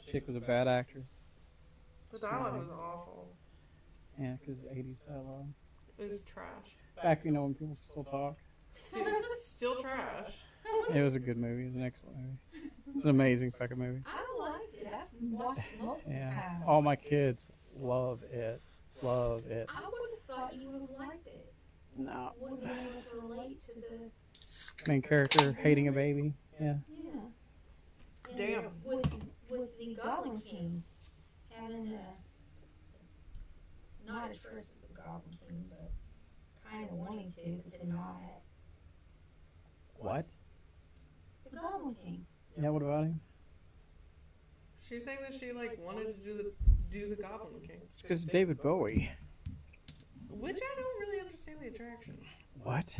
chick was a bad actress. The dialogue was awful. Yeah, because 80s dialogue. It's trash. Back, when people still talk. Still trash. It was a good movie. It was an excellent movie. It was an amazing fucking movie. I liked it. I watched it multiple times. All my kids love it. Love it. I would have thought you would have liked it. No. Wouldn't have been able to relate to the Main character hating a baby. Yeah. And Damn. With the Goblin King having not a trust with the Goblin King, but kind of wanting to, but then not. What? The Goblin King. Yeah, what about him? She's saying that she wanted to do the Goblin King. It's because David Bowie. Which I don't really understand the attraction. What?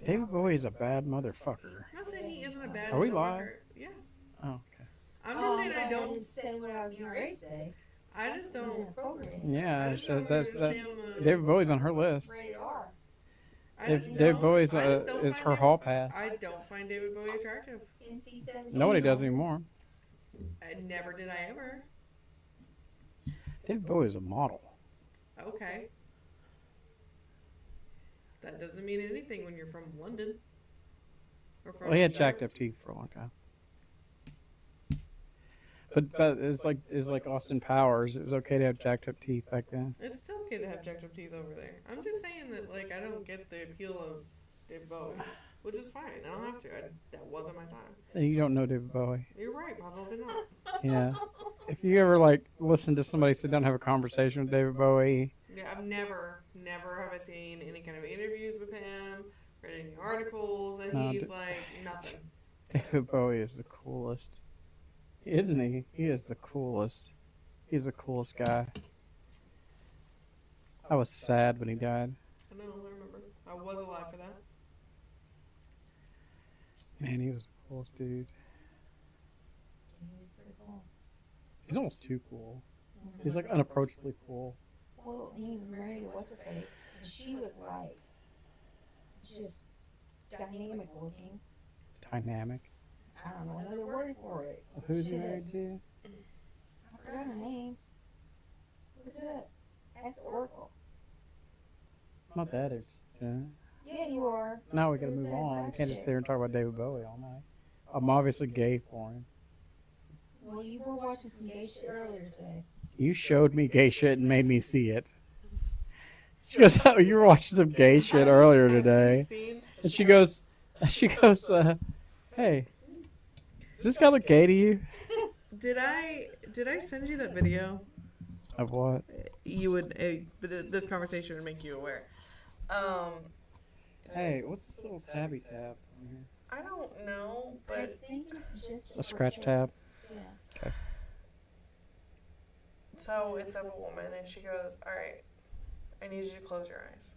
David Bowie is a bad motherfucker. I'm not saying he isn't a bad Are we motherfucker. live? Yeah. Oh, okay. I'm just saying I I don't. didn't say what I was getting ready to say. I just It was don't. inappropriate. Yeah, I just don't that's understand the. David Bowie's on her list. Rated R. I just David don't- Bowie's I just don't is find her it- hall pass. I don't find David Bowie attractive. NC-17. Nobody does anymore. I never did I ever. David Bowie's a model. Okay. That doesn't mean anything when you're from London. Or from Well, he had Germany. jacked up teeth for a long time. But it's like Austin Powers. It was okay to have jacked up teeth back then. It's still okay to have jacked up teeth over there. I'm just saying that I don't get the appeal of David Bowie, which is fine. I don't have to. That wasn't my time. You don't know David Bowie. You're right, probably not. Yeah. If you ever listen to somebody sit down and have a conversation with David Bowie, Yeah, I've never have I seen any kind of interviews with him, read any articles, and No, he's nothing. David Bowie is the coolest. Isn't he? He is the coolest. He's the coolest guy. I was sad when he died. I know, I remember. I was alive for that. Man, he was the coolest dude. Yeah, he was pretty cool. He's almost too cool. He's unapproachably cool. Well, he was married to what's her face, and she was just dynamic looking. Dynamic. I don't know another word for it. Who's he Shit. married to? I forgot her name. Look it up. That's Oracle. Not that interesting. Yeah, you are. Now we gotta move on. We can't just sit here and talk about David Bowie all night. I'm obviously gay for him. Well, you were watching some gay shit earlier today. You showed me gay shit and made me see it. She goes, "Oh, you were watching some gay shit earlier today," and she goes, "Hey, does this guy look gay to you?" Did I send you that video? Of what? You would this conversation would make you aware. Hey, what's this little tabby tab on here? I don't know, I but think it's just A scratch tab. Yeah. so it's of a woman, and she goes, "All right, I need you to close your eyes."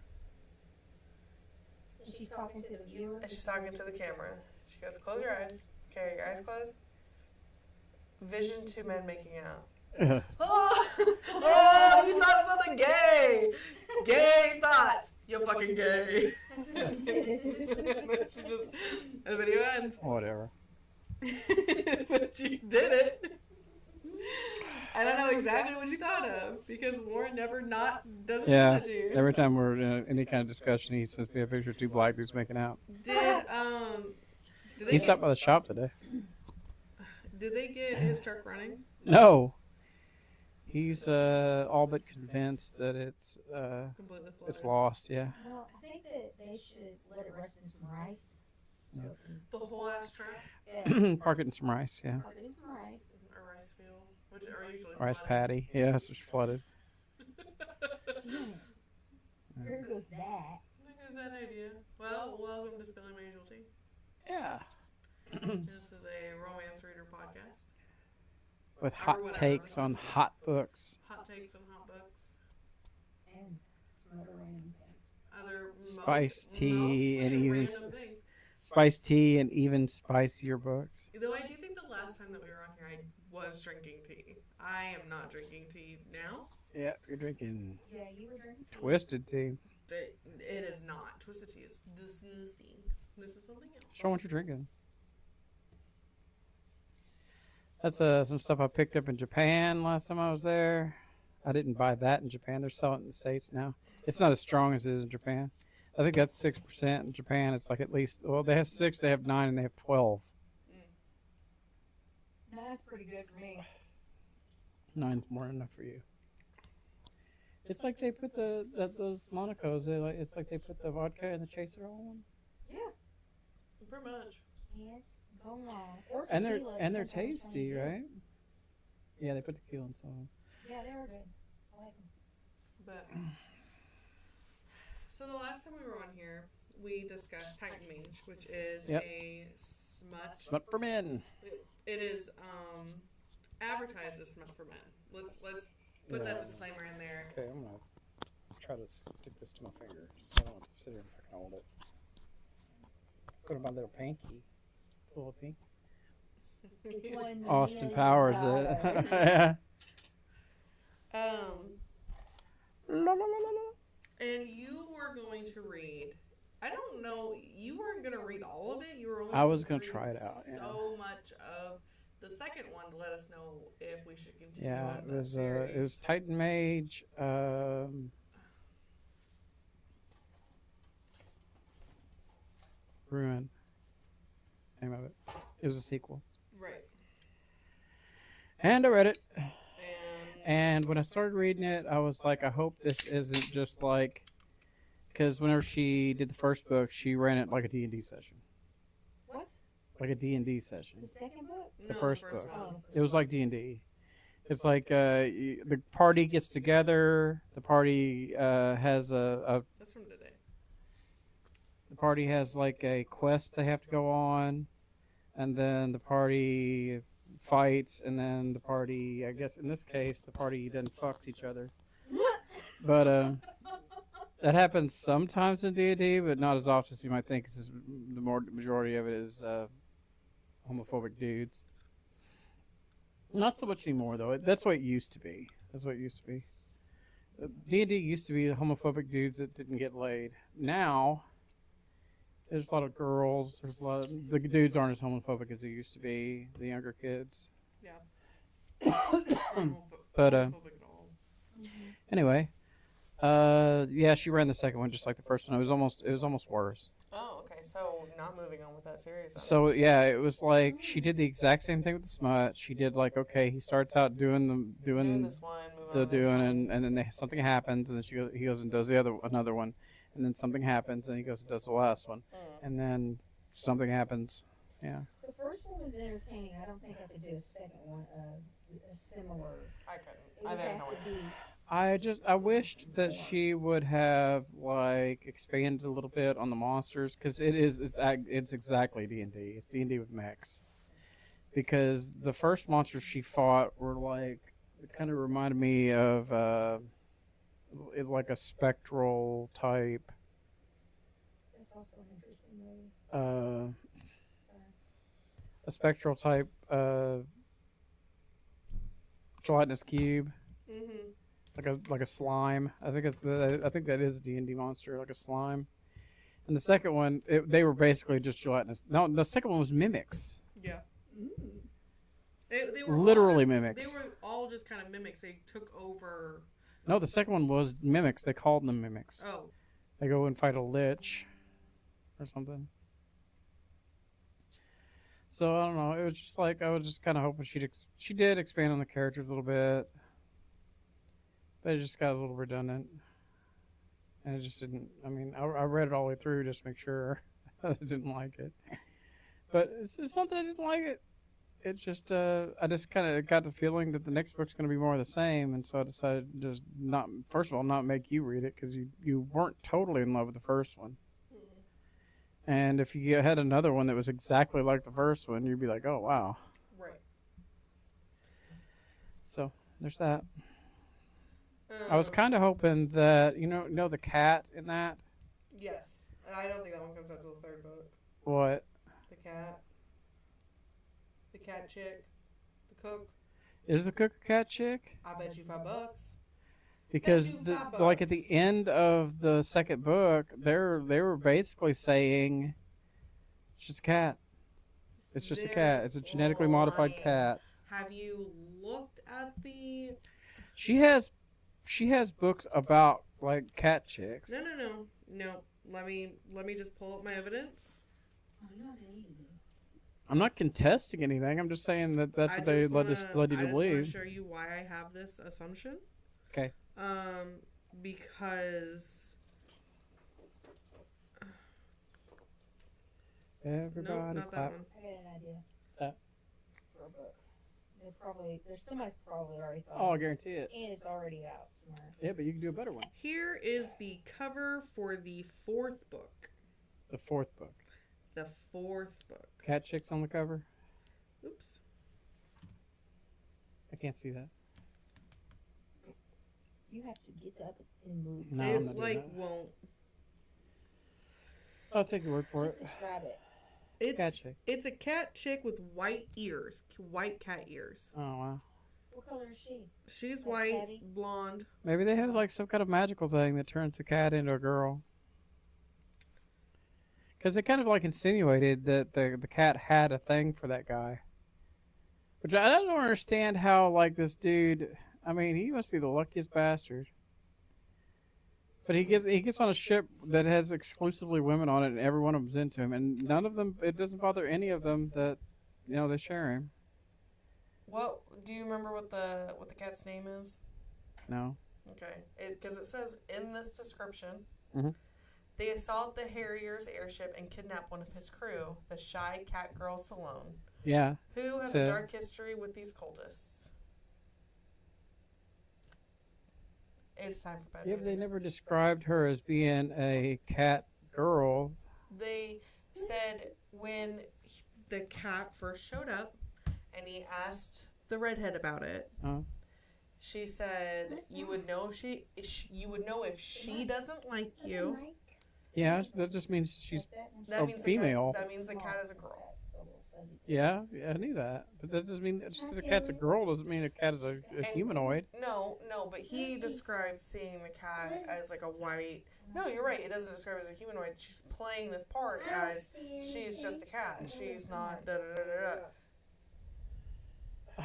And she's talking to the viewer. And she's talking to the camera. She goes, "Close your eyes. Okay, your eyes closed. Vision two men making out." Oh, you thought of something gay. Gay thoughts. You're fucking gay. That's what she did. And then she just, and the video ends. Whatever. But she did it. And I know exactly what you thought of because Warren never doesn't Yeah. send that to you. Every time we're in any kind of discussion, he sends me a picture of two black dudes making out. Did He they stopped by the shop today. did they get his truck running? No. He's all but convinced that it's Completely flooded. it's lost. Yeah. Well, I think that they should let it rest in some rice. So Yeah. it can- The whole ass truck Yeah. Park it in some rice. Yeah. Park it in some rice. or rice field, which are usually Rice flooded. patty. Yeah, it's just flooded. Damn it. There goes that. There's that idea. Well, welcome to Spilling My Ususal Tea. Yeah. This is a romance reader podcast. With Or hot whatever. takes on hot books. Hot takes and hot books. And some other random things. Other Spice tea mostly and even random things. Spiced tea and even spicier books. Though I do think the last time that we were on here, I was drinking tea. I am not drinking tea now. Yeah, you're drinking Yeah, you were drinking tea. twisted tea. It is not. Twisted tea is disgusting. This is something else. Show what you're drinking. That's some stuff I picked up in Japan last time I was there. I didn't buy that in Japan. They're selling it in the States now. It's not as strong as it is in Japan. I think that's 6% in Japan. It's like at least, well, they have 6, they have 9, and they have 12. That's pretty good for me. 9's more than enough for you. It's like they put those Monacos. It's like they put the vodka and the chaser all in them. Yeah. Pretty much. Can't go wrong. Or And tequila, they're depends on which one tasty, you get. right? Yeah, they put tequila in some of them. Yeah, they were good. I like them. But so the last time we were on here, we discussed Titan Mage, which is Yep. a smut. Smut for men. It is advertised as smut for men. Let's put that disclaimer in there. Okay, I'm gonna try to stick this to my finger. Just I don't want to sit here and fucking hold it. Go to my little pinky. Pull a pinky. $1 Austin million. Powers it. Yeah. La, la, la, la, la. And you were going to read. I don't know. You weren't going to read all of it. You were only. I was going gonna to try read it out, yeah. So much of the second one to let us know if we should continue. Yeah, on it the was series. Titan Mage. Ruin. Name of it. It was a sequel. Right. And I read it. And And when I started reading it, I was like, I hope this isn't just like, because whenever she did the first book, she ran it like a D&D session, What? like a D&D session. The second book? no, first the book. one. It was like D&D. It's like the party gets together. The party has That's from today. the party has like a quest they have to go on, and then the party fights, and then the party, I guess in this case, the party then fucked each other. But that happens sometimes in D&D, but not as often as you might think. Because the majority of it is homophobic dudes. Not so much anymore, though. That's what it used to be. That's what it used to be. D&D used to be homophobic dudes that didn't get laid. Now, there's a lot of girls. There's a lot of, the dudes aren't as homophobic as they used to be. The younger kids. But Homophobic at all. anyway, yeah, she ran the second one just like the first one. It was almost worse. Oh, okay. So not moving on with that series. then. So yeah, it was like she did the exact same thing with the smut. She did like, okay, he starts out doing doing this one, moving the on to this doing, one. and then something happens, and then he goes and does another one, and then something happens, and he goes and does the last one, and then something happens. Yeah. The first one was entertaining. I don't think I could do a second one a similar. I couldn't. It would There's have no way. to be. I wished that she would have like expanded a little bit on the monsters, because it's exactly D&D. It's D&D with mechs. Because the first monsters she fought were like, it kind of reminded me of like a spectral type. That's also an interesting movie. A spectral type gelatinous cube, like a slime. I think that is a D&D monster, like a slime. And the second one, they were basically just gelatinous. No, the second one was mimics. Yeah. They were Literally all just, mimics. They were all just kind of mimics. They took over. No, the second one was mimics. They called them mimics. Oh. They go and fight a lich or something. So I don't know. It was just like I was just kind of hoping she did expand on the characters a little bit, but it just got a little redundant, and it just didn't. I mean, I read it all the way through just to make sure I didn't like it, but it's not that I didn't like it. It's just I just kind of got the feeling that the next book's going to be more of the same, and so I decided to just not. First of all, not make you read it because you weren't totally in love with the first one. And if you had another one that was exactly like the first one, you'd be like, "Oh wow!" Right. So there's that. I was kind of hoping that you know the cat in that. Yes. I don't think that one comes out till the third book. What? The cat. The cat chick. The cook. Is the cook a cat chick? I bet you $5. Because Bet you like at $5. the end of the second book, they were basically saying it's just a cat. It's just a cat. It's a genetically modified lying. cat. Have you looked at the? She has books about like cat chicks. No. Let me just pull up my evidence. Oh, you know what they need to do? I'm not contesting anything. I'm just saying that that's what they led you to I just want to believe. show you why I have this assumption. Okay. Because Everybody not that clap. one. I got an idea What's that? for a book. Somebody's probably already thought. Oh, I of this, guarantee it. and it's already out somewhere. Yeah, but you can do a better one. Here is the cover for the fourth book. The fourth book. The fourth book. Cat chicks on the cover. Oops. I can't see that. You have to get up and move. No, It I'm not doing that. won't. I'll take your word for Just it. describe it. Cat chick. It's a cat chick with white ears, white cat ears. Oh wow. What color is she? She's Like white, catty? blonde. Maybe they have like some kind of magical thing that turns the cat into a girl. Because they kind of like insinuated that the cat had a thing for that guy. Which I don't understand how like this dude. I mean, he must be the luckiest bastard. But he gets on a ship that has exclusively women on it, and every one of them's into him, and none of them. It doesn't bother any of them that, they share him. What do you remember what the cat's name is? No. Okay, because it says in this description, Mhm. they assault the Harrier's airship and kidnap one of his crew, the shy cat girl Salone, Yeah. who has So- a dark history with these cultists. It's time for bed. Yeah, but they baby. never described her as being a cat girl. They said when the cat first showed up, and he asked the redhead about it. She said, "You would know you would know if she doesn't like you." Yeah, so that just means she's. That A means female. That means the cat is a girl. Yeah, I knew that. But that doesn't mean just because a cat's a girl doesn't mean a cat is a humanoid. No, but he described seeing the cat as like a white. No, you're right. It doesn't describe it as a humanoid. She's playing this part as she's just a cat. She's not da da da da da.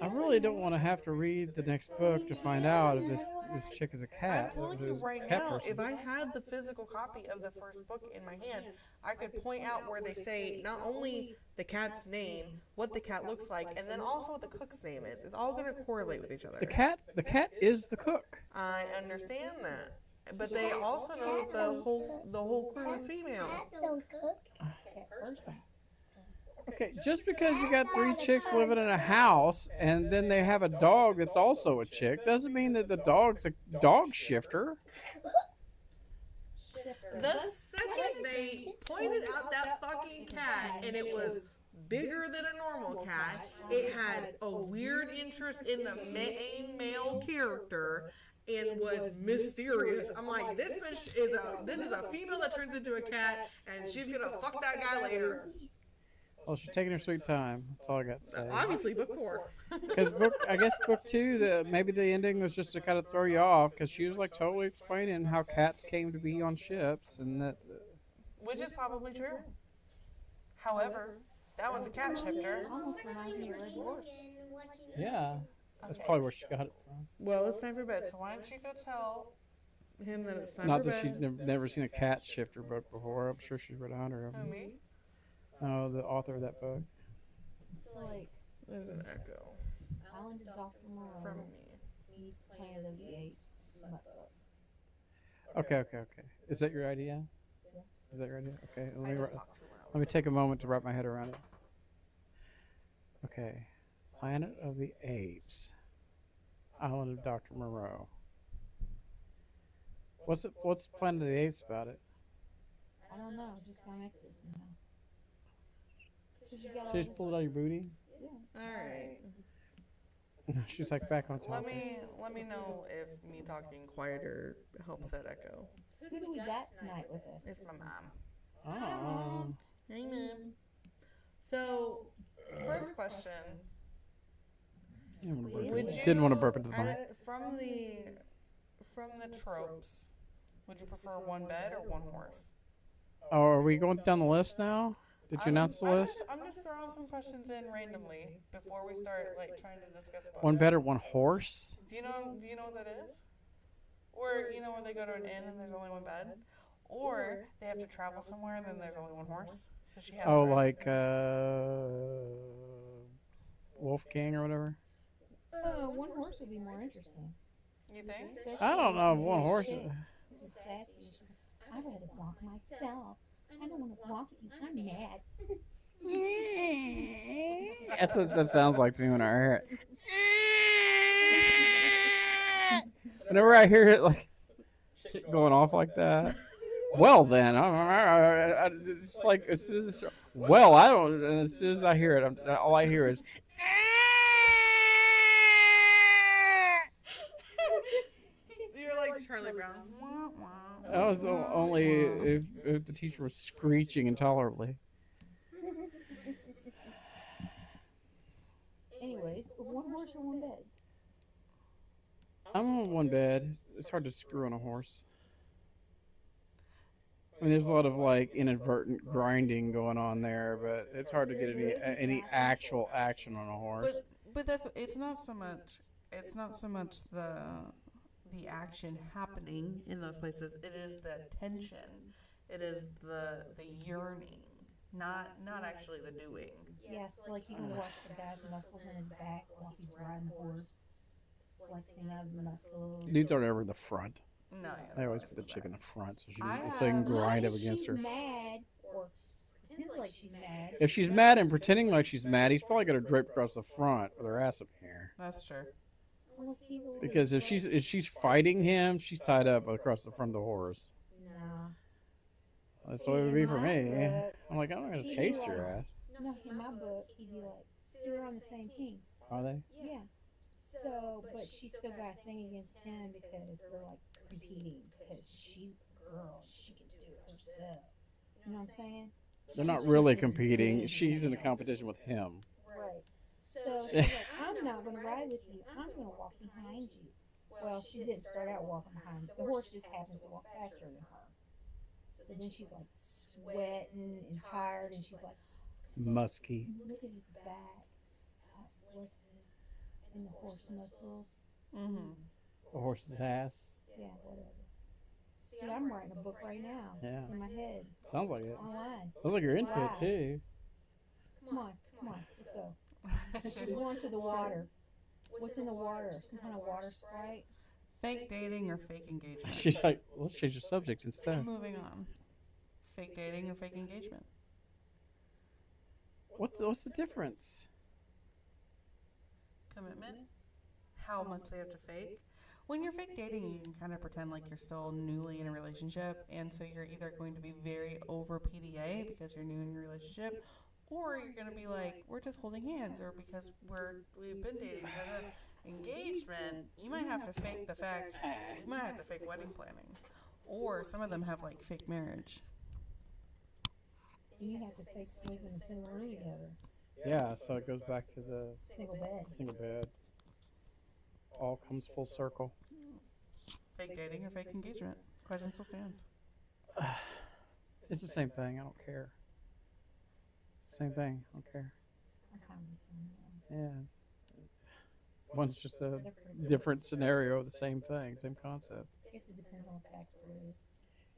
I really don't want to have to read the next book to find out if this chick is a I'm cat. telling if you it's a right cat now, person. if I had the physical copy of the first book in my hand, I could point out where they say not only the cat's name, what the cat looks like, and then also what the cook's name is. It's all going to correlate with each other. The cat is the cook. I understand that, but they also know that the whole crew is female. Don't cook. Okay, just because you got 3 chicks living in a house and then they have a dog that's also a chick doesn't mean that the dog's a dog shifter. The second they pointed out that fucking cat and it was bigger than a normal cat, it had a weird interest in the main male character and was mysterious. I'm like, this bitch is a female that turns into a cat and she's gonna fuck that guy later. Well, she's taking her sweet time. That's all I got to say. Obviously, book 4. Because I guess book 2, maybe the ending was just to kind of throw you off because she was like totally explaining how cats came to be on ships and that. Which is probably true. However, that one's a cat shifter. Almost reminds me of Red Dwarf. Yeah, that's Okay. probably where she got it from. Well, it's time for bed, so why don't you go tell him that it's time Not for that bed? she's never seen a cat shifter book before. I'm sure she's read 100 of Who, them. me? Oh, the author of that book. So like There's an echo Island of Dr. from Moreau me. meets Planet of the Apes smut book. Okay. Is that your idea? Yeah. Is that your idea? Okay. I just talked too loud. Let me take a moment to wrap my head around it. Okay. Planet of the Apes. Island of Dr. Moreau. What's Planet of the Apes about it? I don't know, it just kind of mixes, you know. 'Cause you got So all you just pull it out of your booty? Alright. She's like back on top. Let me know if me talking quieter helps that echo. Who do we got tonight with us? It's my mom. Oh. Hey, Mom. So, first question. Would you, Didn't want to burp into the mic. From the tropes, would you prefer one bed or one horse? Oh, are we going down the list now? Did you announce the list? I'm just throwing some questions in randomly before we start like trying to discuss books. One bed or one horse? Do you know what that is? Or where they go to an inn and there's only one bed, or they have to travel somewhere and then there's only one horse. So she has. Oh, to, like Wolfgang or whatever. One horse would be more interesting. You think? Especially I don't know. if One she's horse. sassy. She's like, I'd rather walk myself. I don't want to walk with you. I'm mad. That's what that sounds like to me when I hear it. Whenever I hear it, like shit going off like that. Well, then, it's like as soon as well, I don't. And as soon as I hear it, all I hear is. You're like Charlie Brown. That was only if the teacher was screeching intolerably. Anyways, one horse or one bed? I'm on one bed. It's hard to screw on a horse. I mean, there's a lot of like inadvertent grinding going on there, but it's hard to get any actual action on a horse. But it's not so much the action happening in those places. It is the tension. It is the yearning, not actually the doing. Yeah, so like you can watch the guy's muscles in his back while he's riding the horse, flexing out of the muscles. Dudes aren't ever in the front. No, yeah. They always put the chick in the front so I they can have- grind up against her. She's mad or pretends like she's mad. If she's mad and pretending like she's mad, he's probably got her draped across the front with her ass up in the air. That's true. Unless he's a little Because if she's fighting him, she's tied up across the front of the horse. Nah. That's what it would be for me. But I'm like, I'm not gonna chase your ass. no, in my book, he'd be like, see, they're on the same team. Are they? Yeah. So, but she's still got a thing against him because they're like competing because she's a girl. She can do it herself. You know what I'm saying? They're not really competing. She's in a competition with him. Right. So she's like, I'm not going to ride with you. I'm going to walk behind you. Well, she didn't start out walking behind. The horse just happens to walk faster than her. So then she's like sweating and tired, and she's like, Musky. look at his back, how it flexes in the horse muscles. Mm-hmm. The horse's ass. Yeah, whatever. See, I'm writing a book right now Yeah. in my head, Sounds like it. online. Sounds like you're into it too. Come on, let's go. We're going to the water. What's in the water? Some kind of water sprite? Fake dating or fake engagement? She's like, let's change the subject instead. Moving on. Fake dating or fake engagement? What's the difference? Commitment? How much they have to fake? When you're fake dating, you can kind of pretend like you're still newly in a relationship, and so you're either going to be very over PDA because you're new in your relationship, or you're going to be like, we're just holding hands, or because we've been dating. But engagement, you might have to fake the fact, you might have to fake wedding planning, or some of them have like fake marriage. You have to fake sleep in a single room together. Yeah, so it goes back to the Single bed. single bed. All comes full circle. Fake dating or fake engagement? Question still stands. It's the same thing. I don't care. It's the same thing. I don't care. I'm kind of between them. Yeah. One's just a different scenario of the same thing, same concept. I guess it depends on what the backstory is.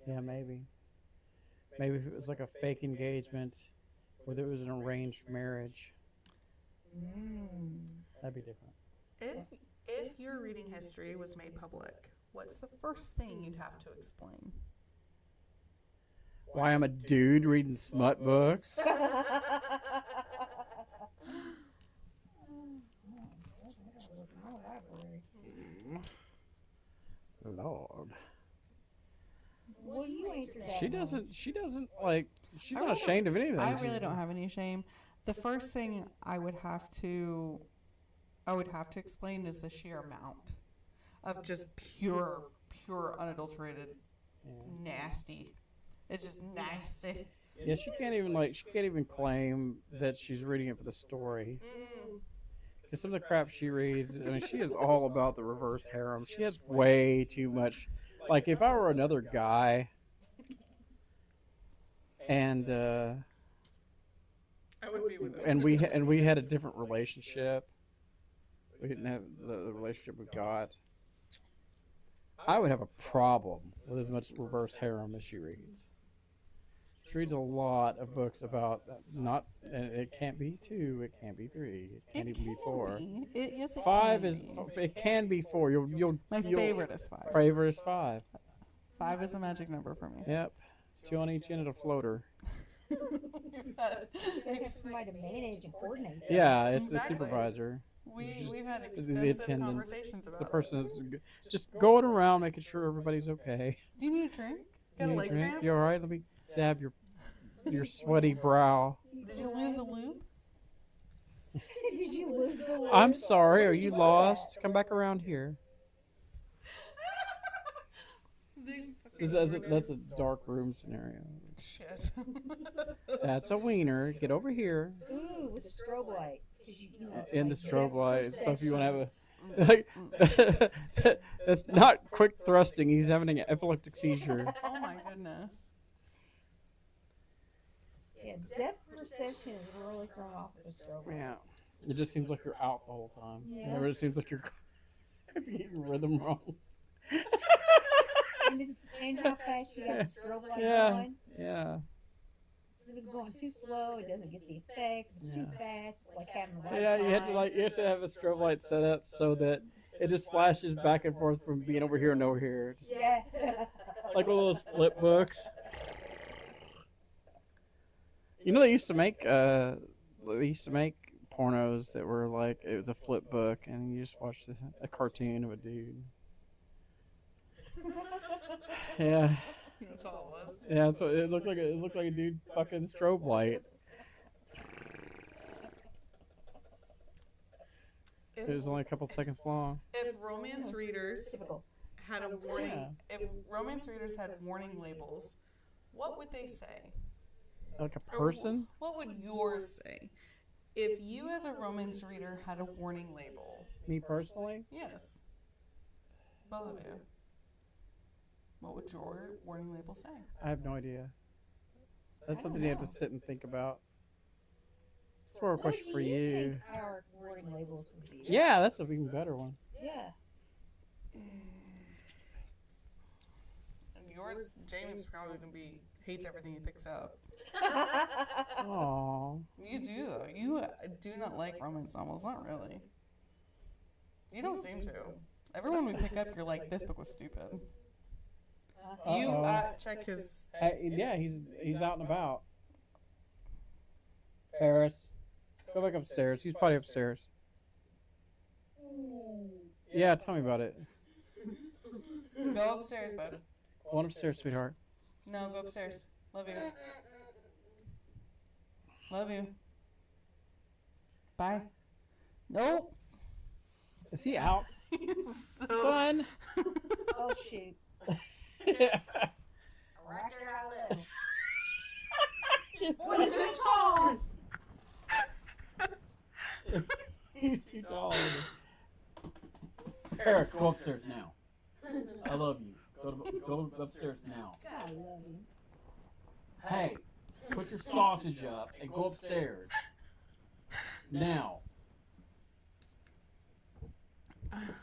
Yeah, maybe. Maybe if it was like a fake engagement, whether it was an arranged marriage, that'd be different. If your reading history was made public, what's the first thing you'd have to explain? Why I'm a dude reading smut books? Lord. Well, you answered that. She doesn't like, she's I not really ashamed of anything. I really don't have any shame. The first thing I would have to explain is the sheer amount of just pure unadulterated nasty. It's just nasty. Yeah, she can't even claim that she's reading it for the story. Because some of the crap she reads, I mean, she is all about the reverse harem. She has way too much. Like, if I were another guy, and would be with him. and we had a different relationship. We didn't have the relationship we got. I would have a problem with as much reverse harem as she reads. She reads a lot of books about not, and it can't be 2, it can't be 3, it can't even be 4. Yes, it 5 can is, be. it can be 4. You'll My favorite is 5. favorite is 5. 5 is a magic number for me. Yep, 2 on each end of a floater. We've had There's somebody to manage and coordinate. that. Yeah, it's Exactly. the supervisor. we've had The extensive attendant. conversations about It's the it. person that's just going around making sure everybody's okay. Do you need a drink? Got a You leg drink? cramp? You all right? Let me dab your sweaty brow. Did you lose the loop? Did you lose the loop? I'm sorry. Are you lost? Come back around here. Big That's a dark room scenario. Shit. That's a wiener. Get over here. Ooh, with the strobe light. 'Cause you know, In the like, strobe light. So if you want to have Mm, a like, that's not quick thrusting. He's having an epileptic seizure. oh my goodness. Yeah, depth perception is really thrown off with the strobe light. Yeah. It just seems like you're out the whole time. Yeah. Or it seems like you're getting your rhythm wrong. And just and how fast you got the strobe light Yeah. going. Yeah. If it's going too slow, it doesn't get the effect. If it's too fast, it's like having the right Yeah, you have to time. you have to have a strobe light set up so that it just flashes back and forth from being over here and over here. Just Yeah. like one of those flip books. You know they used to make pornos that were like it was a flip book and you just watched a cartoon of a dude. Yeah. That's all it was. Yeah, so it looked like a dude fucking strobe light. It was only a couple seconds long. If romance readers Typical. had a warning, Yeah. If romance readers had warning labels, what would they say? Like a person? What would yours say? If you as a romance reader had a warning label. Me personally? Yes. Both of you. What would your warning label say? I have no idea. That's I something don't you have to know. sit and think about. It's more of a What question do for you you. think our warning labels would be? Yeah, that's an even better one. Yeah. And yours, Jamie's probably gonna be hates everything he picks up. Aww. You do though. You do not like romance novels, not really. You don't seem to. Everyone we pick up, you're like, this book was stupid. You Uh-oh. check his. Yeah, he's out and about. Paris, go back upstairs. He's probably upstairs. Yeah, tell me about it. Go upstairs, bud. Go on upstairs, sweetheart. No, go upstairs. Love you. Love you. Bye. Nope. Is he out, So, son? Oh shoot. Rack it out of What's going on? He's too tall. Paris, go upstairs now. I love you. Go upstairs now. God, I love you. Hey, put your sausage up and go upstairs. Now.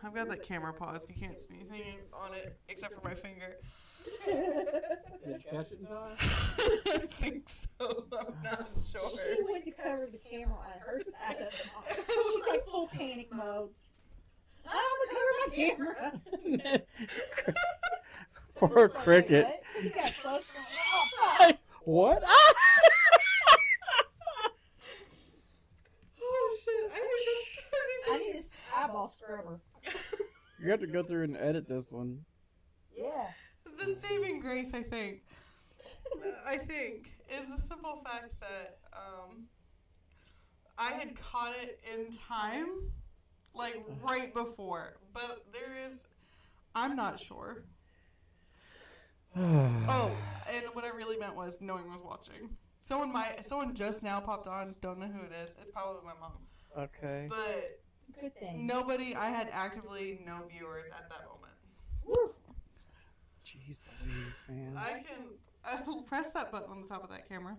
I've got that camera paused. You can't see anything on it except for my finger. Did you catch it in time? I think so. I'm not sure. She went to cover the camera on her side of the mall. She's like full panic mode. I'm gonna cover my camera. Poor Just like, cricket. what? You got close from oh, fuck. What? Oh shit! I need this eyeball scrubber. You have to go through and edit this one. Yeah. The saving grace, I think, is the simple fact that I had caught it in time, like right before. But I'm not sure. Oh, and what I really meant was no one was watching. Someone just now popped on. Don't know who it is. It's probably my mom. Okay. But Good thing. nobody. I had actively no viewers at that moment. Woo. Jeez Louise, man. I'll press that button on the top of that camera.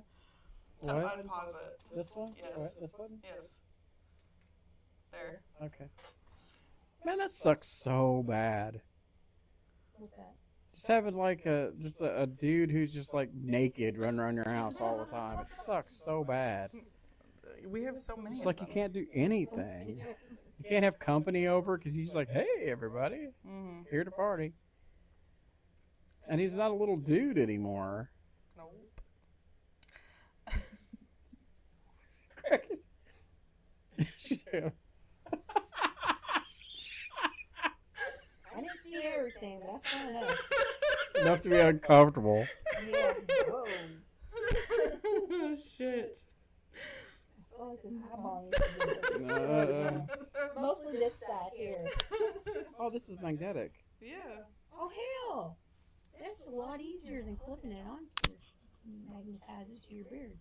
To What? unpause it. This one? Yes. What? This button? Yes. There. Okay. Man, that sucks so bad. What's that? Just having like a dude who's just like naked running around your house all the time. It sucks so bad. We have so many. It's of like you them. can't do anything. You can't have company over because he's like, hey, everybody, Mm-hmm. here to party. And he's not a little dude anymore. Nope. She's like, I didn't see everything, but I saw enough. enough to be uncomfortable. Yeah. Whoa. Oh, shit. I feel like this eyeball needs to be this. It's mostly this side here. Oh, this is magnetic. Yeah. Oh, hell. That's a lot easier than clipping it on. Magnetize it to your beard.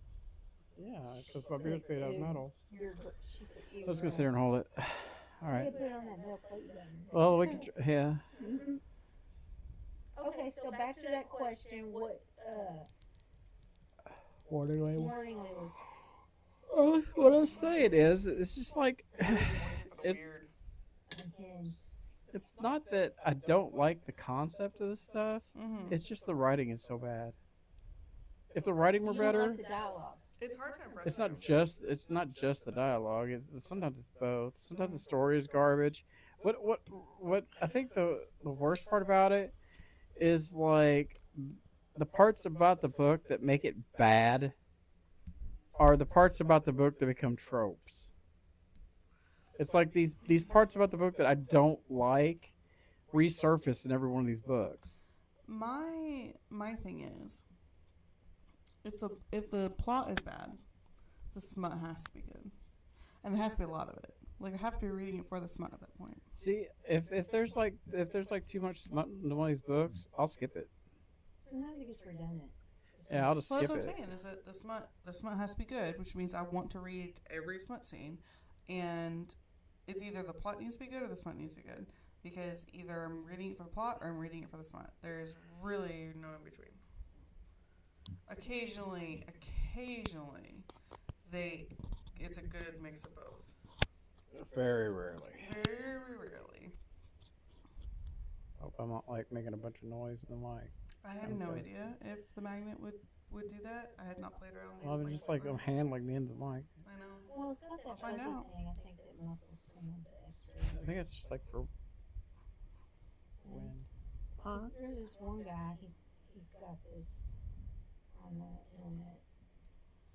Yeah, because my beard's made out of metal. She said, ew, Let's go sit here and hold it. All You right. gotta put it on that metal plate you got in there. Well, we can. Yeah. Okay, so back to that question. What Warning label. warning labels? What I was saying is, it's just like, it's Weird. Unhinged. it's not that I don't like the concept of this stuff. Mm-hmm. It's just the writing is so bad. If the writing were You don't better, like the dialogue. It's hard to impress. it's not just the dialogue. Sometimes it's both. Sometimes the story is garbage. What I think the worst part about it is like the parts about the book that make it bad are the parts about the book that become tropes. It's like these parts about the book that I don't like resurface in every one of these books. My thing is, if the plot is bad, the smut has to be good, and there has to be a lot of it. Like I have to be reading it for the smut at that point. See, if there's like too much smut in one of these books, I'll skip it. Sometimes it gets redundant. Yeah, I'll just Well, skip that's what it. I'm saying is that the smut has to be good, which means I want to read every smut scene, and it's either the plot needs to be good or the smut needs to be good, because either I'm reading it for the plot or I'm reading it for the smut. There's really no in between. Occasionally, it's a good mix of both. Very rarely. Very rarely. Hope I'm not like making a bunch of noise in the mic. I have no Okay. idea if the magnet would do that. I had not played around with these. Well, I'm mics just like before. I'm handling the end of the mic. I know. Well, it's got I'll that find fuzzy out. thing. I think that muffles some of the extra. I think it's just like for wind. There's this one guy. He's got this on the internet.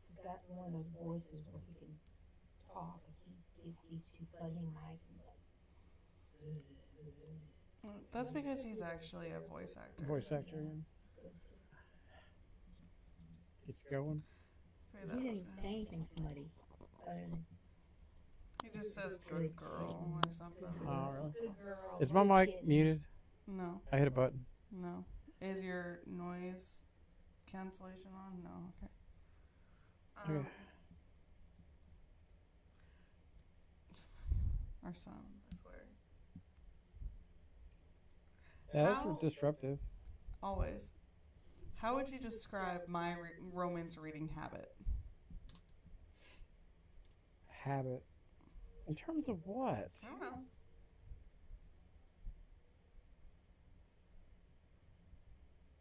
He's got one of those voices where he can talk, and he gets these two fuzzy mics and it's like. That's because he's actually a voice actor. Voice actor. It's going. Maybe He that didn't was even it. say anything smutty. He just says good girl or something. Oh, really? Good girl. Is my good mic kitten. muted? No, I hit a button. no. Is your noise cancellation on? No, okay. Okay. Our son, I swear. Yeah, that's How- disruptive. Always. How would you describe my romance reading habit? Habit. In terms of what? I don't know.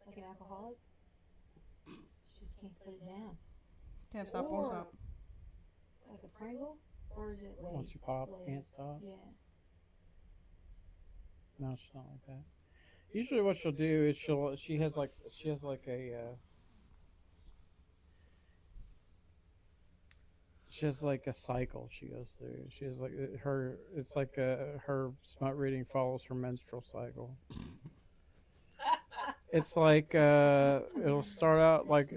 Like an alcoholic. She just can't put it down. Can't stop, won't Or- stop. Like a Pringle? Or is it Once you pop, Lay's? can't stop. Yeah. No, she's not like that. Usually, what she'll do is she has like a she has like a cycle she goes through. She has like her. It's like her smut reading follows her menstrual cycle. It's like it'll start out like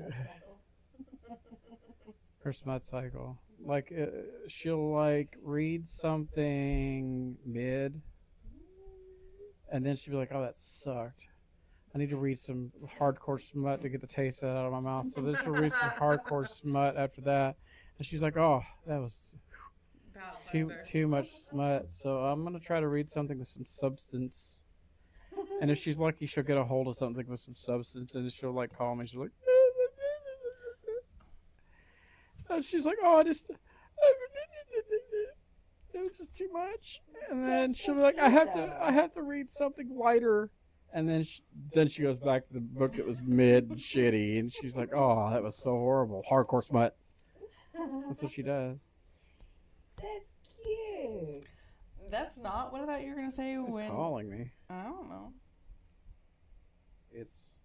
her smut cycle. Like she'll like read something mid, and then she'll be like, "Oh, that sucked. I need to read some hardcore smut to get the taste out of my mouth." So then she'll read some hardcore smut after that, and she's like, "Oh, that was too much smut." So I'm gonna try to read something with some substance. And if she's lucky, she'll get a hold of something with some substance, and she'll like call me. She'll like, And she's like, oh, I just, it was just too much. And then That's she'll so be like, cute, though. I have to read something lighter. And then she goes back to the book that was mid and shitty, and she's like, oh, that was so horrible. Hardcore smut. That's what she does. That's cute. That's not what I thought you were gonna say. Who's When calling me? I don't know. It's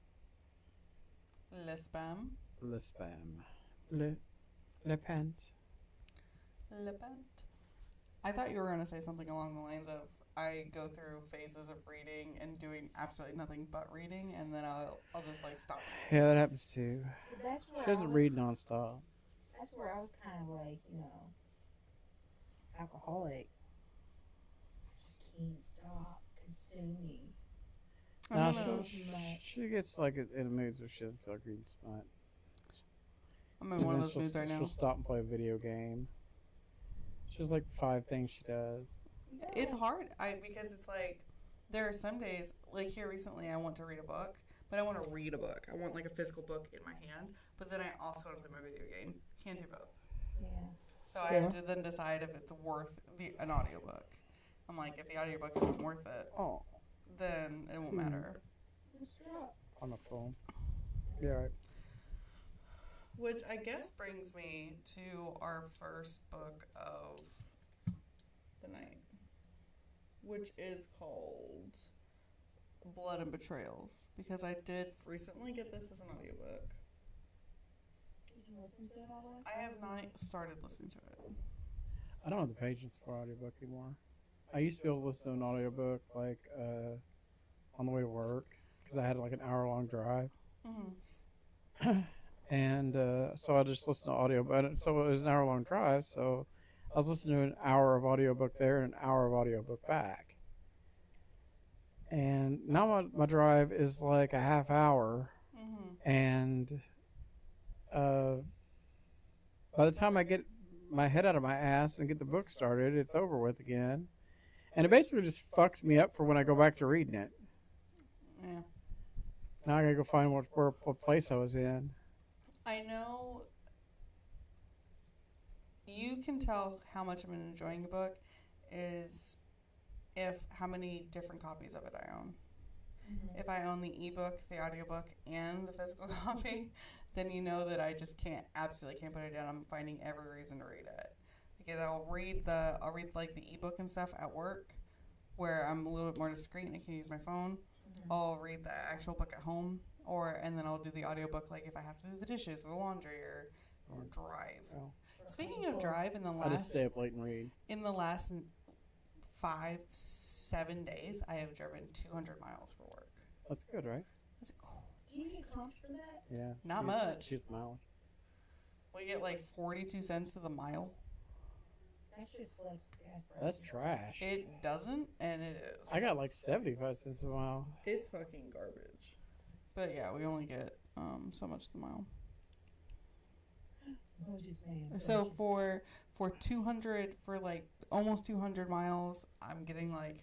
Le spam. le spam. Le pant. Le pant. I thought you were gonna say something along the lines of I go through phases of reading and doing absolutely nothing but reading, and then I'll just like stop. Yeah, that happens too. So that's where She doesn't read nonstop. That's where I was kind of like, alcoholic. Just can't stop consuming. No, I'm in she gets like in a mood where she doesn't feel like reading smut. I'm in one of those moods right now. She'll stop and play a video game. She has like 5 things she does. It's hard because it's like there are some days, like here recently I want to read a book, but I want to read a book. I want like a physical book in my hand, but then I also want to play my video game. Can't do both. Yeah. So I have to then decide if it's worth an audiobook. I'm like, if the audiobook isn't worth it, Oh, then it won't matter. on the phone. Yeah, right. Which I guess brings me to our first book of the night, which is called Blood and Betrayals, because I did recently get this as an audiobook. Did you listen to it all? I have not started listening to it. I don't have the patience for audiobook anymore. I used to be able to listen to an audiobook like on the way to work because I had like an hour-long drive. Mm-hmm. And so I just listened to audio, but so it was an hour-long drive, so I was listening to an hour of audiobook there and an hour of audiobook back. And now my drive is like a half hour, Mm-hmm. and by the time I get my head out of my ass and get the book started, it's over with again. And it basically just fucks me up for when I go back to reading it. Yeah. Now I gotta go find what place I was in. I know you can tell how much I'm enjoying a book is if how many different copies of it I own. Mm-hmm. If I own the ebook, the audiobook, and the physical copy, then you know that I just absolutely can't put it down. I'm finding every reason to read it. Because I'll read like the ebook and stuff at work where I'm a little bit more discreet and I can use my phone. Mm-hmm. I'll read the actual book at home and then I'll do the audiobook like if I have to do the dishes or the laundry or drive. Well, Speaking of drive, I just stay up late and read. in the last 5-7 days, I have driven 200 miles for work. That's good, right? That's cool. Do you get comped for that? Yeah. Not much. Choose mileage. We get like 42 cents to the mile. That should flex gas prices. That's trash. It doesn't, and it is. I got like 75 cents a mile. It's fucking garbage. But yeah, we only get so much to the mile. Budgets, man. So Budgets. for 200 for like almost 200 miles, I'm getting like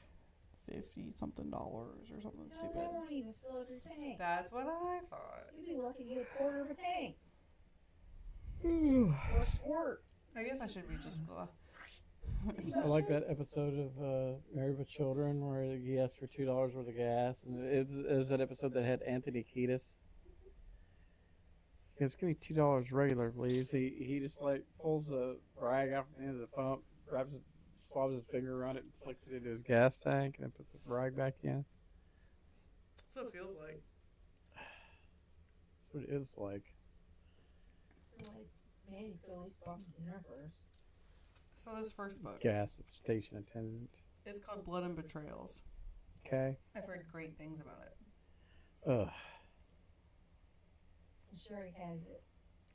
$50 something or something No, stupid. that won't even fill up your tank. That's what I thought. You'd be lucky to get a quarter of a tank. Or a squirt. I guess I should be just I like that episode of Married with Children where he asked for $2 worth of gas, and it was that episode that had Anthony Kiedis. He goes, "Give me $2 regular, please." He just like pulls the rag out from the end of the pump, swabs his finger around it, and flicks it into his gas tank, and then puts the rag back in. That's what it feels like. That's what it is like. Like, man, you could at least bump dinner first. So this first book Gas station attendant. is called Blood and Betrayals. Okay. I've heard great things about it. Ugh. And she already has it.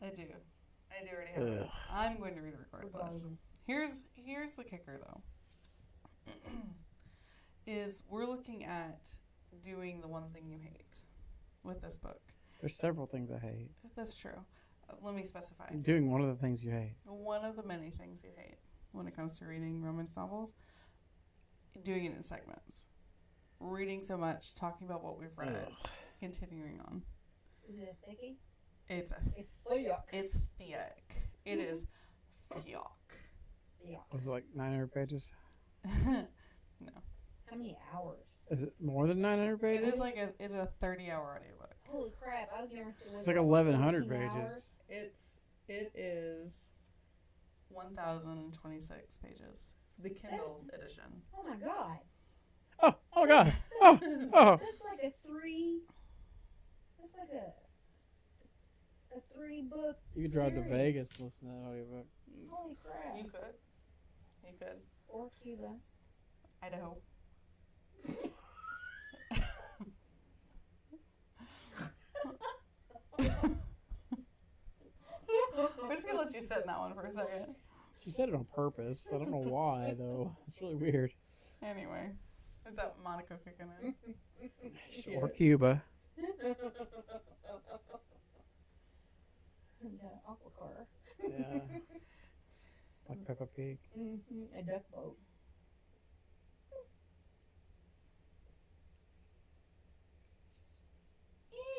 I do already have it. Ugh. I'm going to read a record plus. Regardless. Here's the kicker though. Is we're looking at doing the one thing you hate with this book. There's several things I hate. That's true. Let me specify. Doing one of the things you hate. One of the many things you hate when it comes to reading romance novels, doing it in segments. Reading so much, talking about what we've read, Ugh. continuing on. Is it a thickie? It's It's thick. thick. It is yuck. Yeah. Was it like 900 pages? No. How many hours? Is it more than 900 It pages? is like it's a 30-hour audiobook. Holy crap! I was gonna say It's like 1,100 14 pages. hours? It is 1,026 pages. The Kindle edition. Oh my god! Oh God! Oh! That's like a three. That's like a 3-book. You could drive to series. Vegas and listen to that audiobook. Holy crap! You could. You could. Or Cuba. Idaho. We're just gonna let you sit in that one for a second. She said it on purpose. I don't know why though. It's really weird. Anyway, is that Monaco kicking in? Or Cuba. And aqua car. Yeah. Like Peppa Pig. A duck boat.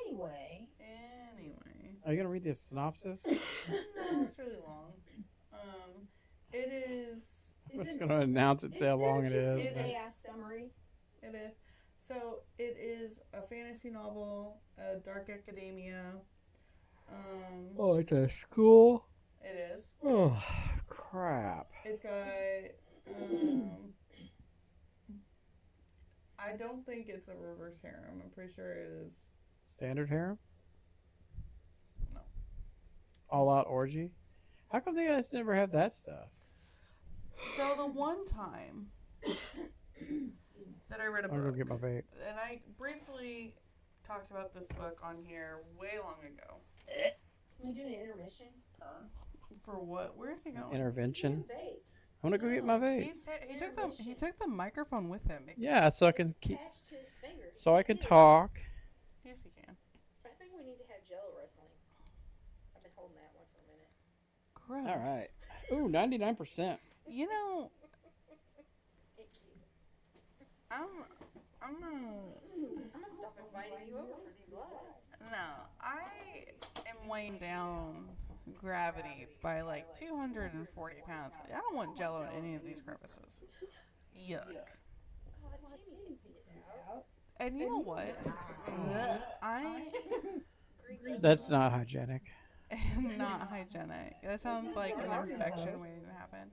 Anyway. Are you gonna read the synopsis? No, it's really long. It is. I'm just gonna announce it, say how long it is. Is there just an AI summary? It is. So it is a fantasy novel, a dark academia. Oh, it's a school? It is. Oh, crap. It's got. I don't think it's a reverse harem. I'm pretty sure it is. Standard harem? No. All out orgy? How come they guys never have that stuff? So the one time that I read a I'm book, gonna get my vape. and I briefly talked about this book on here way long ago. Can we do an intermission? For what? Where is he going? Intervention. Vape. I'm gonna go get my vape. He took the microphone with him. Yeah, so I can keep, Attached to his fingers. so I can talk. Yes, he can. I think we need to have Jello wrestling. I've been holding that one for a minute. Gross. All right. Ooh, 99%. You know, Thank you. I'm I'm gonna stop inviting you over for these lives. no, I am weighing down gravity by like 240 pounds. I don't want Jello in any of these crevices. Yuck. Oh, Jimmy figured it out. And you know what? I That's not hygienic. am not hygienic. That sounds like an infection waiting to happen.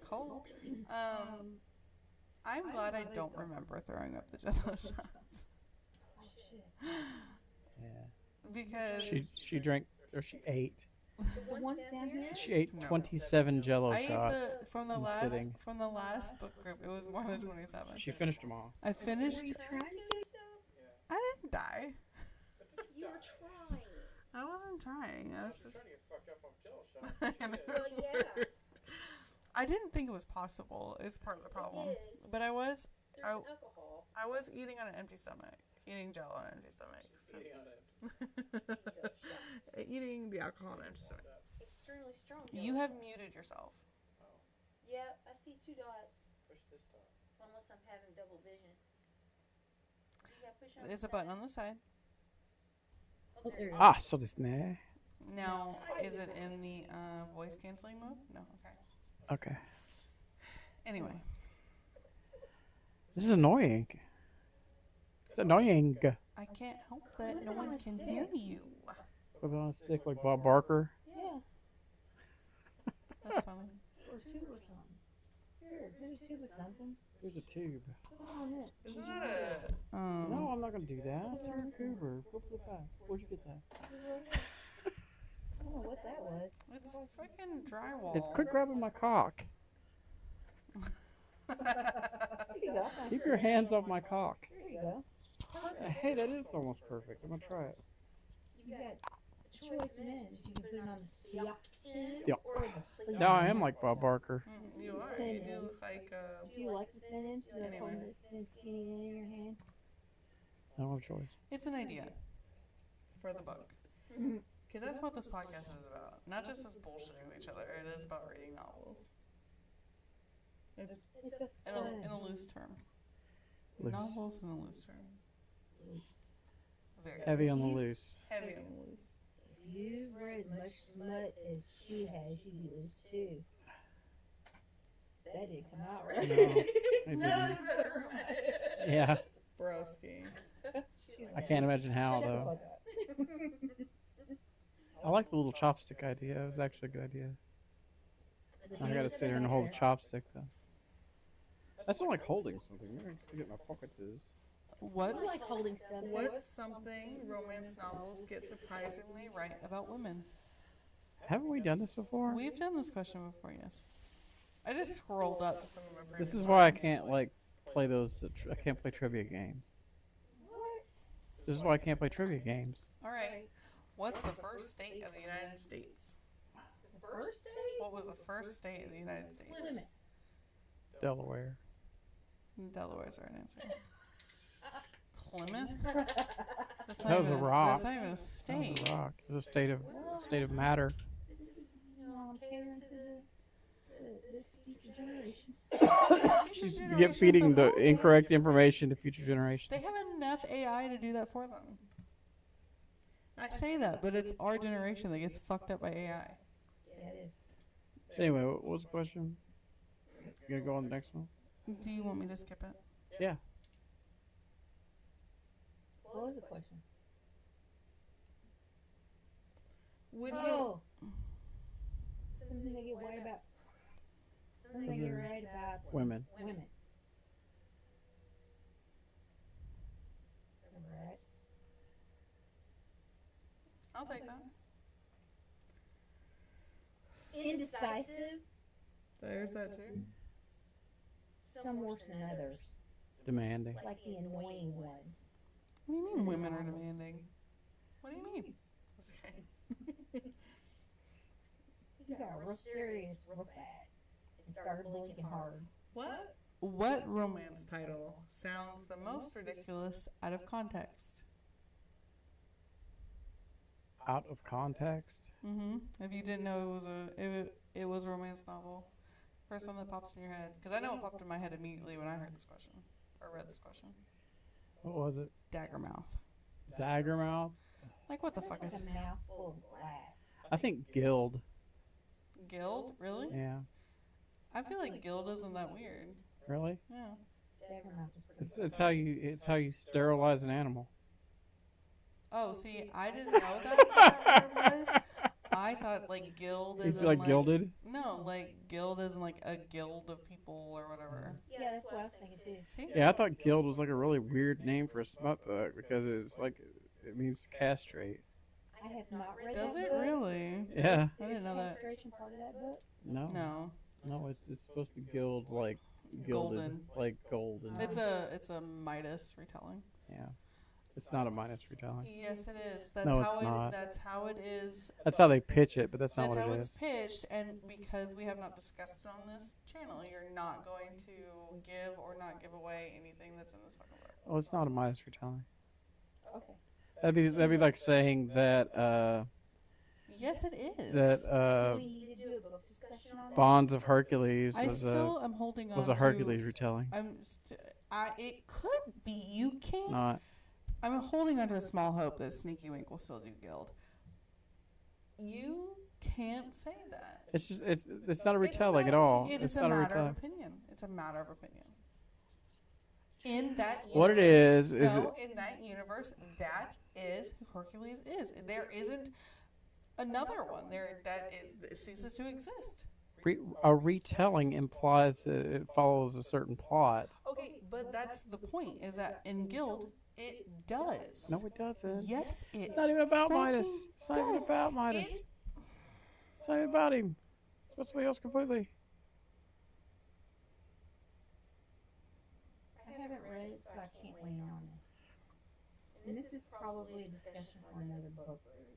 Cold. I'm glad I don't remember throwing up the Jello shots Oh, shit. Yeah. because She drank, or she ate. The ones down here? She ate No. 27 Jello I ate shots. from the I'm last sitting. book group. It was more than 27. She finished them all. I finished. Were you trying to kill yourself? I didn't die. You were trying. I wasn't trying. I was just. Well, yeah. I didn't think it was possible. Is part of the problem. It is. But I was. There's alcohol. I was eating on an empty stomach. Eating Jello on an empty stomach. So. Eating the alcohol on an empty stomach. Extremely strong. You have muted yourself. Yeah, I see 2 dots. Unless I'm having double vision. You gotta push on There's the a button side. on the side. Oh, there you go. Ah, so this nah. Now, is it in the voice canceling mode? No. Okay. Okay. Anyway. This is annoying. It's annoying. I can't help that no one can hear you. Put it on a stick like Bob Barker. Yeah. That's funny. Or 2 or something. Here, here's 2 or something. Here's a tube. Put it on this. Isn't that a... No, I'm not gonna do that. It's our Cooper. Go for the back. Where'd you get that? I don't know what that was. It's freaking drywall. It's quit grabbing my cock. Here you go. Keep your hands off my cock. There you go. Hey, that is almost perfect. I'm gonna try it. You got a choice of ends. You can put it on the yuck end Yuck. or the sleeve. Now I am like Bob Barker. You are. You do look like Do you like the thin end? Do you like Anyway. holding the thin skinny end in your hand? I don't have a choice. It's an idea for the book. Because that's what this podcast is about. Not just us bullshitting with each other. It is about reading novels. It's a In a loose term. Loose. Novels in a loose term. Very Heavy on the loose. heavy on the loose. you've read as much smut as she has, you'd lose too. That didn't come out right. No, it None didn't. of it right. Yeah, Broski. She's I can't imagine how shut the though. fuck up. I like the little chopstick idea. It was actually a good idea. I gotta sit here and hold a chopstick though. That's not like holding something. Maybe I can stick it in my pockets. What? I like holding stuff. What's something romance novels get surprisingly right about women? Haven't we done this before? We've done this question before, yes. I just scrolled up to some of my previous This is why I questions. can't like play those. I can't play trivia games. What? This is why I can't play trivia games. All right. What's the first state of the United States? The first day? What was the first state of the United States? Plymouth. Delaware. Delaware's our answer. Plymouth? That's That was a rock. That's not even a That was state. a rock. It was a state of matter. This is, I'm catering to the future generations. She's generations feeding of the what? incorrect information to future They generations. have enough AI to do that for them. I say that, but it's our generation that gets fucked up by AI. Yeah, it is. Anyway, what was the question? You gonna go on the next one? Do you want me to skip it? Yeah. What was the question? Would you? Oh, something they get right about. Something they get right about Women. women. Congrats. I'll take that. Indecisive. There's that too. Some worse than others. Demanding. Like the annoying ones. What do you mean women are demanding? What do you mean? Okay. You got real serious real fast and started blinking hard. What romance title sounds the most ridiculous out of context? Out of context. Mm-hmm. If you didn't know it was a romance novel, first one that pops in your head, because I know it popped in my head immediately when I heard this question or read this question. What was it? Daggermouth. Daggermouth. Like what the Sounds fuck like is a mouthful of glass. I think Guild. Guild? Really? Yeah. I feel like Guild isn't that weird. Really? Yeah. Daggermouth is pretty It's how you sterilize an animal. Oh, see, I didn't know that's what that word was. I thought like guild Is is it like gilded? No, like guild is like a guild of people or whatever. Yeah, that's what I was thinking too. See? Yeah, I thought Guild was like a really weird name for a smut book because it's like it means castrate. I have not read Does that it book. really? Yeah. I didn't know that. Castration part of that book? No. No. No, it's supposed to be Guild like gilded, Golden. like golden. It's a Midas retelling. Yeah. It's not a minus retelling. Yes, it is. That's No, how it's not. That's how it is. That's how they pitch it, but that's not That's what how it it's is. pitched, and because we have not discussed it on this channel, you're not going to give or not give away anything that's in this fucking book. Oh, it's not a minus retelling. Okay. That'd be like saying that Yes, it is. that Do we need to do a book discussion on that? Bonds of Hercules I was still am holding on a to. Hercules retelling. It could be. You It's can't. not. I'm holding on to a small hope that Sneaky Wink will still do Guild. You can't say that. It's just it's not a retelling at all. It It's is a not a matter of retelling. opinion. It's a matter of opinion. In that universe, What it is no, in that universe, that is who Hercules is. There isn't another one there that it ceases to exist. A retelling implies that it follows a certain plot. Okay, but that's the point. Is that in Guild it does? No, it doesn't. Yes, it. It's not even about fucking Midas. It's not even does. about Midas. It's not even about him. It's about somebody else completely. I haven't read it, so I can't weigh in on this. And this is probably a discussion for another book group.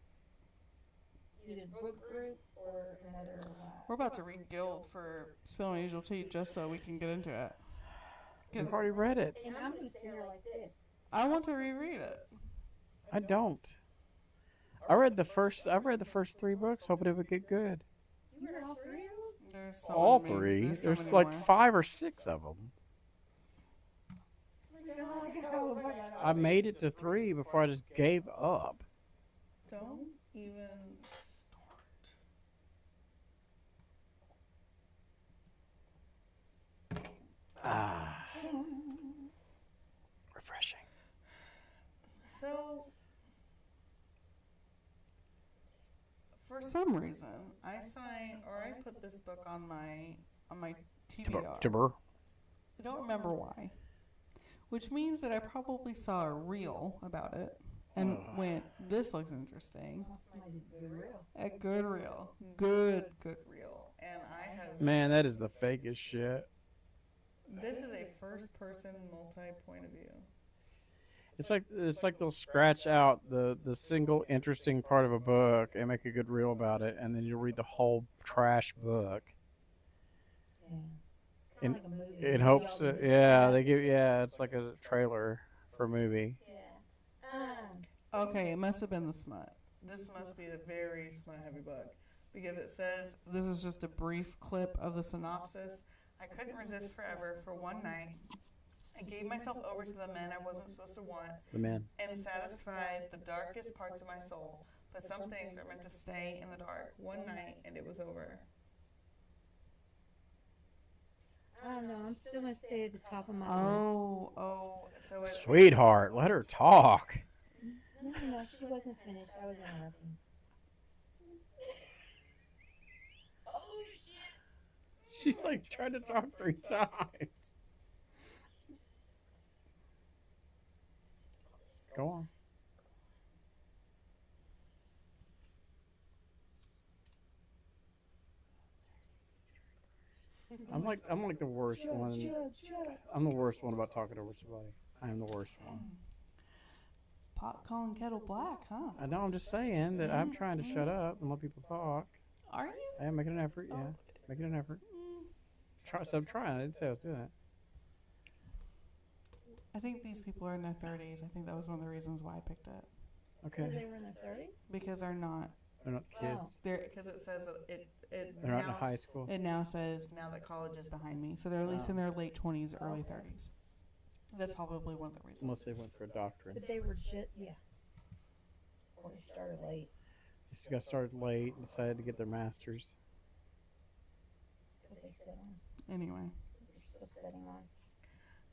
Either book group or another. We're about to read Guild for Spilling My Usual Tea just so we can get into it. I've already read it. And I'm going to sit here like this. I want to reread it. I don't. I've read the first 3 books, hoping it would get good. You read all three of them? There's so All many, 3. so There's many like more. 5 or 6 of them. Oh, I made it to 3 before I just gave up. Don't even start. Ah, refreshing. So, For some reason, I put this book on my TBR. Jabber. I don't remember why. Which means that I probably saw a reel about it and went, "This looks interesting." Somebody did good real. A good reel, good reel, and I have. Man, that is the fakest shit. this is a first-person multi-point of view. It's like they'll scratch out the single interesting part of a book and make a good reel about it, and then you'll read the whole trash book. Yeah. In, Like a movie. in hopes, it's like a trailer for a movie. Okay, it must have been the smut. This must be a very smut-heavy book because it says this is just a brief clip of the synopsis. I couldn't resist forever for one night. I gave myself over to the men I wasn't supposed to want The man. and satisfied the darkest parts of my soul. But some things are meant to stay in the dark. One night and it was over. I don't know. I'm still gonna say at the top of my So it, Sweetheart, let her talk. lips. No, she wasn't finished. I was interrupting. She's like trying to talk 3 times. Go on. I'm like the worst one. I'm the worst one about talking over somebody. I am the worst one. pot calling kettle black, huh? I know. I'm just saying that I'm trying to shut up and let people talk. Are you? I am making an effort. Yeah, making an effort. I'm trying. I didn't say I was doing it. I think these people are in their 30s. I think that was one of the reasons why I picked it. They Okay. were in their 30s? Because they're not. They're not kids. Because it says that They're not in high school. it now says now that college is behind me. So they're at least in their late 20s, early 30s. That's probably one of the reasons. Unless they went for a doctorate. But they were just, yeah. Or they started late. They got started late and decided to get their masters. But they sit on. Anyway. They're still sitting on.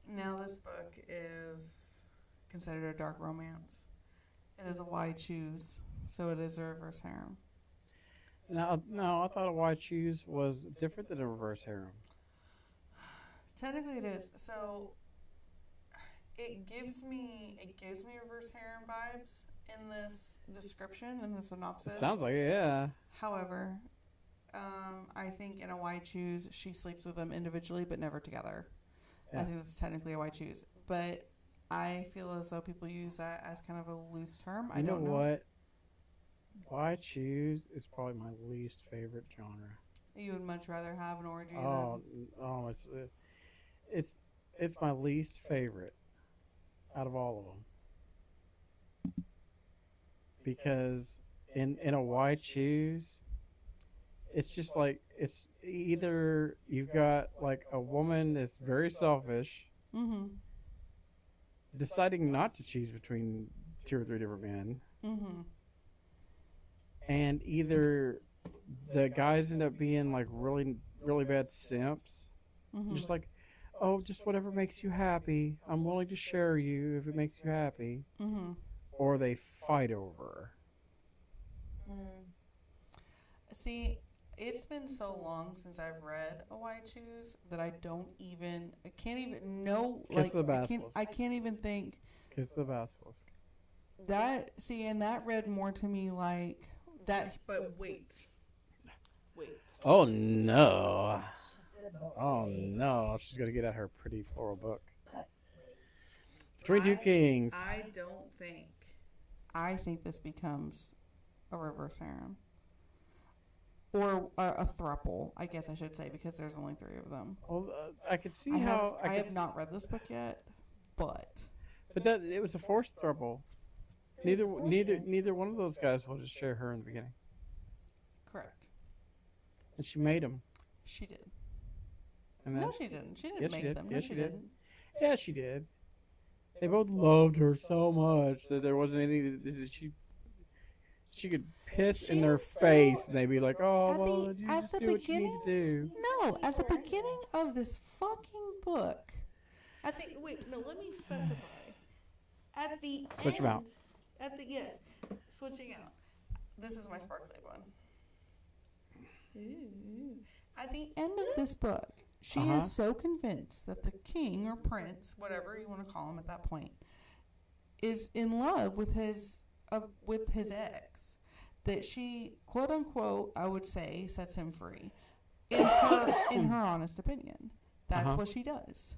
Now this book is considered a dark romance. It is a why choose, so it is a reverse harem. No, I thought a why choose was different than a reverse harem. Technically, it is. So it gives me reverse harem vibes in this description in the synopsis. It sounds like it, yeah. However, I think in a why choose, she sleeps with them individually but never together. Yeah. I think that's technically a why choose, but I feel as though people use that as kind of a loose term. I don't know what? Why choose is probably my least favorite genre. You would much rather have an orgy it's my least favorite out of all of them. Because in a why choose, it's just like it's either you've got like a woman that's very selfish, deciding not to choose between 2 or 3 different men, and either the guys end up being like really really bad simps, just like, oh, just whatever makes you happy, I'm willing to share you if it makes you happy, or they fight over. See, it's been so long since I've read a why choose that I can't even know. Kiss the Basilisk. I can't even think. Kiss the Basilisk. And that read more to me like that. But wait. Oh no. Oh no. She's gonna get out her pretty floral book. Between Two Kings. I think this becomes a reverse harem. Or a throuple, I guess I should say, because there's only 3 of them. Well, I could see I have not read this book yet, but that it was a forced throuple. Neither one of those guys wanted to share her in the beginning, correct. and she made them. She did. And No, she didn't. She didn't Yes, make she did. them. Yes, No, she she did. didn't. Yeah, she did. They both loved her so much that there wasn't any. She could piss She in their was face, still- and they'd be like, "Oh, at well, the- you at just the do what you need to do." No, at the beginning of this fucking book. Wait, no, let me specify. At the Switch 'em out. At the yes, switching out. This is my sparkly one. Ooh. At the end of this book, she Uh-huh. is so convinced that the king or prince, whatever you want to call him at that point, is in love with his ex, that she, quote unquote, I would say, sets him free. In her honest opinion, that's Uh-huh. what she does.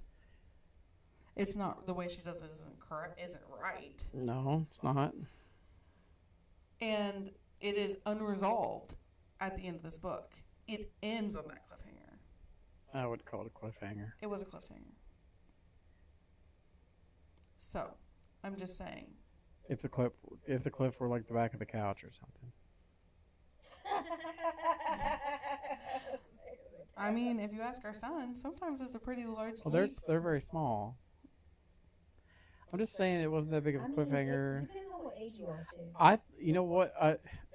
It's not the way she does it isn't correct, isn't right, No, it's not. and it is unresolved at the end of this book. It ends on that cliffhanger. I would call it a cliffhanger. It was a cliffhanger. So, I'm just saying. If the cliff were like the back of the couch or something. I mean, if you ask our son, sometimes it's a pretty large Well, leap. they're very small. I'm just saying it wasn't that big of a cliffhanger. It depends on what age you are, too. You know what?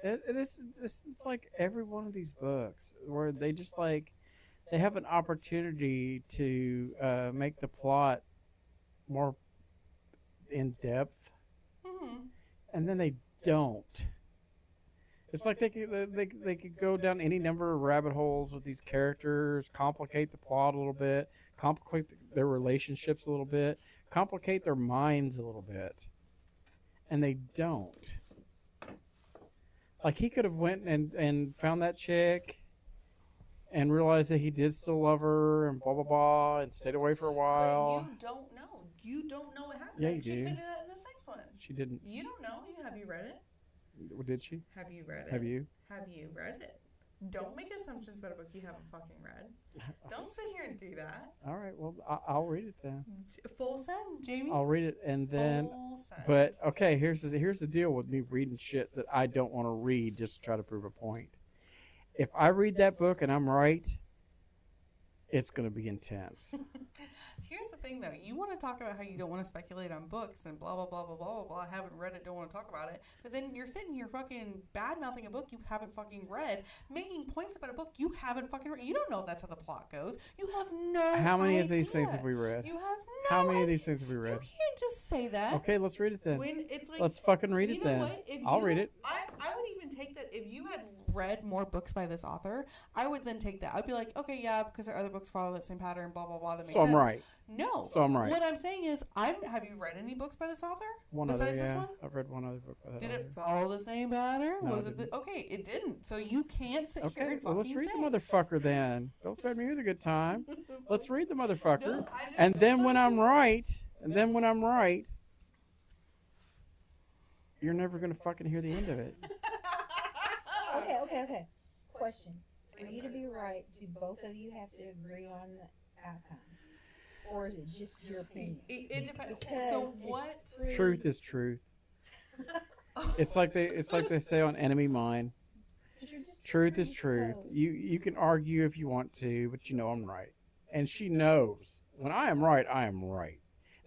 It's like every one of these books where they just like they have an opportunity to make the plot more in depth, Mm-hmm. and then they don't. It's like they could go down any number of rabbit holes with these characters, complicate the plot a little bit, complicate their relationships a little bit, complicate their minds a little bit, and they don't. Like he could have went and found that chick and realized that he did still love her and blah blah blah and stayed away for a while. But you don't know. You don't know what happened. Yeah, you She do. could do that in this next one. She didn't. You don't know. Have you read it? Did she? Have you read it? Have you? Have you read it? Don't make assumptions about a book you haven't fucking read. Don't sit here and do that. All right. Well, I'll read it then. Full send, Jamie. I'll read it and then. Full send. But okay, here's the deal with me reading shit that I don't want to read just to try to prove a point. If I read that book and I'm right, it's gonna be intense. Here's the thing, though. You want to talk about how you don't want to speculate on books and blah, blah, blah, blah, blah, blah, blah. I haven't read it, don't want to talk about it. But then you're sitting here fucking bad-mouthing a book you haven't fucking read, making points about a book you haven't fucking read. You don't know if that's how the plot goes. You have no How many idea. of these things have we read? You have no How many of idea. these things have we You read? can't just say that. Okay, let's read it then. When it's like, Let's fucking read you it know then. what? If I'll you- read it. I would even take that if you had read more books by this author, I would then take that. I'd be like, okay, yeah, because our other books follow that same pattern, blah, blah, blah. That makes So I'm sense. right. No. So I'm right. What I'm saying is, have you read any books by this author? One Besides other, this yeah. one? I've read one other book by that Did author. it follow the same pattern? No, Was it it didn't. okay? It didn't. So you can't sit here Okay, and well, let's fucking read say. the motherfucker then. Don't threaten me with a good time. Let's read the motherfucker. No, I just And then don't when like I'm right, you're never gonna fucking hear the end of it. Okay. Question. For you to be right, do both of you have to agree on the outcome? Or is it just your opinion? It depends. Because So it's what? Truth is truth. It's like they say on Enemy Mine. Truth is truth. You can argue if you want to, but you know I'm right. And she knows when I am right, I am right.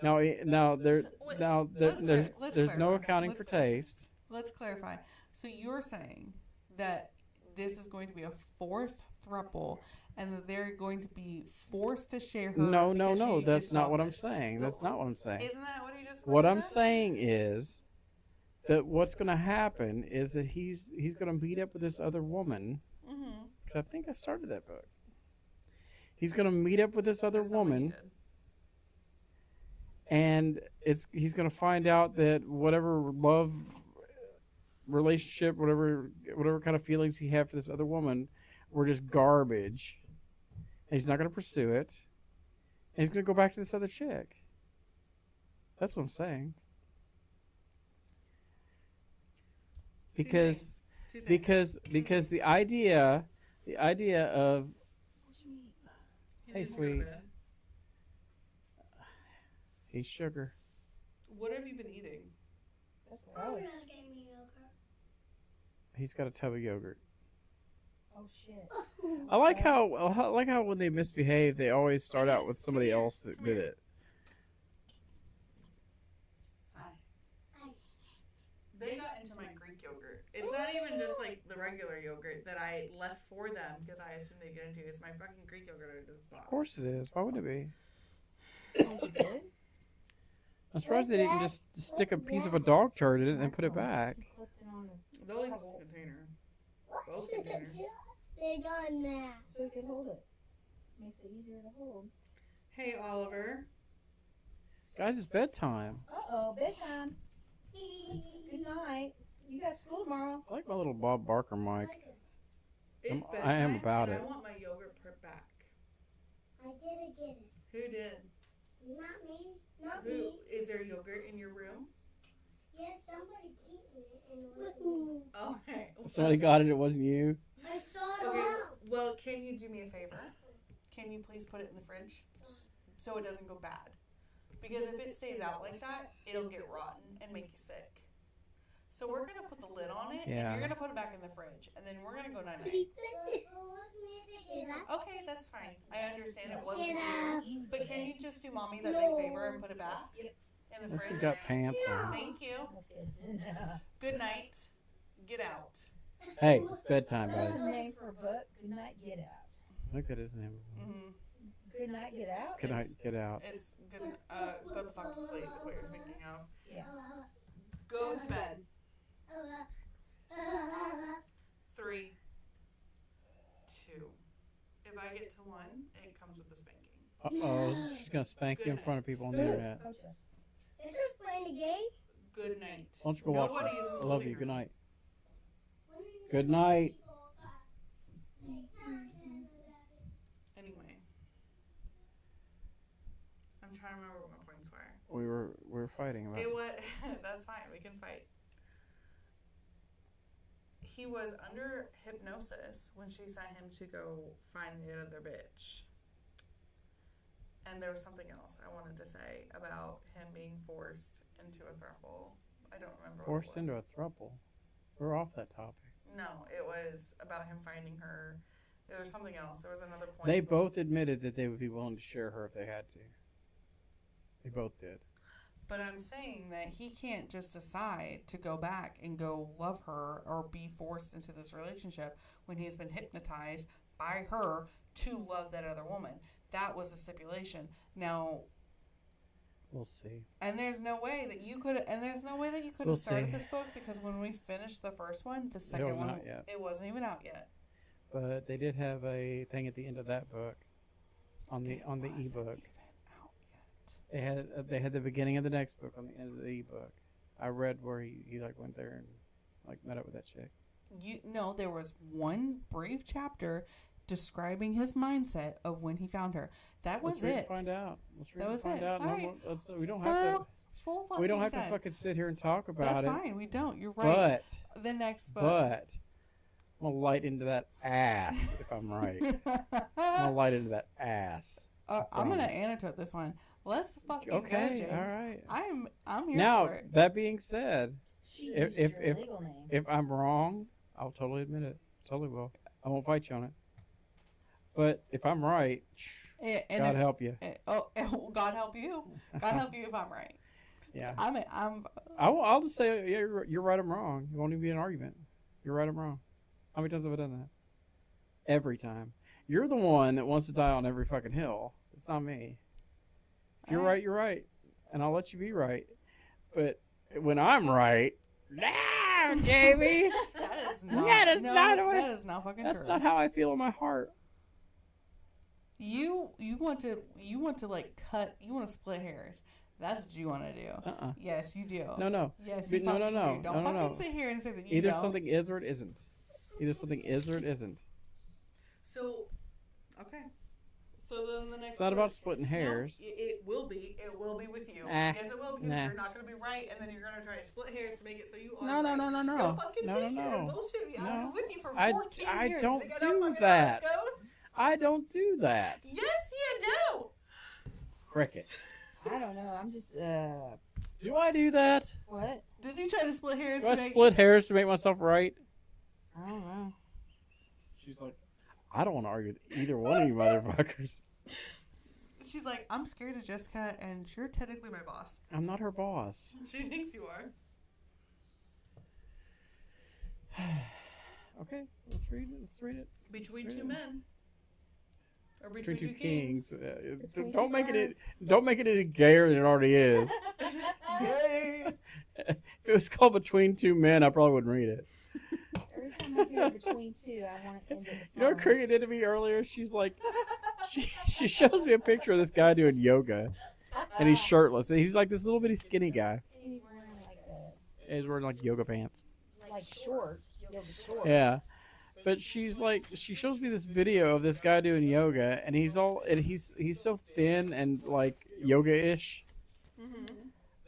There's Let's no clarify. accounting Let's for clarify. taste. Let's clarify. So you're saying that this is going to be a forced throuple, and that they're going to be forced to share her. No. because she That's is not what I'm selfish. saying. That's not what I'm saying. Isn't that what he just? What I'm said? saying is that what's going to happen is that he's going to meet up with this other woman. Mm-hmm. Because I think I started that book. He's going to meet up with this other That's not what he woman, did. and he's going to find out that whatever love relationship, whatever kind of feelings he had for this other woman, were just garbage. And he's not going to pursue it. And he's going to go back to this other chick. That's what I'm saying. Because Two things. because the idea of He Hey, needs to go to sweet. bed. he's sugar. What have you been eating? That's what I would. gave me yogurt. He's got a tub of yogurt. Oh shit. I like how when they misbehave, they always start out with somebody else that did it. They got into my Greek yogurt. It's not the regular yogurt that I left for them because I assumed they'd get into. It's my fucking Greek yogurt I just bought. Of course it is. Why wouldn't it be? Is it good? I'm surprised they didn't just stick a piece of a dog turd in it and put it back. They'll eat this container. Both containers. They're done now. So you can hold it. Makes it easier to hold. Hey, Oliver. Guys, it's bedtime. Uh-oh, bedtime. Good night. You got school tomorrow. I like my little Bob Barker mic. It's bedtime. I am about and it. I want my yogurt put back. I didn't get it. Who did? Not me. Not Who? me. Is there yogurt in your room? Yes, somebody eaten it and it wasn't me. Okay. Somebody got it. It wasn't you. I saw it Okay. all. Well, can you do me a favor? Can you please put it in the fridge so it doesn't go bad? Because if it stays out like that, it'll get rotten and make you sick. So we're going to put the lid on it, and Yeah. you're going to put it back in the fridge, and then we're going to go night-night. Okay, that's fine. I understand it wasn't you. But can you just do Mommy that big favor and put it back in the She's fridge? got pants on. Thank you. Good night. Get out. Hey, it's bedtime, That's buddy. the name for a book. Good night, get out. Look at his name. Mm-hmm. Good night, get out. Good night, get out. It's good. Go the fuck to sleep is what you're thinking of. Yeah. Go to bed. 3, 2. If I get to 1, it comes with a spanking. Uh-oh, she's going to spank you in front of people on the internet. Coach us. They're just playing a game. Good night. Why don't you go watch Nobody it? is in the I love living you. Good room. night. Good night. Anyway, I'm trying to remember what my points were. We were fighting about It was that's fine. We can fight. He was under hypnosis when she sent him to go find the other bitch. And there was something else I wanted to say about him being forced into a throuple. I don't remember. forced what it into was. a throuple. We're off that topic. No, it was about him finding her. There was something else. There was another point. They both admitted that they would be willing to share her if they had to. They both did. But I'm saying that he can't just decide to go back and go love her or be forced into this relationship when he's been hypnotized by her to love that other woman. That was the stipulation. Now, We'll see. and there's no way that you could We'll have started see. this book, because when we finished the first one, the second wasn't one, out yet. it wasn't even out yet. But they did have a thing at the end of that book on the It wasn't ebook. even out yet. They had the beginning of the next book on the end of the ebook. I read where he like went there and like met up with that chick. There was one brief chapter describing his mindset of when he found her. That was Let's read it. and find out. Let's read That and was find it. out. All No right. more, we don't have to. Full We don't have fucking to sense. fucking sit here and talk about That's it. fine. We don't. You're right. But The next book. but I'm gonna light into that ass if I'm right. I'm gonna light into that ass. I'm gonna promise. annotate this one. Let's fucking go, Okay, James. all right. I'm here Now for it. that being said, She If- used if- your legal name. if I'm wrong, I'll totally admit it. Totally will. I won't fight you on it. But if I'm right, And God if- help you. God help you. God help you if I'm right. Yeah. I'm I'll just say yeah, you're right. I'm wrong. It won't even be an argument. You're right. I'm wrong. How many times have I done that? Every time. You're the one that wants to die on every fucking hill. It's not me. If you're right, you're right, and I'll let you be right. But when I'm right, no, Jamie, that is not That is not the way- that is not fucking that's true. not how I feel in my heart. You want to like cut, you want to split hairs. That's what you want to do. Uh-uh. Yes, you do. No. Yes, you No, no, fucking no. do. Don't No, no, fucking no. sit here and say that you Either don't. something is or it isn't. Either something is or it isn't. So, okay. So then the next. It's not about book- splitting No, hairs. it will be. It will be with you. Yes, it will, because Nah. you're not going to be right, and then you're going to try to split hairs to make it so you are No, no, right. no, no, no. Don't fucking No, sit no, here and no. bullshit me. I've No. been with you for I 14 don't years. You think I do know fucking how this that. goes? I don't do that. Yes, you do. Cricket. I don't know. I'm just Do I do that? what? Did you try to split hairs Do I to make? split hairs to make myself right? I don't know. She's like, I don't want to argue with either one of you motherfuckers. She's like, I'm scared of Jessica, and you're technically my boss. I'm not her boss. She thinks you are. Okay, let's read it. Let's read it. Between Let's two read it. men. Or Between between two two kings. Between don't two make it. guys. Don't make it any gayer than it already is. Yay! If it was called Between Two Men, I probably wouldn't read it. Every time I hear between two, I want to end it. You know what Cricket did to me earlier? She's like, she shows me a picture of this guy doing yoga, and he's shirtless. And he's like this little bitty skinny guy. And he's wearing And he's wearing like yoga pants. like shorts, yoga shorts. Yeah. But she's like, she shows me this video of this guy doing yoga, and he's so thin and like yoga-ish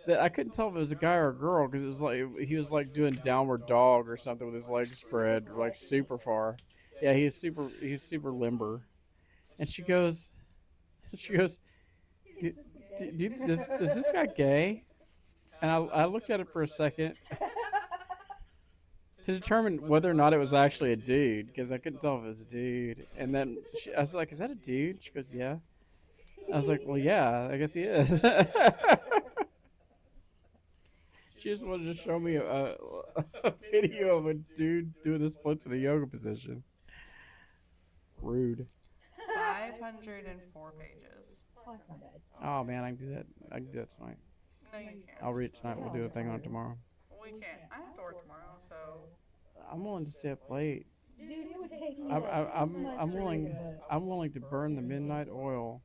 that I couldn't tell if it was a guy or a girl because it was like he was like doing downward dog or something with his legs spread like super far. Yeah, he's super limber. And she goes, is this guy gay? And I looked at it for a second to determine whether or not it was actually a dude, because I couldn't tell if it was a dude. And then I was like, "Is that a dude?" She goes, "Yeah." I was like, "Well, yeah, I guess he is." She just wanted to show me a video of a dude doing the splits in a yoga position. Rude. 504 pages. Oh, that's not bad. Oh man, I can do that. I can do that tonight. No, you can't. I'll read it tonight. We'll do a thing on it tomorrow. We can't. I have to work tomorrow, so. I'm willing to stay up late. Dude, it would take me I'm, like I'm, 6 months I'm to read willing. a book. I'm willing to burn the midnight oil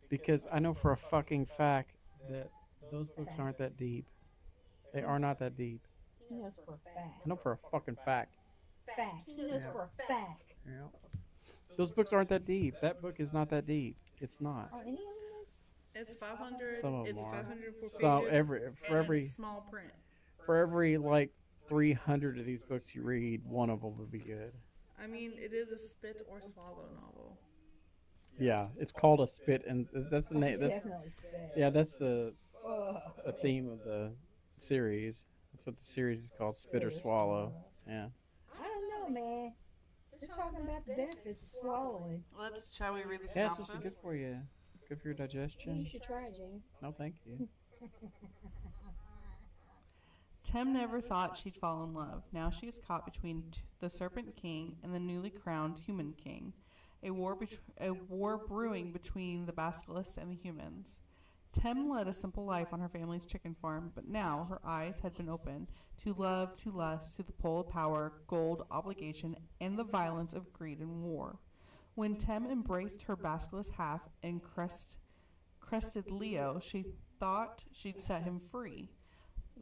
because I know for a fucking fact that those books aren't that deep. They are not that deep. He knows for a fact. I know for a fucking fact. Fact. He knows Yeah. for a fact. Yeah. Those books aren't that deep. That book is not that deep. It's not. Are any of them? It's 500. Some of It's them are. 504 So pages. every and for every it's small print. for every like 300 of these books you read, one of them would be good. I mean, it is a spit or swallow novel. Yeah, it's called a spit, and that's the name. It's That's definitely spit. yeah, that's the Ugh. theme of the series. That's what the series is called, Spit or Swallow. Yeah. I don't know, man. They're talking about the benefits of swallowing. Shall we read the Yeah, it's supposed to be synopsis? good for you. It's good for your You digestion. should try it, Jamie. No, thank you. Tem never thought she'd fall in love. Now she is caught between the Serpent King and the newly crowned Human King. A war brewing between the basilisks and the humans. Tem led a simple life on her family's chicken farm, but now her eyes had been opened to love, to lust, to the pull of power, gold, obligation, and the violence of greed and war. When Tem embraced her basilisk half and crested Leo, she thought she'd set him free.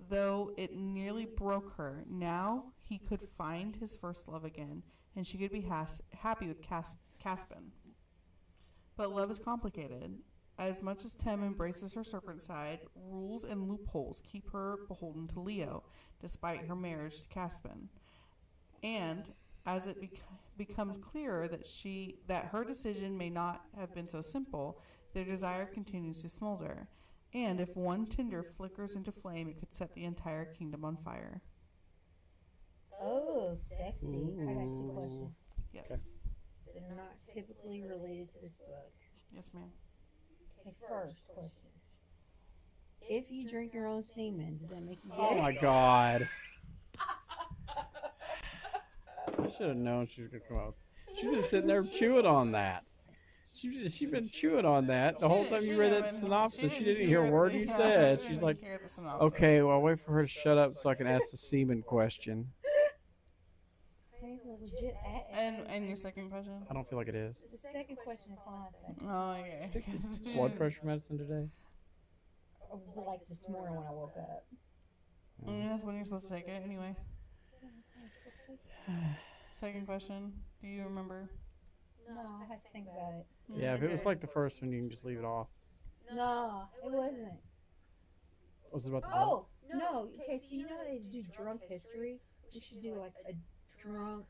Though it nearly broke her, now he could find his first love again, and she could be happy with Caspin. But love is complicated. As much as Tem embraces her serpent side, rules and loopholes keep her beholden to Leo, despite her marriage to Caspin. And as it becomes clearer that her decision may not have been so simple, their desire continues to smolder. And if one tinder flickers into flame, it could set the entire kingdom on fire. Oh, sexy. I got 2 Ooh. questions Yes. Okay. that are not typically related to this book. Yes, ma'am. Okay, first question. If you drink your own semen, does that make you gay? Oh my god. I should have known she was gonna come out. She's been sitting there chewing on that. She's been chewing on that the whole time you read that synopsis. She didn't hear a word you said. She's like, okay, well, I'll wait for her to shut up so I can ask the semen question. Okay, well, legit And your second question? I don't feel like it is. the second question is hold on a second. Oh, yeah. Blood pressure medicine today? Like this morning when I woke up. That's when you're supposed to take it, anyway. Second question. Do you remember? No, I had to think about it. Yeah, if it was like the first one, you can just leave it off. No, it wasn't. Was it about the blood? Oh, no. Okay, so you know how they do drunk history? We should do like a drunk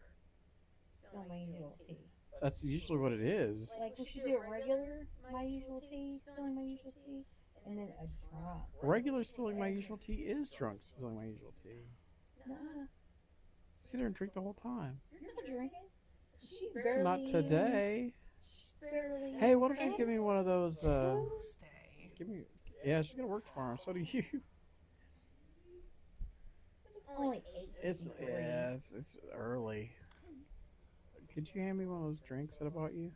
spill my usual tea. That's usually what it is. Like we should do a regular my usual tea, spilling my usual tea, and then a drunk. Regular spilling my usual tea is drunk spilling my usual tea. Nah, Sit there and drink the whole time. you're not drinking. She's barely. Not today. She's barely. Hey, why don't you give me one of those? Tuesday. Give me. Yeah, she's gonna work tomorrow. So do you. It's only 8:53. It's early. Could you hand me one of those drinks that I bought you?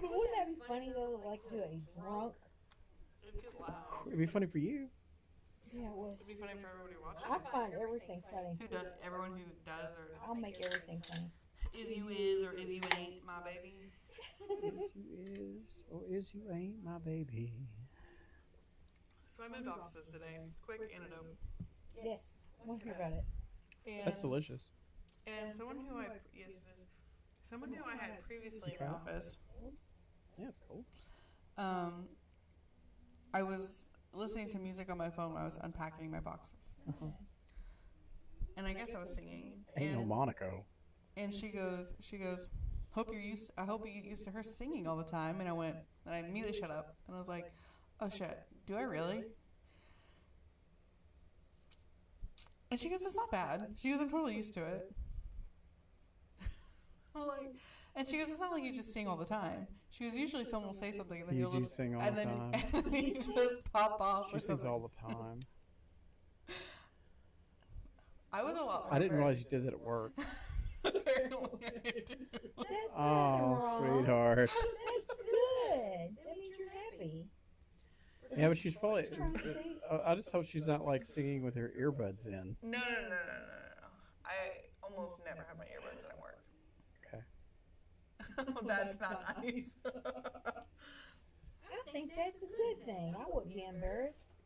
Wouldn't that be funny though? Like do a drunk. It'd get loud. It'd be funny for you. Yeah, well, It'd be funny for everybody watching. I find everything funny. Who does? Everyone who does or I'll make everything funny. is you is or is you ain't my baby. Is you is or is you ain't my baby. So I moved offices today. Quick antidote. Yes, I want to hear about it. And, That's delicious. And someone who yes it is. Someone who I had previously in my office. Yeah, it's cool. I was listening to music on my phone when I was unpacking my boxes. And I guess I was singing. Ain't no Monaco. And she goes, I hope you get used to her singing all the time. And I immediately shut up. And I was like, oh shit, do I really? And she goes, it's not bad. She goes, I'm totally used to it. And she goes, it's not like you just sing all the time. She goes, usually someone will say something and then you'll just sing all and the then, time. and then you just pop off. She with sings something. all the time. I was a lot more I didn't realize you did that at work. Apparently I do. That's Oh, nothing wrong. sweetheart. That's good. That means you're happy. Yeah, but she's probably. I just hope she's not like singing with her earbuds in. No. I almost never have my earbuds in at work. Okay. That's not nice. I think that's a good thing. I wouldn't be embarrassed.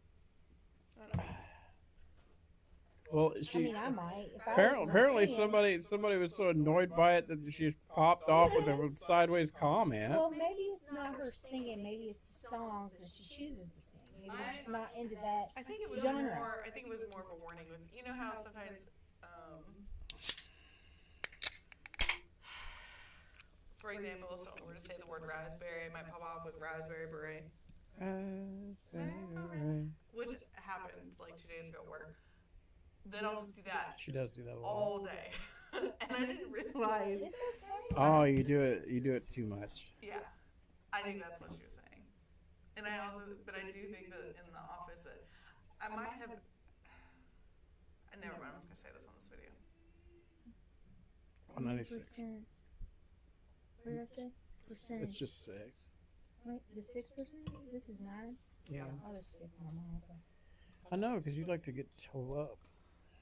Well, I she. mean, I might. If I Apparently, was not singing. somebody was so annoyed by it that she popped off with a sideways comment. Well, maybe it's not her singing. Maybe it's the songs that she chooses to sing. Maybe she's not into that. I think it was Genre. more. I think it was more of a warning. With you know how sometimes, for example, if someone were to say the word raspberry, it might pop off with raspberry beret, which happened like 2 days ago. Where then I'll just do that She does do that a lot. all day, and I didn't realize. It's okay. Oh, you do it too much. Yeah, I think that's what she was saying, and I also, but I do think that in the office that I might have. I never mind. I'm gonna say this on this video. 196. What did I say? Percentage. It's just 6. Wait, the 6%? This is 9? Yeah. I'll just stick on mine. Okay. I know, because you like to get toe up.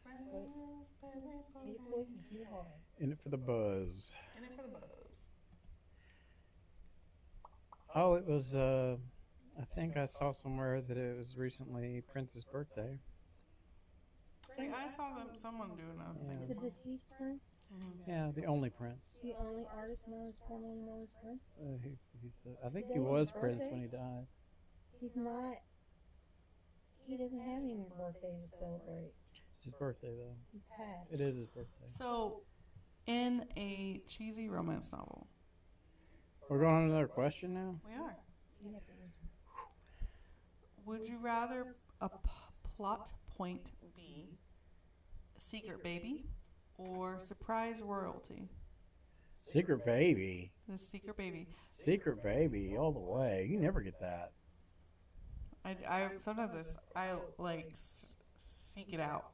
Eat it quick and eat it hard. In it for the buzz. In it for the buzz. Oh, it was, I think I saw somewhere that it was recently Prince's birthday. Yeah, I saw someone doing a thing. The deceased Prince? Yeah, the only Prince. The only artist known as formerly known as Prince? I think Today he is was his Prince birthday? when he died. He's not. He doesn't have any more birthdays to celebrate. It's his birthday, though. He's passed. It is his birthday. So, in a cheesy romance novel, We're going on to another question now? we are. You have to answer. Would you rather a plot point be secret baby or surprise royalty? Secret baby. The secret baby. Secret baby all the way. You never get that. I sometimes I like seek it out.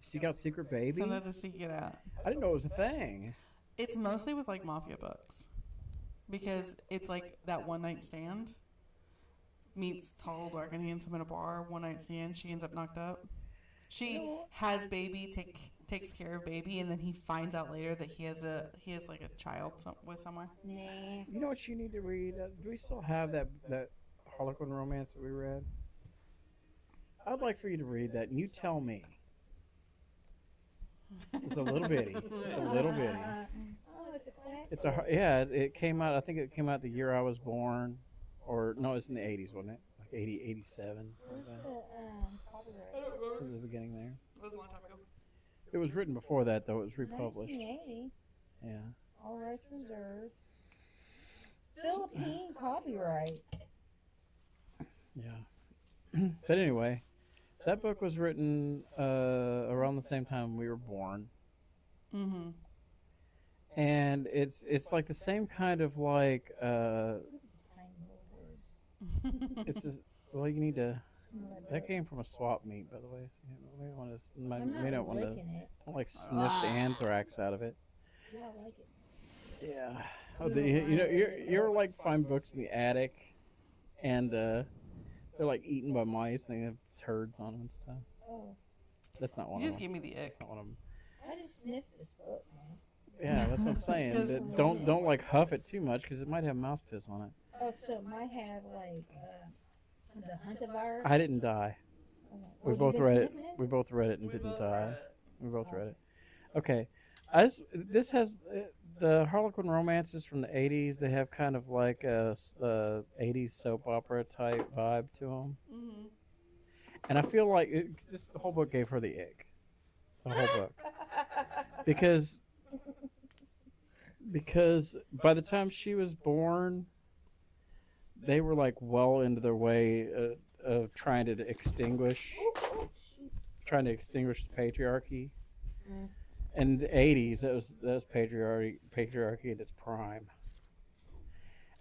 Seek out secret baby? Sometimes I seek it out. I didn't know it was a thing. It's mostly with like mafia books because it's like that one night stand meets tall, dark, and handsome in a bar. One night stand. She ends up knocked up. She has baby, takes care of baby, and then he finds out later that he has like a child with someone. Nah. You know what you need to read? Do we still have that Harlequin romance that we read? I'd like for you to read that, and you tell me. It's a little bitty. It's a little bitty. Oh, it's a classic. It's a It came out. I think it came out the year I was born, or no, it's in the 80s, wasn't it? Like 80, 87. Where's the copyright? It's in the beginning there. It was a long time ago. It was written before that, though. It was republished. 1980. Yeah. All rights reserved. Philippine copyright. Yeah. But anyway, that book was written around the same time we were born. Mm-hmm. And it's like the same kind of like Look at these tiny little words. It's just, well, you need to. Smell that That butt. came from a swap meet, by the way. So you may want to, I'm may not not want to, licking it. don't like sniff the anthrax out of it. Yeah, I like it. Yeah. Oh, You the, know, you know, mine you're is you're like find books in the attic, and they're like eaten by mice and they have turds on them and stuff. Oh, That's not one You of just them. gave me the ick. That's not one of them. I just sniffed this book, man. Yeah, that's what I'm saying. Because- That don't like huff it too much because it might have mouse piss on it. Oh, so it might have like the huntavirus. I didn't die. Oh, We you both been read it. sniffing We both read it and We didn't both die. read it. We both read it. Okay. This has the Harlequin romances from the 80s. They have kind of like a 80s soap opera type vibe to them. Mm-hmm. And I feel like the whole book gave her the ick. The whole book. Because by the time she was born, they were like well into their way of trying to extinguish the patriarchy. Mm. In the 80s, that was patriarchy at its prime.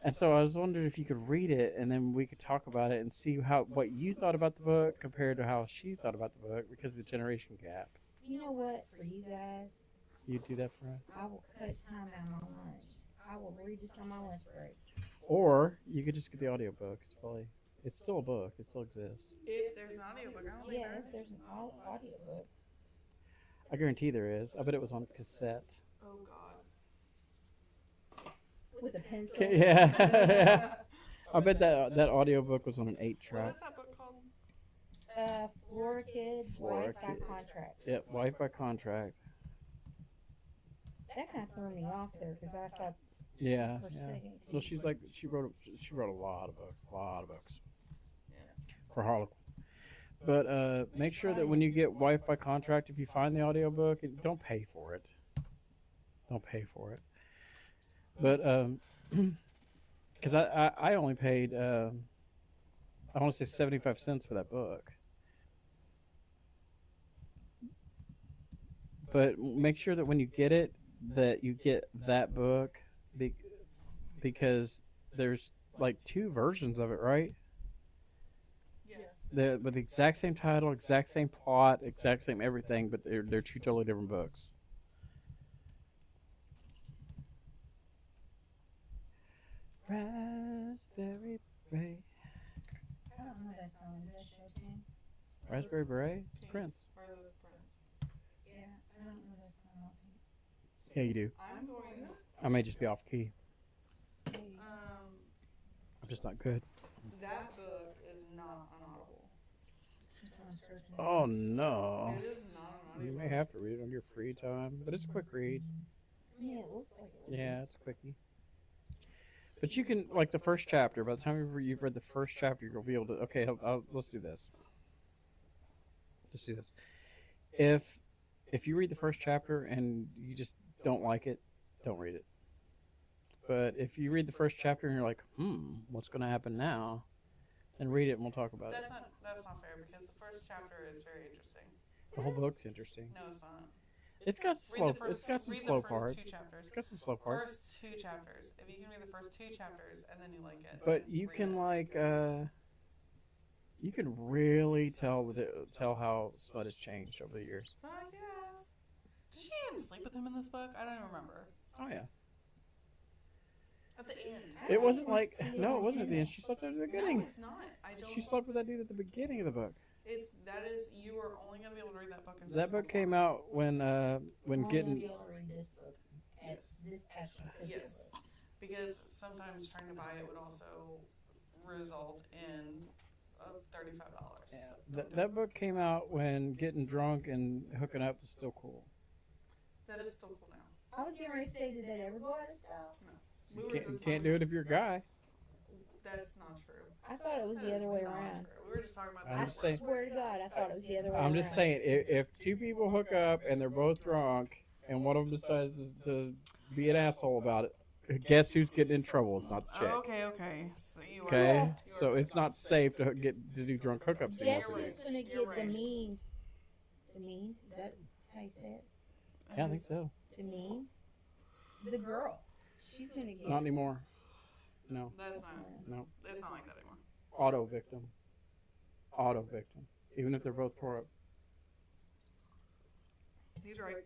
And so I was wondering if you could read it, and then we could talk about it and see what you thought about the book compared to how she thought about the book because of the generation gap. You know what? For you guys, You do that for us, I will cut time out on my lunch. I will read this on my lunch break. or you could just get the audiobook. It's still a book. It still exists. If there's an audiobook, I don't think Yeah, there if is. there's an audio book. I guarantee there is. I bet it was on cassette. Oh God. With a pencil. Yeah. I bet that audiobook was on an 8-track. What is that book called? Florida Kid, Florida Wife by Kid. Contract. Yep, wife by contract. That kind of threw me off there because I thought Yeah, for a yeah. second. Well, she wrote a lot of books, Yeah. for Harlequin. But make sure that when you get wife by contract, if you find the audiobook, don't pay for it. Don't pay for it. But because I only paid I want to say 75 cents for that book. But make sure that when you get it, that you get that book, because there's like 2 versions of it, right? Yes. With the exact same title, exact same plot, exact same everything, but they're 2 totally different books. Raspberry Beret. I don't know that song. Is that show tune? Raspberry Beret? It's Prince. Or the Prince. Yeah, I don't know that song. Yeah, you do. I'm going. I may just be off key. Um, I'm just not good. that book is not on Audible. That's what I'm searching. Oh no. It is not on You Audible. may have to read it on your free time, but it's a quick read. Yeah, it looks like it. Yeah, it's a quickie. But you can, like the first chapter, by the time you've read the first chapter, you'll be able to, okay, let's do this. Let's do this. If you read the first chapter and you just don't like it, don't read it. But if you read the first chapter and you're like, what's going to happen now? Then read it and we'll talk about it. That's not fair because the first chapter is very interesting. The whole book's interesting. No, it's not. It's got it's got some read the slow first parts. 2 chapters. It's got some slow parts. First 2 chapters. If you can read the first 2 chapters and then you like it. But you read can it. you can really tell how Smut has changed over the years. Fuck yes. Did she even sleep with him in this book? I don't even remember. Oh yeah. At the end. It wasn't like no, it wasn't at the end. She slept at the No, beginning. it's not. I don't. She slept with that dude at the beginning of the book. You are only gonna be able to read that book in That book came out when Only getting be able to read this book at this passion. Yes. Because sometimes trying to buy it would also result in $35. that book came out when getting drunk and hooking up was still cool. That is still cool now. I was getting ready to say, did that ever go out of style? You can't do it if you're a guy. That's not true. I thought it was the other way around. We were just talking about I'm I that. just saying- swear to God, I thought it was the other way around. I'm just saying, if 2 people hook up and they're both drunk and one of them decides to be an asshole about it, guess who's getting in trouble? It's not the chick. Okay. So you Okay, are, so it's not safe to do drunk hookups anymore. Guess who's gonna get the mean? The mean? Is that how you say it? Yeah, I think so. The mean? The girl. She's gonna get. Not anymore. No, That's not. no. It's not like that anymore. Auto victim. Auto victim. Even if they're both tore up. He's right.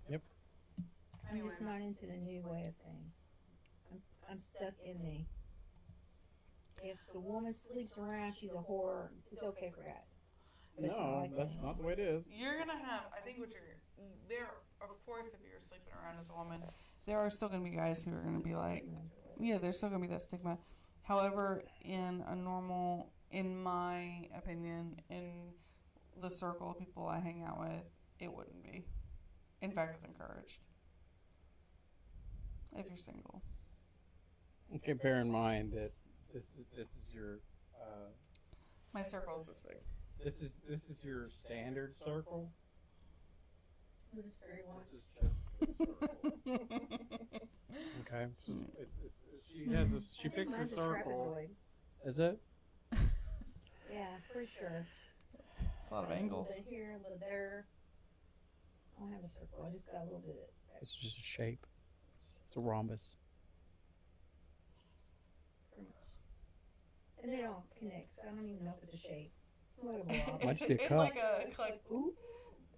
Yep. I'm just not into the new way of things. I'm stuck in the. If the woman sleeps around, she's a whore. It's okay for guys. But it's not No, like that's that. not the way it is. You're gonna have. I think what you're there. Of course, if you're sleeping around as a woman, there are still gonna be guys who are gonna be like, yeah, there's still gonna be that stigma. However, in my opinion, in the circle of people I hang out with, it wouldn't be. In fact, it's encouraged. If you're single. Okay, bear in mind that this is your My circle's this big. this is your standard circle. This very one. This is just okay. So she picked her Mine's a circle. trapezoid. Is it? Yeah, pretty sure. It's a lot of A little angles. bit here, a little there. I don't have a circle. I just got a little bit. It's just a shape. It's a rhombus. Pretty much. And they don't connect, so I don't even know if it's a shape. Like a blob. Might just be a It's cup. like Ooh,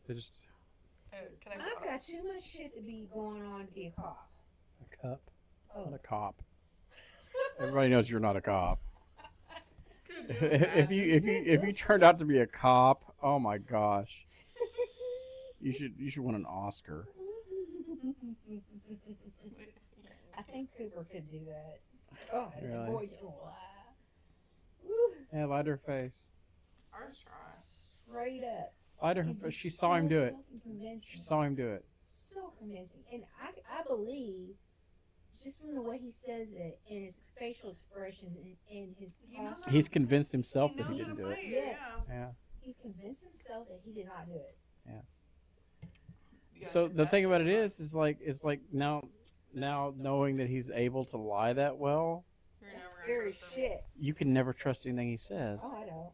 They just I've got too much shit to be going on to be a cop. a cup, Oh, not a cop. Everybody knows you're not a cop. Good job, If you turned out to be a cop, oh my gosh, you should win an Oscar. I think Cooper could do that. Oh, Really? boy, you lie. Woo, Yeah, light her face. Ours try. straight up. Light her He'd be face. She saw him so do it. fucking convincing. She saw him do it. So convincing. And I believe, just from the way he says it, and his facial expressions, and his He knows posture, He's convinced himself He that he knows how didn't to do it. play it, Yes. Yeah. he's convinced himself that he did not do it. So the thing about it is like now knowing that he's able to lie that well, You're That's never gonna scary trust him. shit. you can never trust anything he says, Oh, I don't.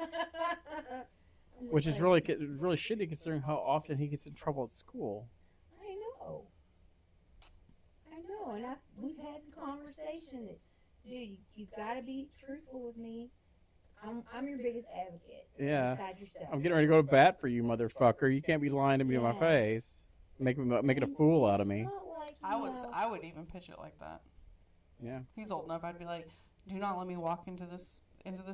I'm just which is like, really shitty considering how often he gets in trouble at school. I know. And we've had the conversation that, dude, you gotta be truthful with me. I'm your biggest advocate. Yeah. Beside yourself. I'm getting ready to go to bat for you, motherfucker. You can't be lying to me in my Yeah. face, making a fool out of me. It's not like, I would even pitch it like that. Yeah. He's old enough. I'd be like, do not let me walk into this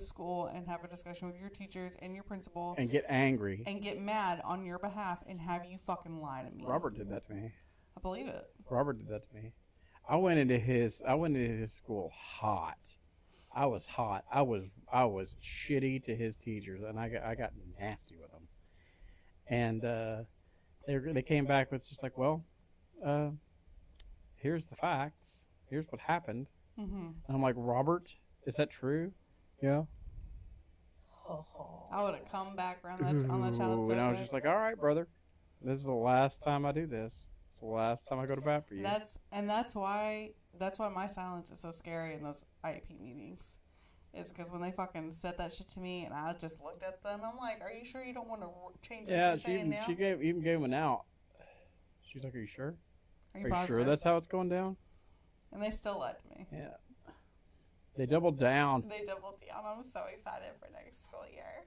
school and have a discussion with your teachers and your principal And get angry. and get mad on your behalf and have you fucking lie to me. Robert did that to me. I believe it. Robert did that to me. I went into his school hot. I was hot. I was shitty to his teachers, and I got nasty with them. And they came back with just like, well, here's the facts. Here's what happened. Mm-hmm. And I'm like, Robert, is that true? Yeah. I would have come back around that on that child. Ooh, and I was just like, all right, brother, this is the last time I do this. It's the last time I go to bat for you. That's why my silence is so scary in those IEP meetings. It's because when they fucking said that shit to me and I just looked at them, I'm like, are you sure you don't want to change what Yeah, you're saying now? she gave him an out. She's like, are you sure? Are Are you positive? sure that's how it's going down? And they still lied to me. Yeah. They doubled down. They doubled down. I'm so excited for next school year.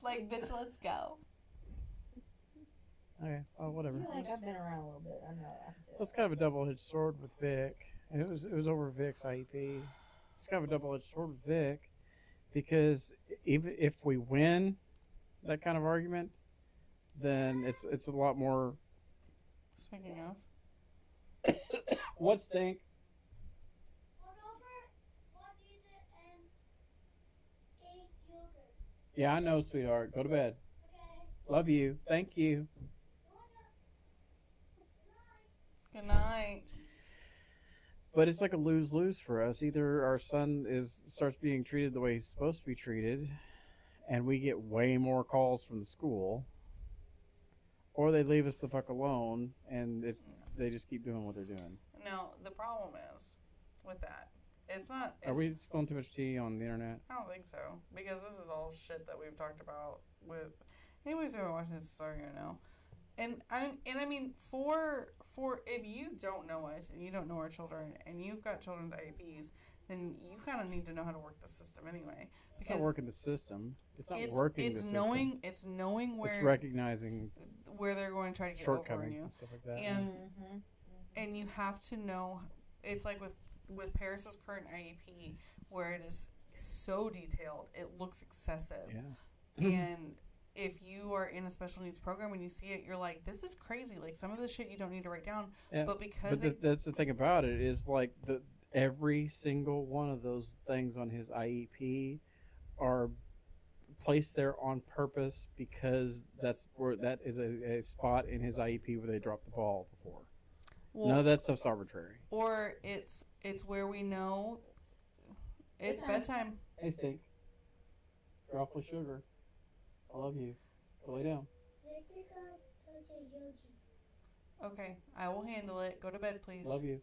Like, bitch, let's go. Okay. Oh, whatever. I feel like I've been around a little bit. I know. I can tell. It's kind of a double-edged sword with Vic, and it was over Vic's IEP. It's kind of a double-edged sword with Vic, because even if we win that kind of argument, then it's a lot more. Speaking of. What stink? Yeah, I know, sweetheart. Go to bed. Love you. Thank you. Good night. But it's like a lose-lose for us. Either our son starts being treated the way he's supposed to be treated, and we get way more calls from the school, or they leave us the fuck alone, and they just keep doing what they're doing. No, the problem is with that. It's not. Are we spilling too much tea on the internet? I don't think so, because this is all shit that we've talked about with. Anyways, who are watching this are gonna know. And I mean, for if you don't know us and you don't know our children and you've got children with IEPs, then you kind of need to know how to work the system anyway. It's not working the system. It's not it's working it's the system. knowing it's knowing It's where recognizing where they're going to try to get over on shortcomings you, and stuff like that. and you have to know. It's like with Paris's current IEP, where it is so detailed, it looks excessive. Yeah. And if you are in a special needs program and you see it, you're like, this is crazy. Like, some of the shit you don't need to write down. Yeah, But because that's the thing about it is like every single one of those things on his IEP are placed there on purpose because that is a spot in his IEP where they dropped the ball before. None of that stuff's arbitrary. Or it's where we know it's bedtime. Hey, Stink. You're awfully sugar. I love you. Go lay down. Okay, I will handle it. Go to bed, please. Love you.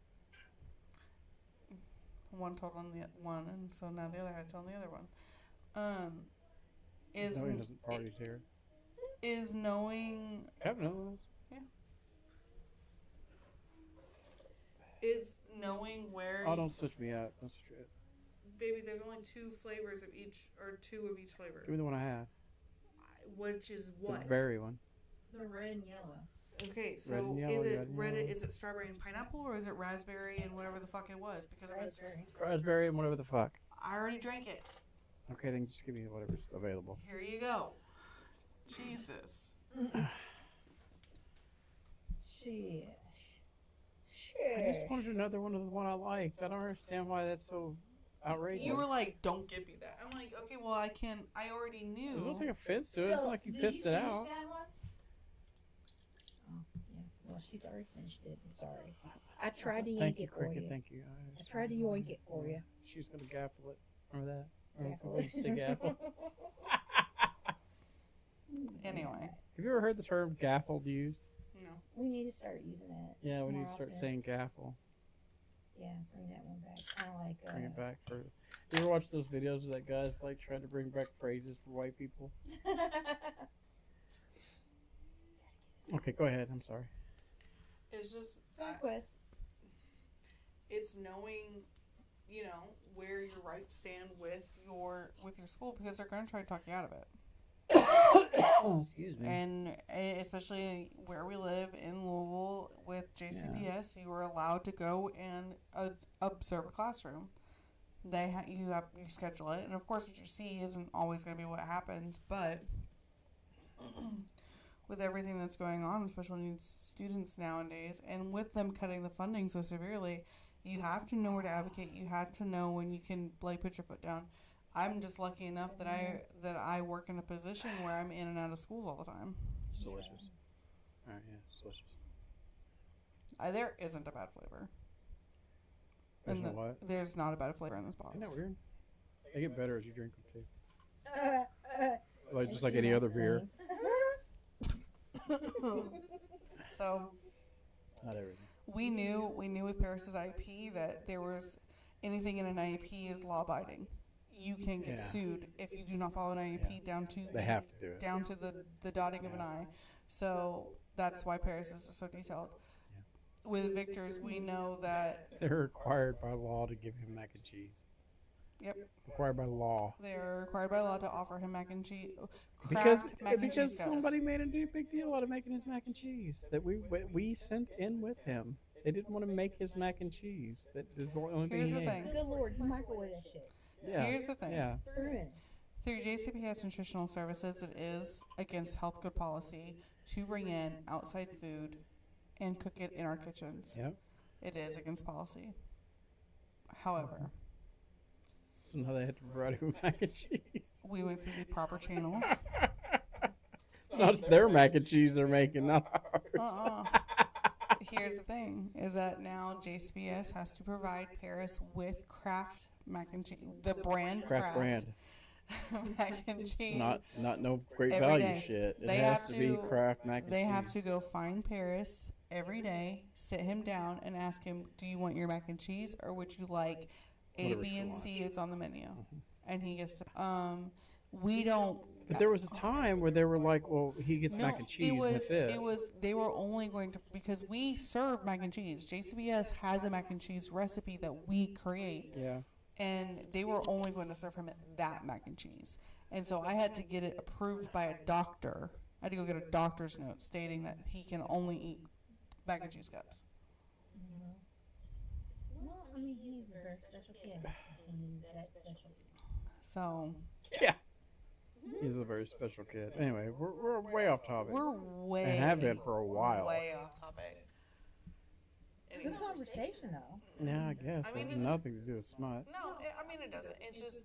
One told on the one, and so now the other had to tell on the other one. Is No, he doesn't. Party's here. Is knowing Kevin knows. is knowing where. Oh, don't switch me out. Don't switch it. Baby, there's only 2 flavors of each, or 2 of each flavor. Give me the one I had. Which is what? The berry one. The red and yellow. Okay, so Red and yellow, is it red and red? yellow. Is it strawberry and pineapple, or is it raspberry and whatever the fuck it was? Because Raspberry. Raspberry and whatever the fuck. I already drank it. Okay, then just give me whatever's available. Here you go. Jesus. Shit. I just wanted another one of the one I liked. I don't understand why that's so outrageous. You were like, "Don't give me that." I'm like, "Okay, well, I already I knew." don't take offense to it. It's not like you did pissed it finish out. that one? Oh, yeah. Well, she's already finished it. I'm sorry. I tried to yank Thank you, it for Cricket. you. Thank you. I tried to yoink it for you. She was going to gaffle it. Remember that? Gaffle We used to gaffle. Anyway, Have you ever heard the term gaffled used? no. We need to start using that. Yeah, we need more to start often. saying gaffle. Yeah, bring that one back. Kind of like. Bring it back for. You ever watch those videos of that guy's like trying to bring back phrases for white people? Okay, go ahead. I'm sorry. It's just Side quest. it's knowing, where your rights stand with your school, because they're going to try to talk you out of it. Oh, excuse me. And especially where we live in Louisville with JCPS, you are allowed to go and observe a classroom. You schedule it, and of course, what you see isn't always going to be what happens. But with everything that's going on with special needs students nowadays, and with them cutting the funding so severely, you have to know where to advocate. You have to know when you can put your foot down. I'm just lucky enough that I work in a position where I'm in and out of schools all the time. It's delicious. All right, yeah, it's delicious. There isn't a bad flavor. There's no what? There's not a bad flavor in this box. Isn't that weird? They get better as you drink them too. Like just like any other beer. So Not everything. we knew with Paris's IEP that there was anything in an IEP is law abiding. You can get sued if you do not follow an IEP down to They have to do it. down to the dotting of an I. So that's why Paris's is so detailed. With Victor's, we know that They're required by law to give him mac and cheese. Yep. Required by law. They're required by law to offer him mac and cheese. Because mac and cheese cups. somebody made a big deal out of making his mac and cheese that we sent in with him. They didn't want to make his mac and cheese. That is the only Here's thing the he ate. thing. Good Lord, you microwave that shit. Yeah. Here's the thing. Yeah. Through JCPS Nutritional Services, it is against health code policy to bring in outside food and cook it in our kitchens. Yep. It is against policy. However, So now they had to provide him with mac and cheese. we went through the proper channels. It's not their mac and cheese they're making, not ours. Here's the thing, is that now JCPS has to provide Paris with Kraft mac and cheese, the brand Kraft brand. mac and cheese. Not no great Every value day. shit. It They has have to be to- Kraft mac and cheese. They have to go find Paris every day, sit him down, and ask him, "Do you want your mac and cheese, or would you like A, Whatever's B, for and C? lunch. It's on the menu." And he gets. We don't But there was a time where they were like, well, he gets mac and cheese, and that's it. It was they were only going to, because we serve mac and cheese. JCBS has a mac and cheese recipe that we create, Yeah. and they were only going to serve him that mac and cheese. And so I had to get it approved by a doctor. I had to go get a doctor's note stating that he can only eat mac and cheese cups. Well, I mean, he's a very special kid. He's that special. So Yeah. He's a very special kid. Anyway, we're way off topic. we're way And have been for a while. Way off topic. Good conversation, though. Yeah, I guess. I mean, It has it's- nothing to do with smut. No, I mean it doesn't. It's just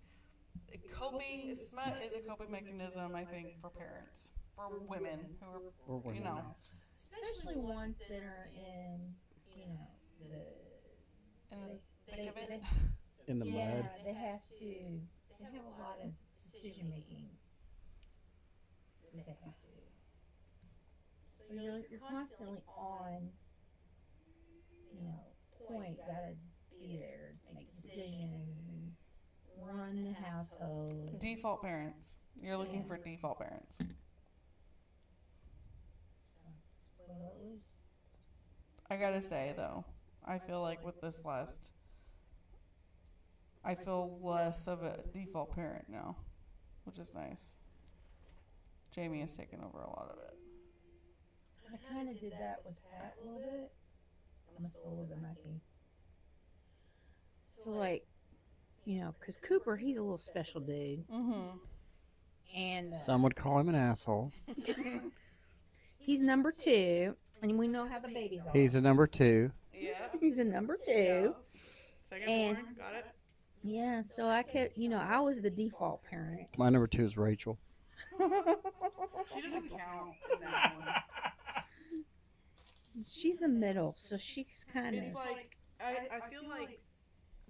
Coping, smut is a coping mechanism, I think, for parents, for women who are, Or women. you know, Especially ones that are in, you know, in the thick of it. In the yeah, mud. they have a lot of decision making that they have to do. So you're constantly on, you know, point, gotta be there to make decisions and run the household. Default parents. You're looking for default parents. Well, it was, I gotta say though, I feel like with this last, I feel less of a default parent now, which is nice. Jamie has taken over a lot of it. I kind of did that with Pat a little bit. I must go with my team. So, like, you know, because Cooper, he's a little special dude. Mm-hmm. And Some would call him an asshole. he's number 2. And we know how the babies are. He's a number 2. Yeah. He's a number 2. Second And- born, got it. Yeah, so I kept, you know, I was the default parent. My number 2 is Rachel. She doesn't count in that one. She's the middle, so she's kind of. It's like I feel like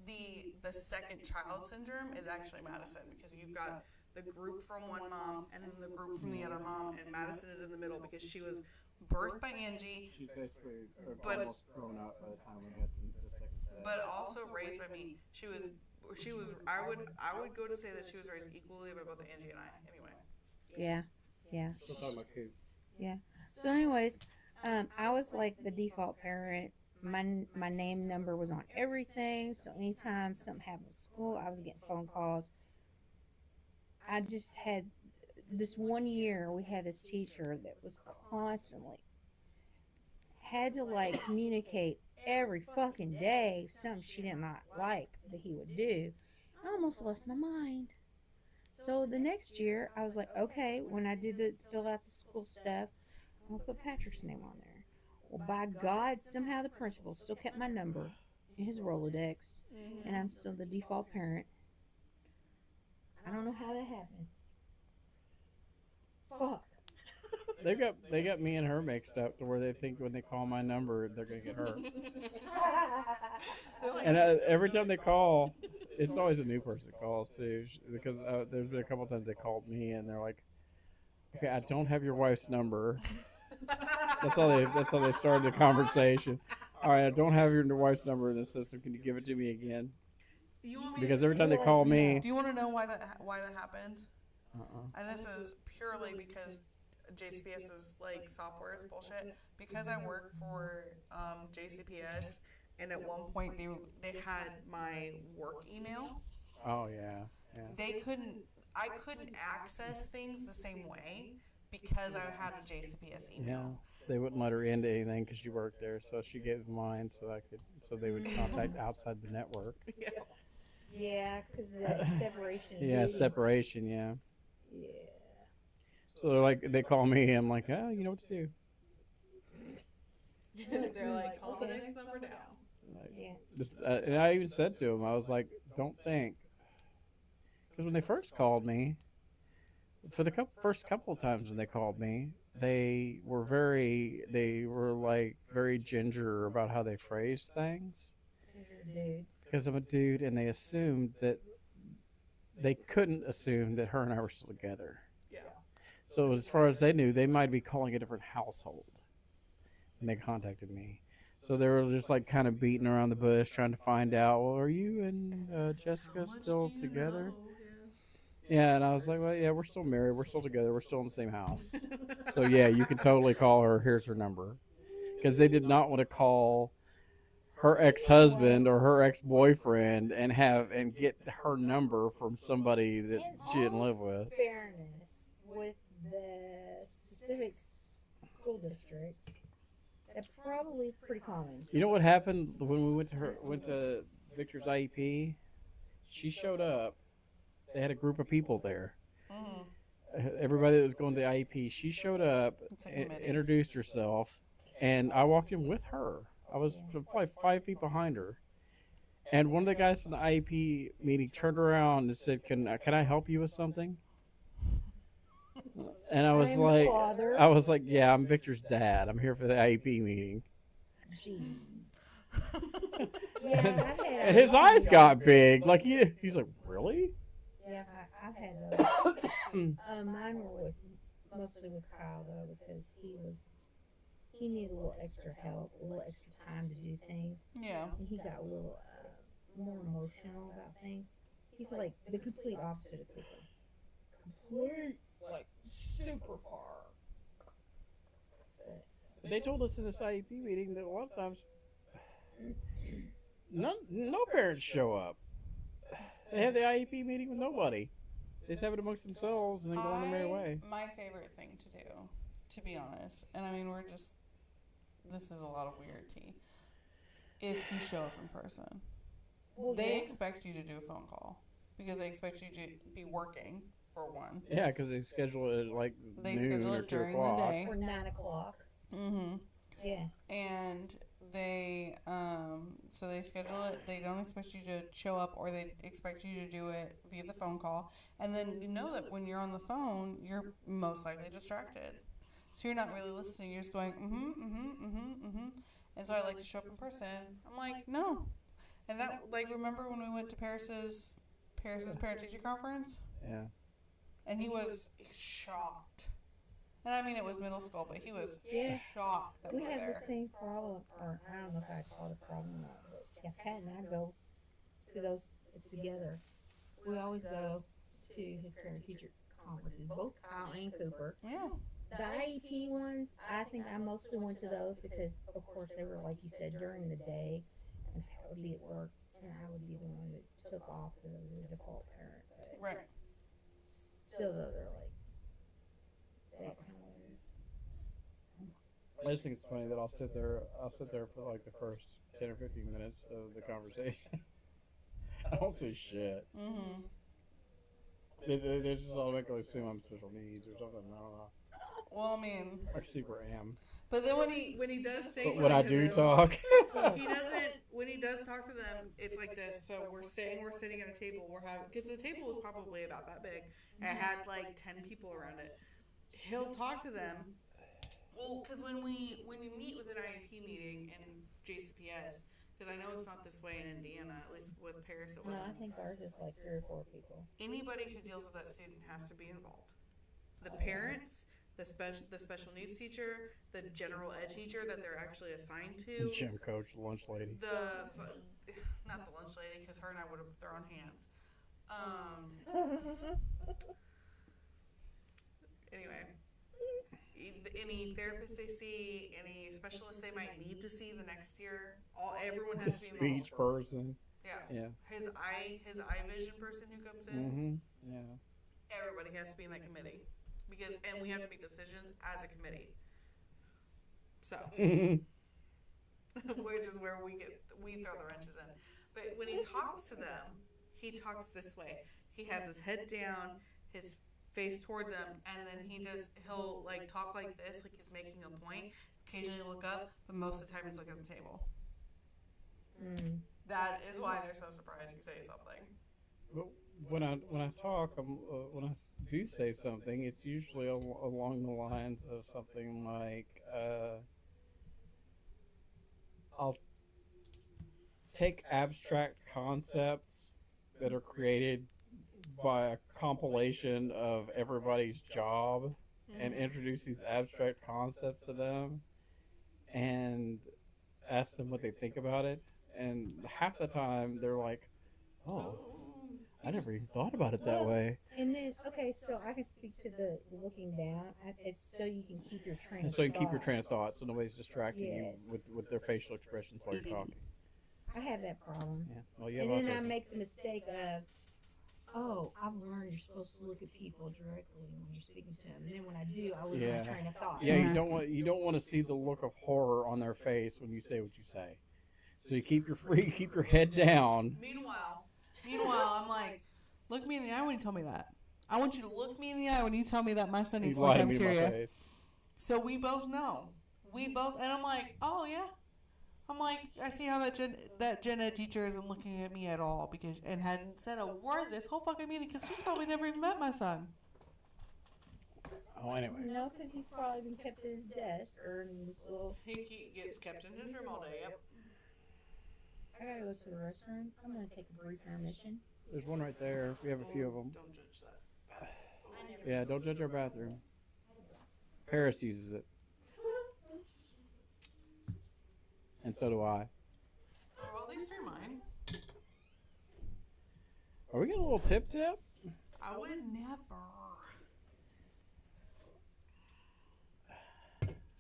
the second child syndrome is actually Madison, because you've got the group from one mom and then the group from the other mom, and Madison is in the middle because she was birthed by Angie, She's basically But- almost grown up by the time we had the second set. but also raised by me. She was I would go to say that she was raised equally by both Angie and I. Anyway. Yeah, yeah. Still talking about Coop. So, anyways, I was like the default parent. My name number was on everything, so anytime something happened at school, I was getting phone calls. I just had this one year, we had this teacher that was constantly had to like communicate every fucking day something she did not like that he would do. I almost lost my mind. So the next year, I was like, okay, when I do the fill out the school stuff, I'm gonna put Patrick's name on there. Well, by God, somehow the principal still kept my number in his Rolodex, and I'm still the default parent. I don't know how that happened. Fuck. They got me and her mixed up to where they think when they call my number they're gonna get hurt. And every time they call, it's always a new person that calls too, because there's been a couple times they called me and they're like, "Okay, I don't have your wife's number." That's how they started the conversation. All right, I don't have your wife's number in the system. Can you give it to me again? You want me Because every time they call me, Do you want to know why that happened? uh-uh. And this is purely because JCPS's like software is bullshit. Because I work for JCPS, and at one point they had my work email. Oh yeah, yeah. I couldn't access things the same way because I had a JCPS Yeah, email. they wouldn't let her into anything because she worked there, so she gave mine so they would contact outside the network. Yeah. yeah, because that separation. of Yeah, duties. separation. Yeah. Yeah. So they're like, they call me. I'm like, oh, you know what to do. They're like, call the next number down. Like, Yeah. just, and I even said to him, I was like, don't think, because when they first called me, for the first couple of times when they called me, they were like very ginger about how they phrased things. Dude. Because I'm a dude, and they assumed that they couldn't assume that her and I were still together. Yeah. So as far as they knew, they might be calling a different household when they contacted me. So they were just like kind of beating around the bush, trying to find out, well, are you and Jessica still together? Yeah, and I was like, well, yeah, we're still married. We're still together. We're still in the same house. So yeah, you can totally call her. Here's her number. Because they did not want to call her ex-husband or her ex-boyfriend and get her number from somebody that In she didn't all live with. fairness, with the specific school districts, that probably is pretty common. You know what happened when we went to Victor's IEP? She showed up. They had a group of people there. Mm-hmm. Everybody that was going to the IEP, she showed up, It's a committee. introduced herself, and I walked in with her. I was probably 5 feet behind her. And one of the guys from the IEP meeting turned around and said, "Can I help you with something?" And I'm the father. I was like, "Yeah, I'm Victor's dad. I'm here for the IEP meeting." Jeez. Yeah, I've had And his IEP eyes got big. Like he's like, "Really?" Yeah, I've had those. Mine were mostly with Kyle though, because he needed a little extra help, a little extra time to do things, Yeah. and he got a little more emotional about things. He's like the complete opposite of Cooper. Complete, like super far. They told us in this IEP meeting that a lot of times no parents show up. They have the IEP meeting with nobody. They just have it amongst themselves and then go on their merry way. My favorite thing to do, to be honest, and I mean, this is a lot of weird tea, is you show up in person. Well, They yeah. expect you to do a phone call because they expect you to be working, for one. Yeah, because they schedule it at like They noon schedule or it 2 during the o'clock. day. Or 9 o'clock. Mm-hmm. Yeah. And they so they schedule it. They don't expect you to show up, or they expect you to do it via the phone call. And then you know that when you're on the phone, you're most likely distracted, so you're not really listening. You're just going and so I like to show up in person. I'm like, no. And that, like, remember when we went to Paris's parent teacher conference, Yeah. and he was shocked. And I mean, it was middle school, but he was Yeah. shocked that We we were have there. the same problem, or I don't know if I call it a problem or not, but yeah, Pat and I go to those together. We always go to his parent teacher conferences, both Kyle and Cooper. Yeah. The IEP ones, I think I mostly went to those because, of course, they were, like you said, during the day, and Pat would be at work, and I would be the one that took off because I was the default parent. But Right. still, though, they're like, that kind of. I just think it's funny that I'll sit there for like the first 10 or 15 minutes of the conversation. I don't say shit. Mm-hmm. They just automatically assume I'm special needs or something. I don't know. Well, I mean, I super am. but then When he does say But something when I to do them, talk, he doesn't. When he does talk to them, it's like this. So we're sitting at a table. We're having, because the table was probably about that big, and it had like 10 people around it. He'll talk to them. Well, because when you meet with an IEP meeting in JCPS, because I know it's not this way in Indiana, at least with Paris it No, wasn't. I think ours is like 3 or 4 people. Anybody who deals with that student has to be involved. The parents, the special needs teacher, the general ed teacher that they're actually assigned to, gym coach, lunch lady. not the lunch lady, because her and I would have thrown hands. Anyway, any therapist they see, any specialist they might need to see the next year, everyone has to be Speech involved. person. Yeah. Yeah. His eye vision person who comes in. Mm-hmm. Yeah. Everybody has to be in that committee, and we have to make decisions as a committee. So, which is where we throw the wrenches in. But when he talks to them, he talks this way. He has his head down, his face towards him, and then he'll like talk like this, like he's making a point. Occasionally look up, but most of the time he's looking at the table. Mm. that is why they're so surprised you say something. But when I talk, when I do say something, it's usually along the lines of something like, I'll take abstract concepts that are created by a compilation of everybody's job and introduce these abstract concepts to them and ask them what they think about it. And half the time they're like, oh. I never even thought about it that Well, way. And then, okay, so I can speak to the looking down. It's so you can keep your train And of so you can keep your train of thought. thought, so nobody's distracting you Yes. with their facial expressions while you're talking. I have that problem. Yeah. Well, you have And then I autism. make the mistake of, oh, I've learned you're supposed to look at people directly when you're speaking to them. And then when I do, I lose Yeah. my train of thought. Yeah, you don't want to see the look of horror on their face when you say what you say. So you keep your head down. Meanwhile, I'm like, look me in the eye when you tell me that. I want you to look me in the eye when you tell me that my son You eats in lie the to me in my cafeteria. face. So we both know. And I'm like, oh yeah. I'm like, I see how that gen ed teacher isn't looking at me at all and hadn't said a word this whole fucking meeting because she's probably never even met my son. Oh, anyway. No, because he's probably been kept at his desk or in this little. He gets kept in his room all day. Yep. I gotta go to the restroom. I'm gonna take a brief intermission. There's one right there. We have a few of them. Don't judge that. Yeah, don't judge our bathroom. Paris uses it. And so do I. Well, these are mine. Are we getting a little tip? I would never.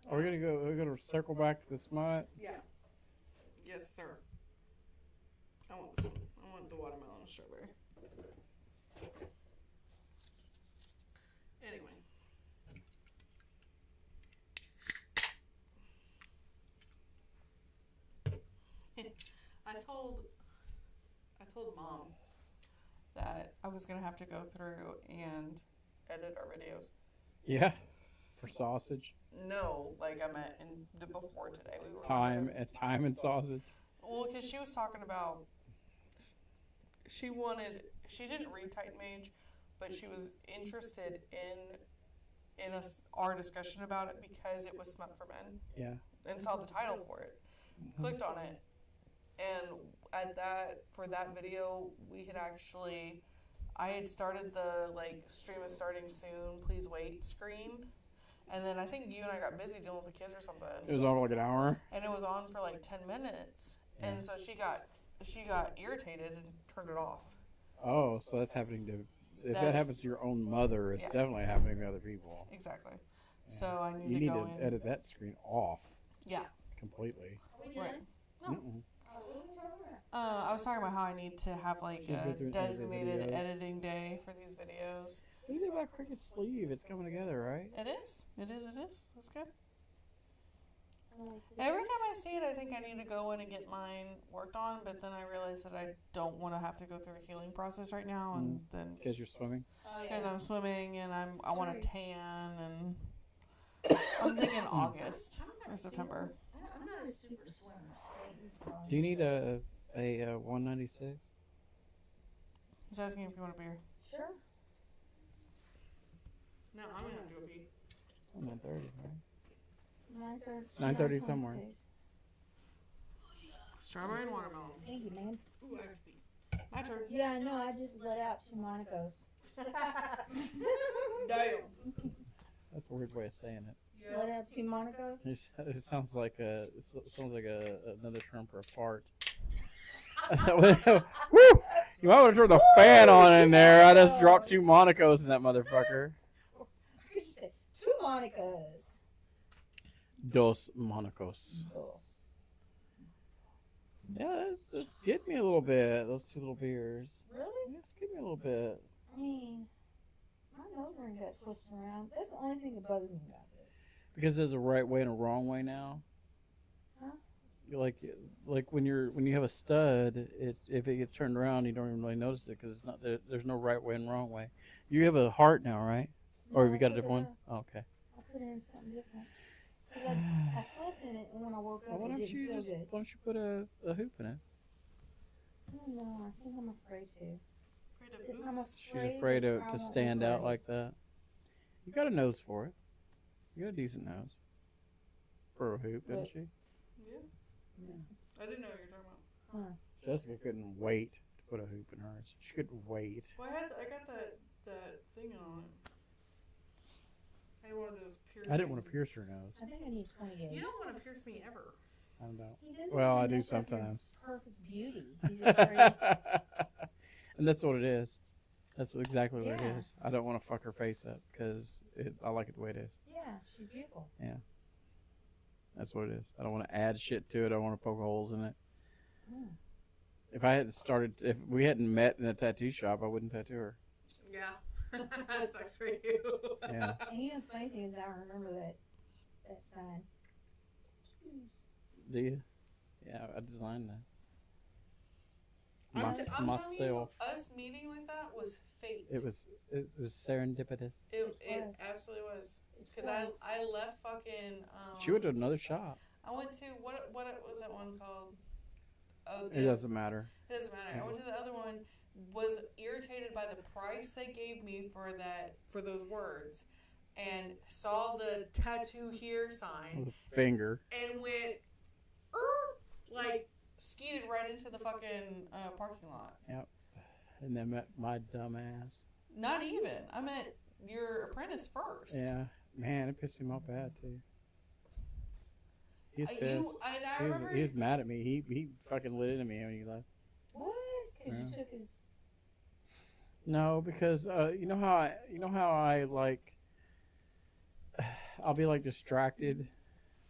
Are we gonna go? We're gonna circle back to the smut. Yeah. Yes, sir. I want this one. I want the watermelon and strawberry. Anyway. I told Mom that I was gonna have to go through and edit our videos. Yeah. For sausage. No, like I meant in the before today. We were Time and sausage. Well, because she was talking about she didn't read Titan Mage, but she was interested in our discussion about it because it was smut for men. Yeah. And saw the title for it. Clicked on it, and for that video, I had started the stream is starting soon, please wait screen, and then I think you and I got busy dealing with the kids or something. It was on for like an hour. And it was on for like 10 minutes, and so she got irritated and turned it off. Oh, so that's happening to. If that That's- happens to your own mother, it's Yeah. definitely happening to other people. Exactly. Yeah. So I need You to need go to in. edit that screen off Yeah. completely. Right. No. Mm-mm. I was talking about how I need to have like Just go a through and edit designated videos. editing day for these videos. What do you think about Cricket's sleeve? It's coming together, right? It is. That's good. Every time I see it, I think I need to go in and get mine worked on, but then I realize that I don't want to have to go through a healing process right now, and then Because you're swimming. because I'm swimming and I want to tan, and I'm thinking August or September. I'm not a super swimmer. So Do you need a 196? He's asking if you want a beer. sure. No, I'm gonna have to go pee. 930, right? 9:30. 9:30 somewhere. Strawberry and watermelon. Thank you, man. Ooh, I have to pee. My turn. Yeah, I know. I just let out 2 Monicos. Damn. That's a weird way of saying it. Let out 2 Monicos. It sounds like another term for a fart. Woo! You might want to turn the fan on in there. I just dropped 2 Monacos in that motherfucker. You said 2 Monicos. Dos Monacos. Yeah, it's getting me a little bit. Those 2 little beers. Really? It's getting me a little bit. I mean, my nose ring got twisted around. That's the only thing that bugs me about this. Because there's a right way and a wrong way now. Huh? You're like when you have a stud, if it gets turned around, you don't even really notice it because it's not there's no right way and wrong way. You have a heart now, right? Or have you got a different one? Oh, okay. I put it in something different. 'Cause I slept in it, and when I woke up, Well, it didn't feel good. why don't you put a hoop in it? I don't know. I think I'm afraid to. Afraid of I'm oops. She's afraid that I to won't stand look out right. like that. You got a nose for it. You got a decent nose for a hoop, didn't But- she? Yeah. Yeah. I didn't know what you were talking about. Jessica couldn't wait to put a hoop in hers. She couldn't wait. Well, I got that thing on it. I had one of those piercing. I didn't want to pierce her nose. I think I need 20 days. You don't want to pierce me ever. I don't know. He doesn't Well, wanna I do mess up your sometimes. Perfect beauty. He's afraid. And that's what it is. That's exactly what Yeah. it is. I don't want to fuck her face up because I like it the way it is. Yeah, she's beautiful. That's what it is. I don't want to add shit to it. I don't want to poke holes in it. Mm. If we hadn't met in a tattoo shop, I wouldn't tattoo her. Yeah. Sucks for you. Yeah. And you know the funny thing is I remember that sign. Do you? Yeah, I designed that. I'm telling you, Myself. us meeting like that was fate. It was serendipitous. It was. absolutely was. It Because was. I left fucking. She went to another shop. I went to what was that one called? Oh, It doesn't matter. It doesn't matter. I went to the other one. Was irritated by the price they gave me for those words, and saw the tattoo here sign With a finger. and went, like skeeted right into the fucking parking lot. Yep. And then met my dumb ass. Not even. I met your apprentice first. Yeah. Man, it pissed him off bad too. He was I pissed. remember. He was mad at me. He fucking lit into me when he left. What? Because Yeah. you took his. No, because you know how I like I'll be like distracted,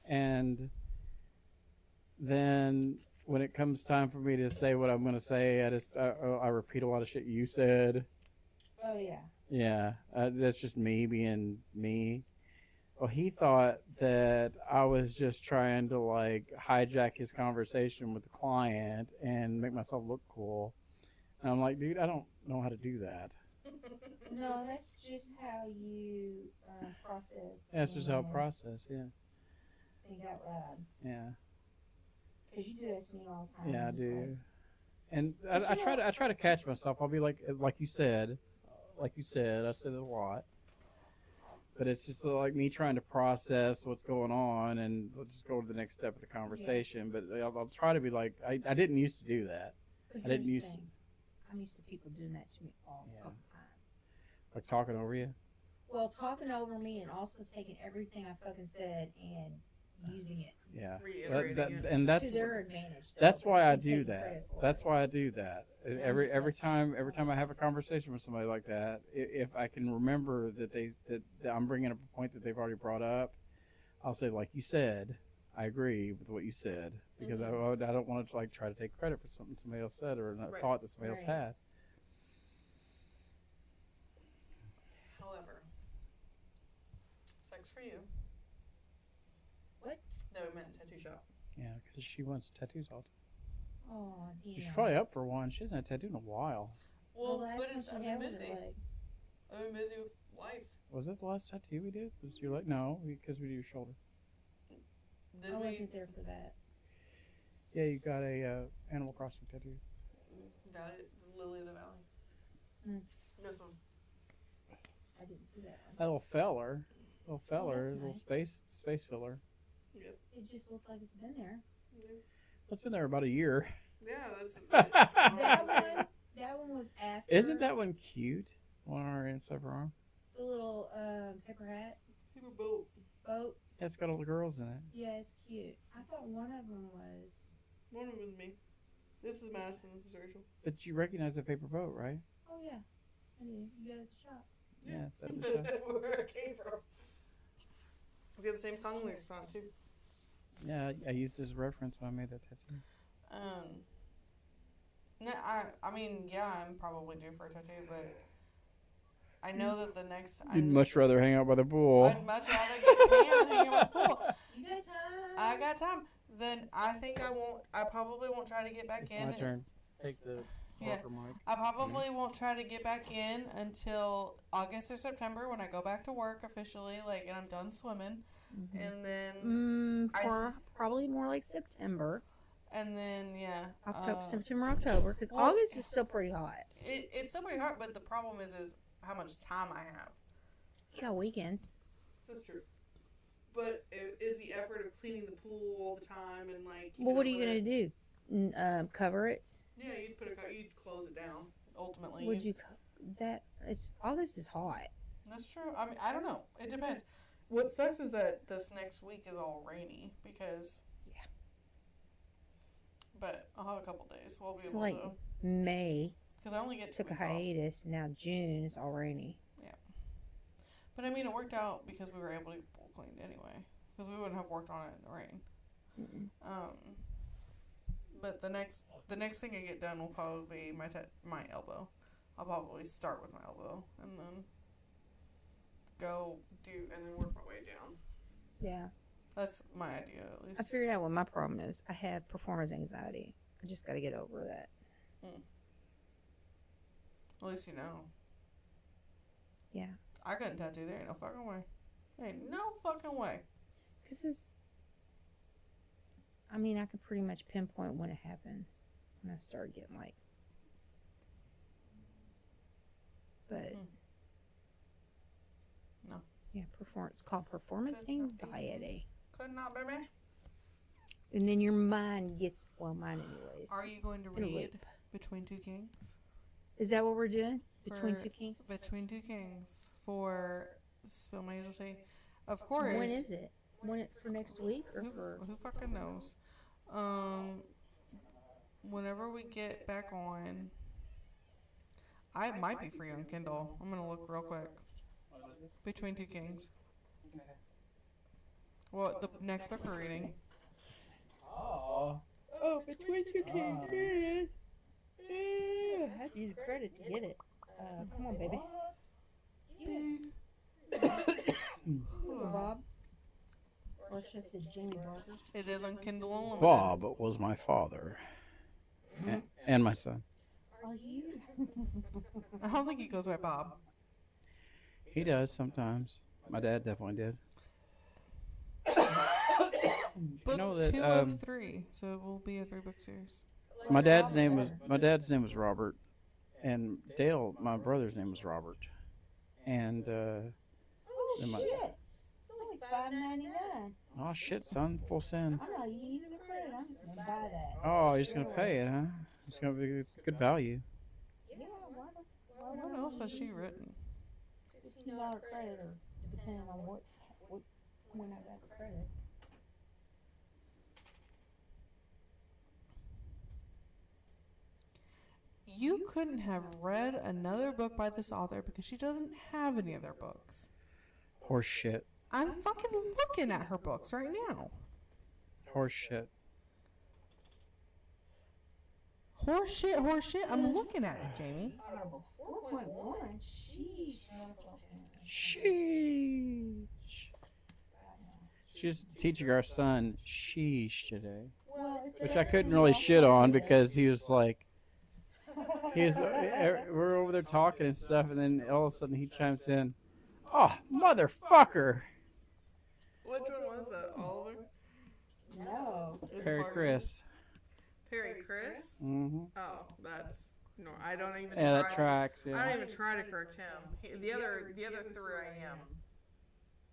and then when it comes time for me to say what I'm gonna say, I repeat a lot of shit you said. Oh yeah. Yeah, that's just me being me. Well, he thought that I was just trying to like hijack his conversation with the client and make myself look cool. And I'm like, dude, I don't know how to do that. No, that's just how you process. Yeah, it's just how I things. process. Yeah, Think out loud. yeah, Because you do that to me all the time. yeah, I Just do. like, And But I you try know- to catch myself. I'll be like you said, I said it a lot. But it's just like me trying to process what's going on and let's just go to the next step of the conversation. But I'll try to be like, I didn't used to do that. but I didn't here's the use- thing. I'm used to people doing that to me all Yeah. the time. Like talking over you. Well, talking over me and also taking everything I fucking said and using it Yeah. Reiterating it. And that's to their advantage. that's though, why I and do taking that. credit for That's it. why I do that. I'm Every just like- every time I have a conversation with somebody like that, if I can remember that I'm bringing up a point that they've already brought up, I'll say like you said, I agree with what you said because I don't want to like try to take credit for something somebody else said or a Right. thought that somebody else Right. had. However, sucks for you. What? That we met in tattoo shop. Yeah, because she wants tattoos all the time. Oh, damn. She's probably up for one. She hasn't had a tattoo in a while. Well, the last but one it's she I've had been was her busy. leg. I've been busy with life. Was it the last tattoo we did? Was your leg? No, because we do your shoulder. Did I we? wasn't there for that. Yeah, you got a Animal Crossing tattoo. Valley, Lily of the Valley. Mm. This one. I didn't see that one. That little feller, little nice. space filler. Yep. It just looks like it's been there. It's been there about a year. Yeah, that's. That one was after. Isn't that one cute? One on her inside of her arm. the little pepper hat Paper boat. boat? Yeah, it's got all the girls in it. Yeah, it's cute. I thought one of them was. One of them was me. This is Madison. This is Rachel. But you recognize the paper boat, right? Oh yeah, I did. You got it at the shop. Yeah, it's at the shop. Where it came from. We got the same song lyrics on too. Yeah, I used it as a reference when I made that tattoo. No, I mean, yeah, I'm probably due for a tattoo, but I know that the next. You'd much rather hang out by the pool. I'd much rather get tan and hang out with the pool. You got time? I got time. Then I think I won't. I probably won't try to get back in. My turn. Take the Yeah. marker mic. I probably won't try to get back in until August or September when I go back to work officially, like, and I'm done swimming, and then Probably more like September, yeah, September, October, because well- August is still pretty hot. it's still pretty hard. But the problem is how much time I have. You got weekends. That's true. But is the effort of cleaning the pool all the time and like. Well, what are you gonna do? Cover it? Yeah, you'd close it down. Ultimately, Would you? It's August is hot. That's true. I mean, I don't know. It depends. What sucks is that this next week is all rainy because. Yeah. But I'll have a couple days. We'll be It's able like to. May. Because I only get 2 took a weeks off. hiatus. Now June is all rainy. But I mean, it worked out because we were able to get pool cleaned anyway. Because we wouldn't have worked on it in the rain. But the next thing I get done will probably be my elbow. I'll probably start with my elbow and then work my way down. Yeah. That's my idea, at I least. figured out what my problem is. I have performance anxiety. I just got to get over that. At least you know. Yeah. I couldn't tattoo. There ain't no fucking way. Ain't no fucking way. I mean, I can pretty much pinpoint when it happens. When I start getting like. But. No. Yeah, it's called performance anxiety. Could not, baby. And then your mind gets, mine anyways. Are you going to read Between Two Kings? Is that what we're doing? Between Two Kings? Between Two Kings for Spill My Ususal Tea. Of course. When is it? For next week or for? Who fucking knows? Whenever we get back on, I might be free on Kindle. I'm gonna look real quick. Between Two Kings. Well, the next book we're reading. Oh, Between Two Kings. I have to use credit to get it. Come on, baby. Hello, Bob. Or should I say Jamie Barker? It is on Kindle Unlimited. Bob was my father and my son. Are you? I don't think he goes by Bob. He does sometimes. My dad definitely did. Book know that, 2 of 3, so it will be a 3-book series. My dad's name was Robert, and Dale, my brother's name was Robert, and Oh Then my- shit! It's only $5.99. oh shit, son, full send. I'm not even using the credit. I'm just gonna buy that. Oh, you're just gonna pay it, huh? It's good value. Yeah, What else has she written? $16 credit, or depending on what when I got the credit. You couldn't have read another book by this author because she doesn't have any other books. Horse shit. I'm fucking looking at her books right now. Horse shit. Horse shit. I'm looking at it, Jamie. 4.1. Sheesh. Sheesh. She's teaching our son sheesh today, which I couldn't really shit on because he was like, we're over there talking and stuff, and then all of a sudden he chimes in, "Oh, motherfucker!" Which one was that? Oliver? No. Perry Chris. Perry Chris? Mm-hmm. Oh, that's no. I don't even. Yeah, try. that tracks. I Yeah. don't even try to correct him. The other 3 I am.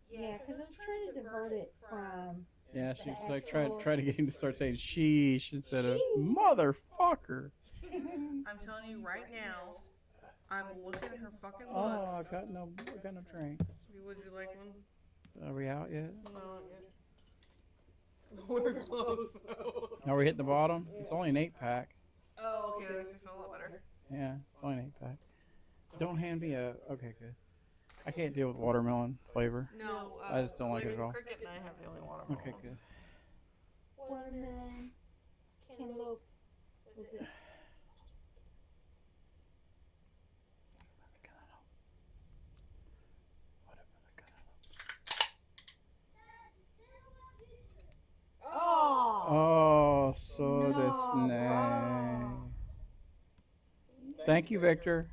Yeah, because I was trying to divert it from. Yeah, she's like trying to get him to start saying sheesh instead of motherfucker. I'm telling you right now. I'm looking at her fucking Oh, I books. got no drinks. Would you like one? Are we out yet? No, not yet. We're close though. Are we hitting the bottom? It's only an 8-pack. Oh, okay. That makes me feel a lot better. Yeah, it's only an 8-pack. Don't hand me a. Okay, good. I can't deal with watermelon flavor. No, I just don't like it at all. Cricket and I have the only watermelon. Okay, good. Watermelon, cantaloupe, was it? Oh, so No, this name. Thank you, Victor.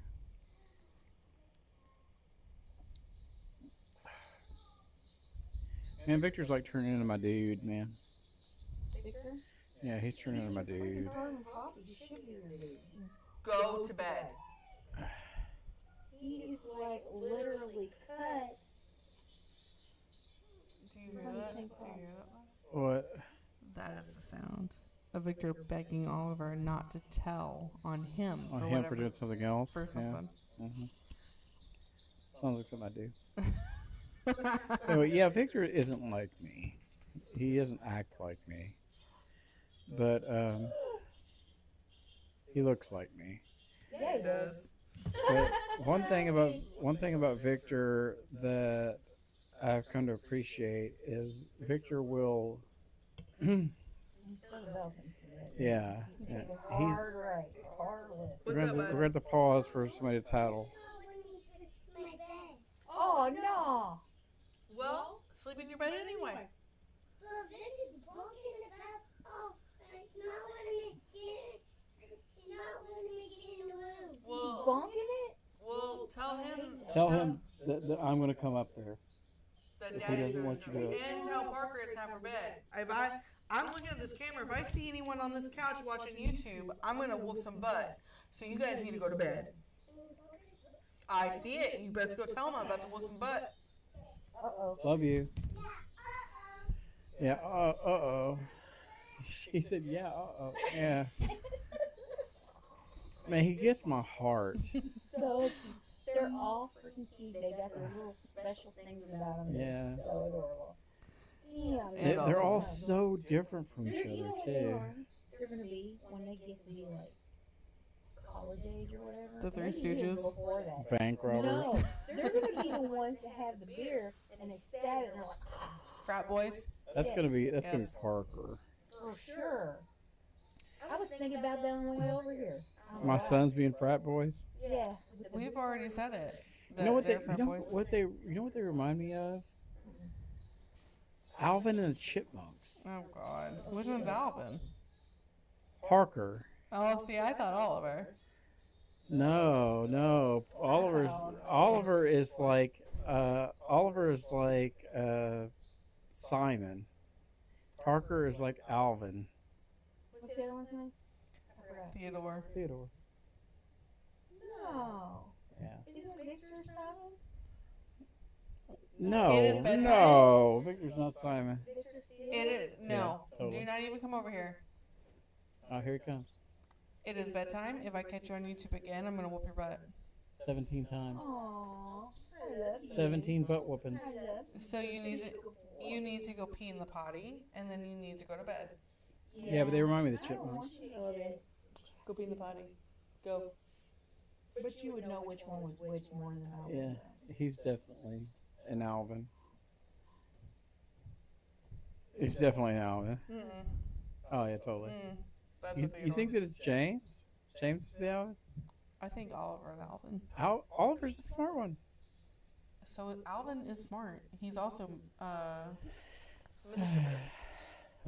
Man, Victor's like turning into my dude, man. Victor? Yeah, he's turning into my dude. Go to bed. He's like literally cut. Do you hear that? Do you hear that? What? That is the sound of Victor begging Oliver not to tell on him. On for him whatever, for doing something else? for something. Yeah. Mm-hmm. Sounds like something I do. Anyway, yeah, Victor isn't like me. He doesn't act like me. But he looks like me. Yeah, he does. But one thing about Victor that I've come to appreciate is Victor will. He's so developing today. Yeah, You yeah. take a He's. hard right, hard left. We're What's going, up, to, bud? we're going to pause for somebody to tattle. My bed. Oh no! Well, sleep in your bed anyway. But Vic is bonking in the bed. Oh, it's not letting me get. He's not letting me get in the room. He's Well, bonking it. tell him. Tell him that I'm going to come up there. That if he Daddy's doesn't want you to do it. And tell Parker it's time for bed. I'm looking at this camera. If I see anyone on this couch watching YouTube, I'm gonna whoop some butt. So you guys need to go to bed. I see it. You best go tell him I'm about to whoop some butt. Uh-oh. Love you. Yeah. Uh-oh. She said, yeah. Uh-oh. Yeah. Man, he gets my heart. So they're all freaking cute. They got their little special things about them. Yeah. So adorable. Damn. They're all so different from each other, too. They're gonna be when they get to be like college age or whatever. The Three Maybe even Stooges? Before that. Bank robbers. No, they're gonna be the ones that have the beer and they stab it and they're like, Frat boys. That's gonna be Yes. Parker. for sure. I was thinking about that on the way over here. My sons being frat boys. Yeah. We've already said it. You know what they're frat boys. you know what they remind me of? Alvin and the Chipmunks. Oh God, which one's Alvin? Parker. Oh, see, I thought Oliver. No. Oliver is like Simon. Parker is like Alvin. What's the other one's name? I forgot. Theodore. No. Yeah. Isn't Victor Simon? No. It is bedtime. No. Victor's not Simon. Victor's Theodore? It is no. Yeah, totally. Do not even come over here. Oh, here he comes. It is bedtime. If I catch you on YouTube again, I'm gonna whoop your butt. 17 times. Aww. I love you. 17 butt whoopings. I love you. So you need to go pee in the potty, and then you need to go to bed. Yeah, but they remind me of the I don't want Chipmunks. you to go there. Go pee in the potty. Go. But you would know which one was which more than I would. Yeah, he's definitely an Alvin. He's definitely an Alvin. Mm-mm. Oh, yeah, totally. That's a You Theodore. think that it's James? James is the Alvin? I think Oliver is Alvin. Oliver's the smart one. So Alvin is smart. He's also mischievous.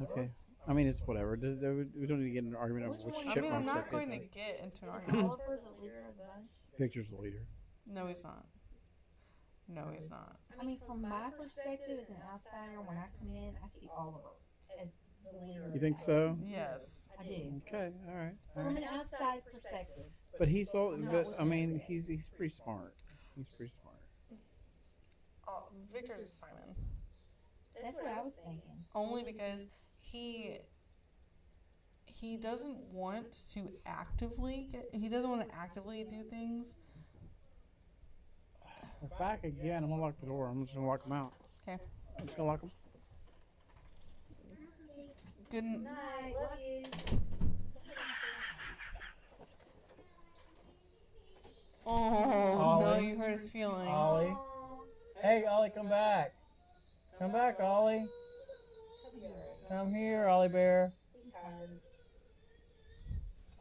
Okay. I mean, it's whatever. We don't need to get in an argument over which I mean, I'm chipmunks are not going to good. get into an Is argument. Oliver the leader of the bunch? Victor's the leader. No, he's not. No, he's not. I mean, from my perspective as an outsider, when I come in, I see Oliver as the leader. You think so? Yes. I do. Okay, all right. From an outside perspective. But he's all. But I mean, he's pretty smart. He's pretty smart. Victor's Simon. That's what I was thinking. Only because he doesn't want to actively do things. We're back again. I'm gonna lock the door. I'm just gonna lock them out. Okay. I'm just gonna lock them. Good. Night. Love you. Oh no, Ollie. you hurt his feelings. Ollie. Hey, Ollie, come back. Come back, Ollie. Come here, Ollie Bear. He's tired.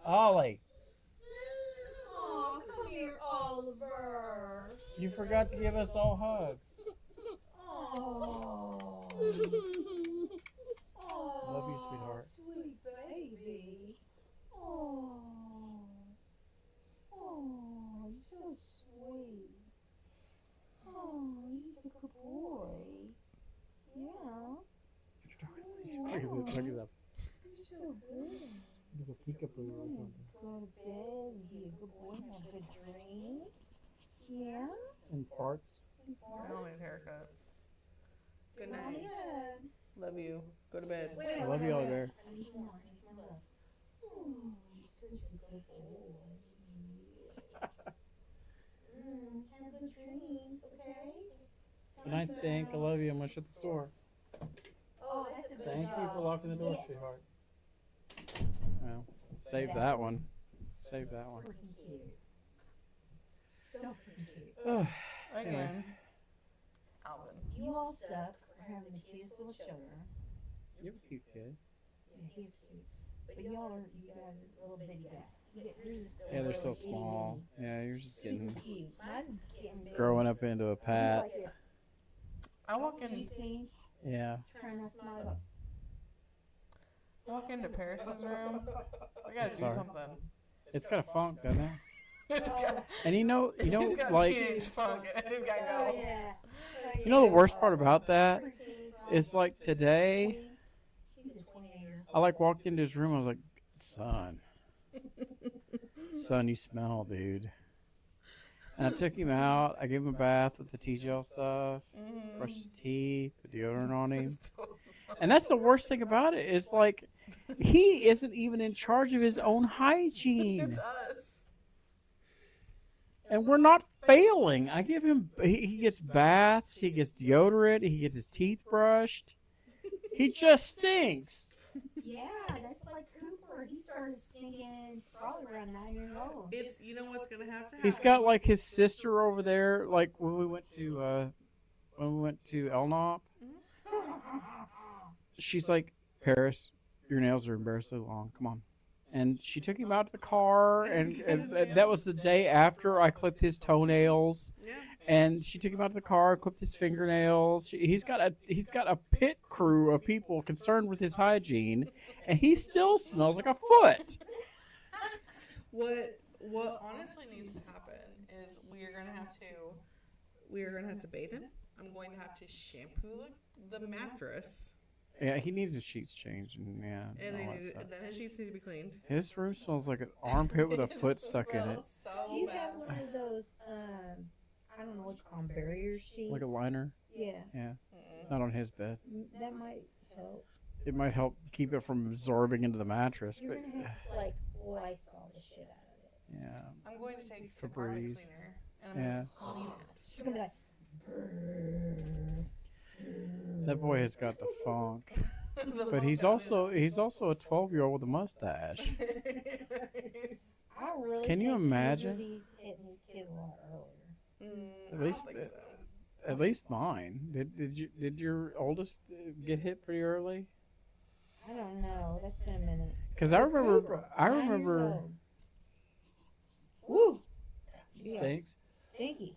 Ollie, Aw, come here, Oliver. you forgot to give us all hugs. Oh. Love you, sweetheart. Sweet baby. Oh. Oh, you're so sweet. Oh, he's a good boy. Yeah. Look at that. You're so good. Little peekaboo or something. Go to bed. Be a good boy. Have good dreams. Yeah. And farts. I don't need haircuts. Good Oh, night. yeah. Love you. Go to bed. I love you, Ollie Bear. I need some more. I need some more love. Oh, you're such a good boy. Have good dreams, okay? Good night, Stink. I love you. I'm gonna shut the door. Oh, that's a good Thank job. you for locking the door, Yes. sweetheart. Well, save that one. Save that one. Freaking cute. So freaking cute. Anyway. Again, Alvin. You all suck for having the cutest little children. You're a cute kid. Yeah, he's cute. But y'all are, you guys, is little bitty guys. Yours is still Yeah, they're really still itty small. bitty. Yeah, you're just Super getting cute. Mine's getting big. growing up into a He's pat. like this. I walk You in. see? Yeah. Trying not to smile. Like, Walk into Paris's room. We gotta do Sorry. something. It's got a funk, doesn't it? It's got, And you know, he's got like, teenage funk. He's got oh go. yeah. you know the worst part about that is like today, He's a teenager. I like walked into his room. I was like, son, you smell, dude. And I took him out. I gave him a bath with the T-gel stuff, brushed his teeth, put deodorant on him. And that's the worst thing about it is like, he isn't even in charge of his own hygiene. It's us. And we're not failing. I give him, he gets baths, he gets deodorant, he gets his teeth brushed. He just stinks. Yeah, that's like Cooper. He started stinking probably around 9 years old. It's, you know what's gonna have to happen. He's got like his sister over there, like when we went to Elnop. She's like, Paris, your nails are embarrassingly long. Come on. And she took him out to the car, and that was the day after I clipped his toenails. Yeah. And she took him out to the car, clipped his fingernails. He's got a pit crew of people concerned with his hygiene, and he still smells like a foot. What honestly needs to happen is we are gonna have to bathe him. I'm going to have to shampoo the mattress, Yeah, he needs his sheets changed, and yeah, and all that stuff. then his sheets need to be cleaned. His room smells like an armpit with a foot stuck in it, Do you have one of those, I don't know what you call them, barrier sheets? like a liner. Yeah. Yeah, not on his bed. That might help. It might help keep it from absorbing into the mattress, You're but going to have to, like, Lysol the shit out of it. yeah, I'm going to take the carpet Febreze. cleaner and I'm Yeah. gonna clean She's going to be like, that boy has got the funk. it. But he's also a 12-year-old with a mustache. I really Can you think imagine? He's hitting these kids a lot earlier. At least, at least mine. Did your oldest get hit pretty early? I don't know. That's been a minute. Because I remember, Cooper, 9 years old. Woo! Yeah, stinks. stinky.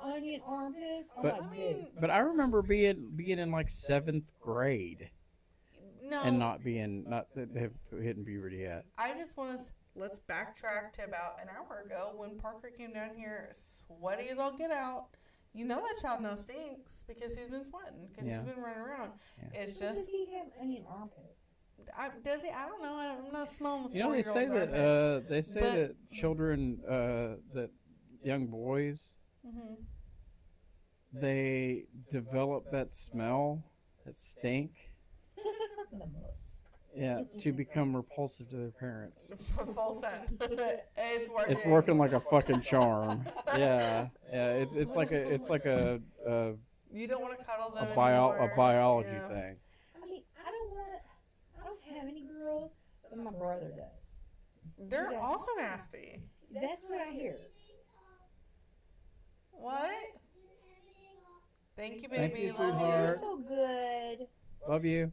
Onion armpits. Oh But- my I mean, But I remember being in like 7th grade no. and not hitting puberty yet. I just want to. Let's backtrack to about an hour ago when Parker came down here sweaty as all get out. You know that child now stinks because he's been sweating, because Yeah. he's been running around. Yeah. It's Does just, he have onion armpits? does he? I don't know. I'm not smelling the You know, they say 4-year-old's that armpits. they say But- that children, that young boys, Mhm. they develop that smell, that stink, The musk. yeah, to become repulsive to their parents. Full send. It's working. It's working like a fucking charm. Yeah, yeah. It's like a You don't want to cuddle them biology Yeah. thing. I mean, I don't have any girls, but my brother does. They're Yeah. also nasty. That's what I hear. What? Thank you, Thank baby. you, Love sweetheart. You're so good. Love you.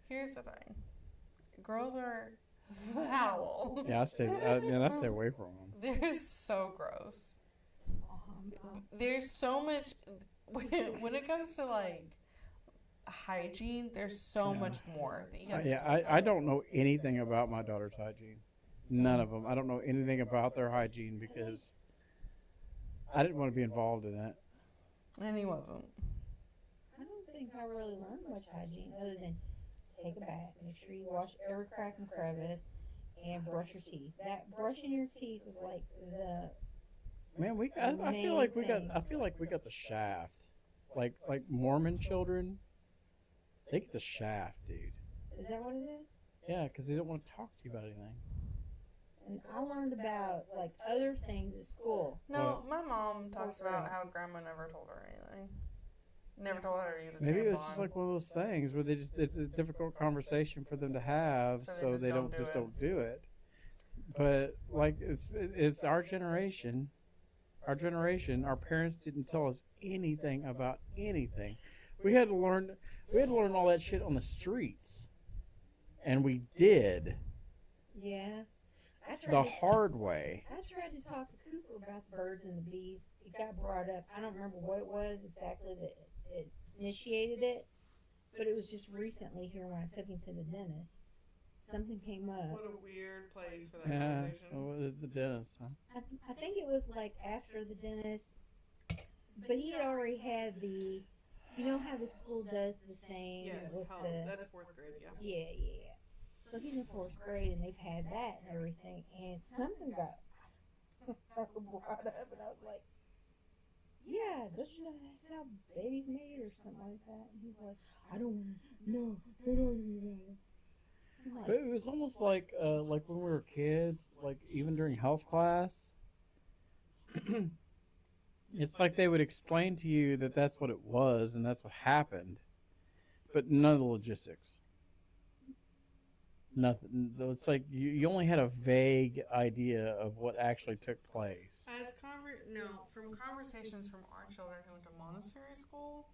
Here's the thing. Girls are foul. Yeah, I stay away from them. They're so gross. There's so much when it comes to like hygiene. There's so Yeah. much more that you have to Yeah, I don't know anything about my daughter's hygiene. None of them. I don't know anything about their hygiene because I didn't want to be involved in it. And he wasn't. I don't think I really learned much hygiene other than take a bath, make sure you wash every crack and crevice, and brush your teeth. That brushing your teeth was like the Man, I feel like we got the shaft. Like Mormon children, they get the shaft, dude. Is that what it is? Yeah, because they don't want to talk to you about anything. And I learned about like other things at school. No, my mom talks about how grandma never told her anything. Never told her to use a Maybe tampon. it was just like one of those things where it's a difficult conversation for them to have, So they so just they don't do just it. don't do it. But like it's our generation. Our generation, our parents didn't tell us anything about anything. We had to learn all that shit on the streets. And we did Yeah. I tried the to hard way. I tried to talk to Cooper about the birds and the bees. It got brought up. I don't remember what it was exactly that it initiated it, but it was just recently here when I took him to the dentist. Something came up. What a weird place for that Yeah, conversation. the dentist, huh? I think it was like after the dentist, but he had already had the, you know how the school does the thing Yes, with hell, the, that's 4th grade, yeah. yeah. So he's in 4th grade and they've had that and everything, and something got brought up, and I was like, yeah, don't you know that's how babies made or something like that? And he's like, I don't want to, no, don't talk to me about it. I'm like, But it was almost like when we were kids, like even during health class, it's like they would explain to you that that's what it was and that's what happened, but none of the logistics. Nothing. It's like you only had a vague idea of what actually took place. From Conversations from our children who went to Montessori school,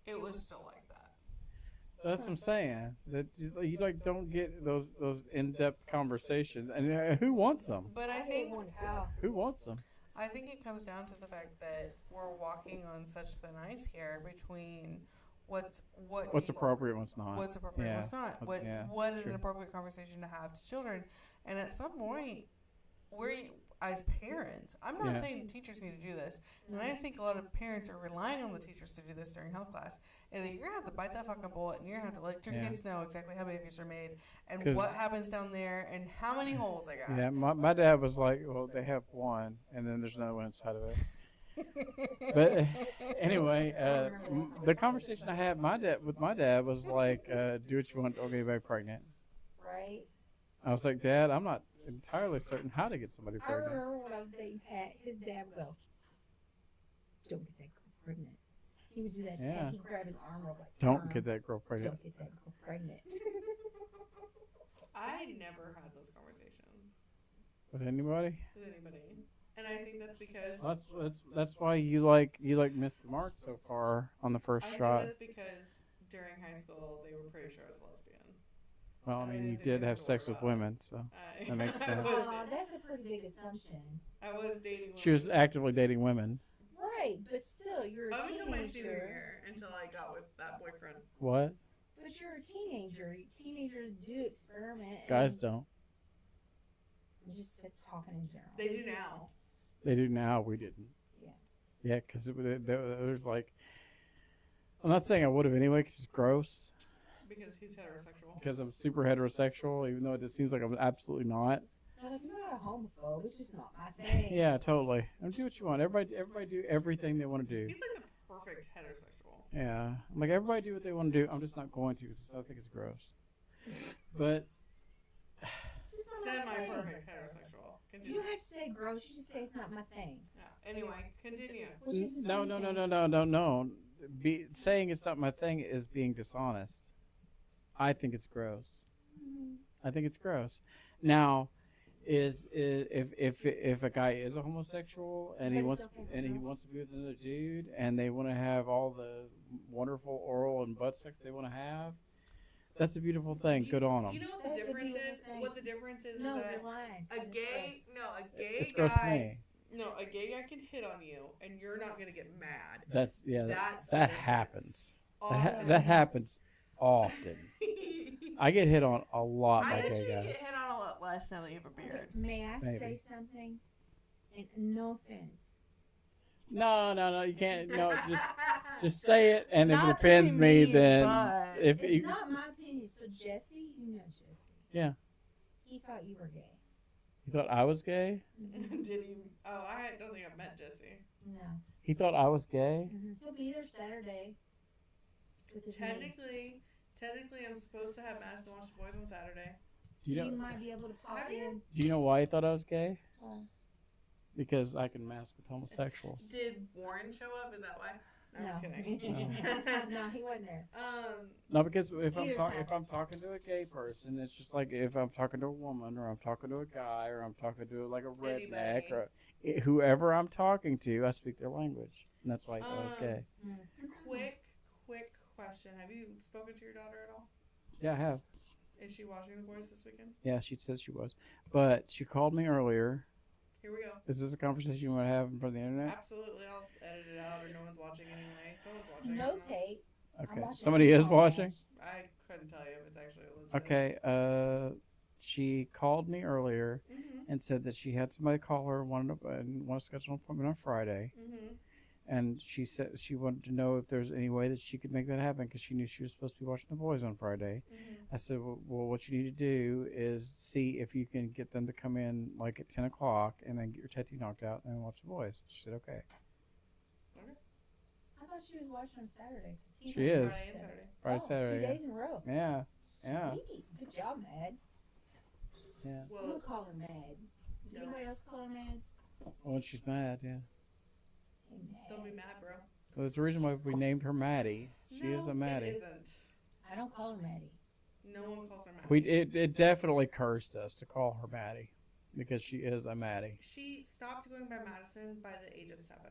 it was still like that. That's what I'm saying. That you like don't get those in-depth conversations, and who wants them? But I think Who wants them? I think it comes down to the fact that we're walking on such thin ice here between what's appropriate, what's not. What's appropriate, Yeah. what's not. Yeah, What is true. an appropriate conversation to have to children? And at some point, we as parents, I'm not Yeah. saying teachers need to do this, and I think a lot of parents are relying on the teachers to do this during health class. And that you're gonna have to bite that fucking bullet, and you're gonna have to let your Yeah. kids know exactly how babies are made, and 'Cause- what happens down there, and how many holes they got. Yeah, my dad was like, well, they have one, and then there's another one inside of it. But anyway, the conversation I had with my dad was like, do what you want, don't get anybody pregnant. right? I was like, Dad, I'm not entirely certain how to get somebody I pregnant. remember when I was dating Pat, his dad would go, don't get that girl pregnant. He would do that, Yeah. and he'd grab his arm real like, Don't get that girl pregnant. Don't get that girl pregnant. I never had those conversations With anybody? with anybody. And I think that's because That's why you missed the mark so far on the I first think shot. that's because during high school they were pretty sure I was lesbian. Well, I I mean, didn't you think did they have were sex with allowed. women, so That makes sense. That's a pretty big assumption. I was dating she was women actively dating women. Right, but still, you're a up until my senior teenager. year, until I got with that boyfriend. What? But you're a teenager. Teenagers do experiment. Guys and don't. just talking in general. They do now. They do now. We didn't. Yeah. Yeah, because there's like, I'm not saying I would have anyway, because it's gross. Because he's heterosexual. Because I'm super heterosexual, even though it seems like I'm absolutely not. I'm not a homophobe. It's just not my thing. Yeah, totally. Do what you want. Everybody do everything they want to do. He's like the perfect heterosexual. Yeah, I'm like, everybody do what they want to do. I'm just not going to because I think it's gross. But It's just not my thing. Semi-perfect heterosexual. You Continue. don't have to say gross. You just say it's not my thing. Yeah. Anyway, continue. Which is the no. same thing. Saying it's not my thing is being dishonest. I think it's gross. I think it's gross. Now, if a guy is a homosexual and he But wants it's okay for and he girls. wants to be with another dude and they want to have all the wonderful oral and butt sex they want to have, that's a beautiful thing. Good on them. You know what That's the a difference beautiful is? thing. What the difference is No, that you're lying. a It's gay, gross. no, a gay It's guy, gross to me. no, a gay guy can hit on you and you're not gonna get mad. That's That's the that difference. happens. Often. That happens often. I get hit on a lot I by bet you gay get guys. hit on a lot less now that you have a beard. May I Maybe. say something? And no offense. No, you can't. No, just say it. And if it Not to offends be me, mean, then but if It's you, not my opinion. So Jesse, you know Jesse. Yeah. He thought you were gay. he thought I was gay, Did he? Oh, I don't think I've met Jesse. No. he thought I was gay. He'll be there Saturday. With his niece. Technically, I'm supposed to have Madison watch the boys on Saturday. You You know, might be able to pop Have you? in. do you know why he thought I was gay? Why? Because I can mask with homosexuals. Did Warren show up? Is that why? I'm just kidding. No, he wasn't there. No, because if Either if I'm talking to a gay person, it's just like if I'm talking to a woman, or I'm talking to a guy, or I'm talking to like a redneck, or whoever I'm talking to, I speak their language, and that's why I was gay. Quick question. Have you spoken to your daughter at all? Yeah, I have. Is she watching The Boys this weekend? Yeah, she said she was, but she called me earlier. Here we go. Is this a conversation you want to have in front of the internet? Absolutely. I'll edit it out, or no one's watching anyway. Someone's watching. No tape. Okay, watching somebody is football watching. match. I couldn't tell you if it's actually legit. Okay, she called me earlier Mm-hmm. and said that she had somebody call her, wanted to schedule an appointment on Friday. Mm-hmm. And she said she wanted to know if there's any way that she could make that happen because she knew she was supposed to be watching The Boys on Friday. Mm-hmm. I said, well, what you need to do is see if you can get them to come in like at 10 o'clock and then get your tattoo knocked out and then watch The Boys. She said, okay. I thought she was watching on Saturday. 'cause he's She on is. Friday and Saturday. Friday, Oh, Saturday. 2 days in a row. Yeah. Yeah. Sweet. Good job, Mad. Yeah. I'm Well, gonna call her Mad. Does No. anybody else call her Mad? When she's mad, yeah. Hey, Mad. don't be mad, bro. Well, there's a reason why we named her Maddie. She is a Maddie. It isn't. I don't call her Maddie. No one calls her Maddie. It definitely cursed us to call her Maddie because she is a Maddie. She stopped going by Madison by the age of 7.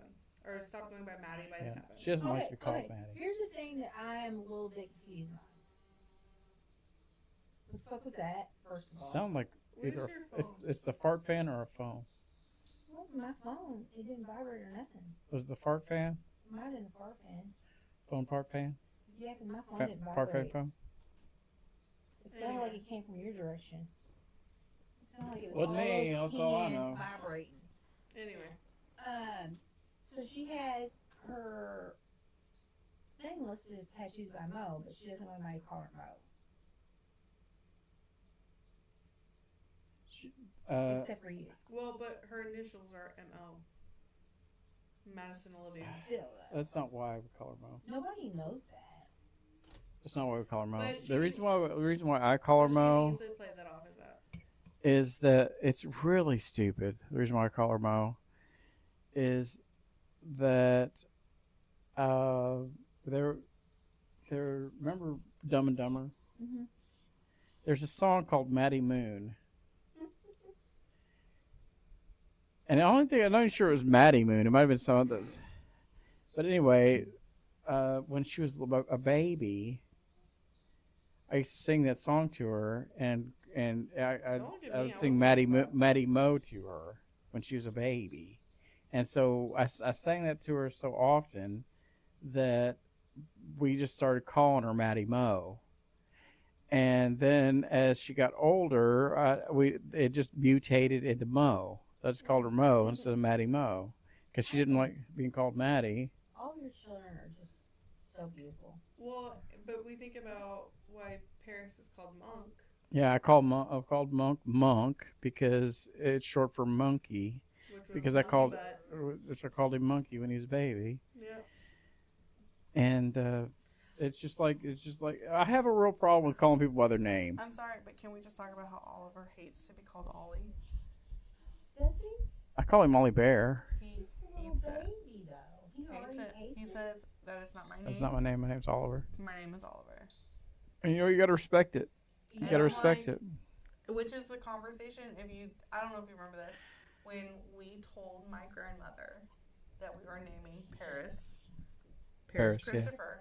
Or stopped going by Maddie by Yeah. 7. She doesn't like to be called okay. Maddie. Here's the thing that I am a little bit confused on. The fuck was that? First of all, Sound like Where's either your phone? it's the fart fan or a phone. well, my phone it didn't vibrate or nothing. Was it the fart fan? Mine didn't fart fan. Phone fart fan? Yeah, 'cause my phone Fa- didn't fart fan vibrate. phone? It sounded like it came from your direction. It sounded like it was Wasn't all me, those that's all I hands know. vibrating. Anyway. So she has her thing listed as tattoos by Mo, but she doesn't want anybody to call her Mo, except for you. Well, but her initials are M.O. Madison Olivia. Still, though. That's not why we call her Mo. Nobody knows that. That's not why we call her Mo. But The reason why I call her She can Mo easily play that off as that. is that it's really stupid. The reason why I call her Mo is that there remember Dumb and Dumber? Mhm. There's a song called Maddie Moon. And the only thing I'm not sure it was Maddie Moon. It might have been some of those. But anyway, when she was a baby, I used to sing that song to her, and I Don't look at would me, I sing wasn't Maddie Mo to her when she was a baby, and so I sang that to her so often that we just started calling her Maddie Mo. And then as she got older, it just mutated into Mo. So I just called her Mo instead of Maddie Mo because she didn't like being called Maddie. All of your children are just so beautiful. Well, but we think about why Paris is called Monk. Yeah, I called Monk because it's short for monkey. Which was Because I monkey called butt. him Monkey when he was a baby, Yeah. and it's just like I have a real problem with calling people by their name. I'm sorry, but can we just talk about how Oliver hates to be called Ollie? Does he? I call him Ollie Bear. He He's just a little hates it. baby, though. He Hates already it. hates He it. says that is not my name. That's not my name. My name's Oliver. My name is Oliver. And you got to respect it. You And got to I'm respect like- it. Which is the conversation, I don't know if you remember this, when we told my grandmother that we were naming Paris Paris, yeah. Christopher.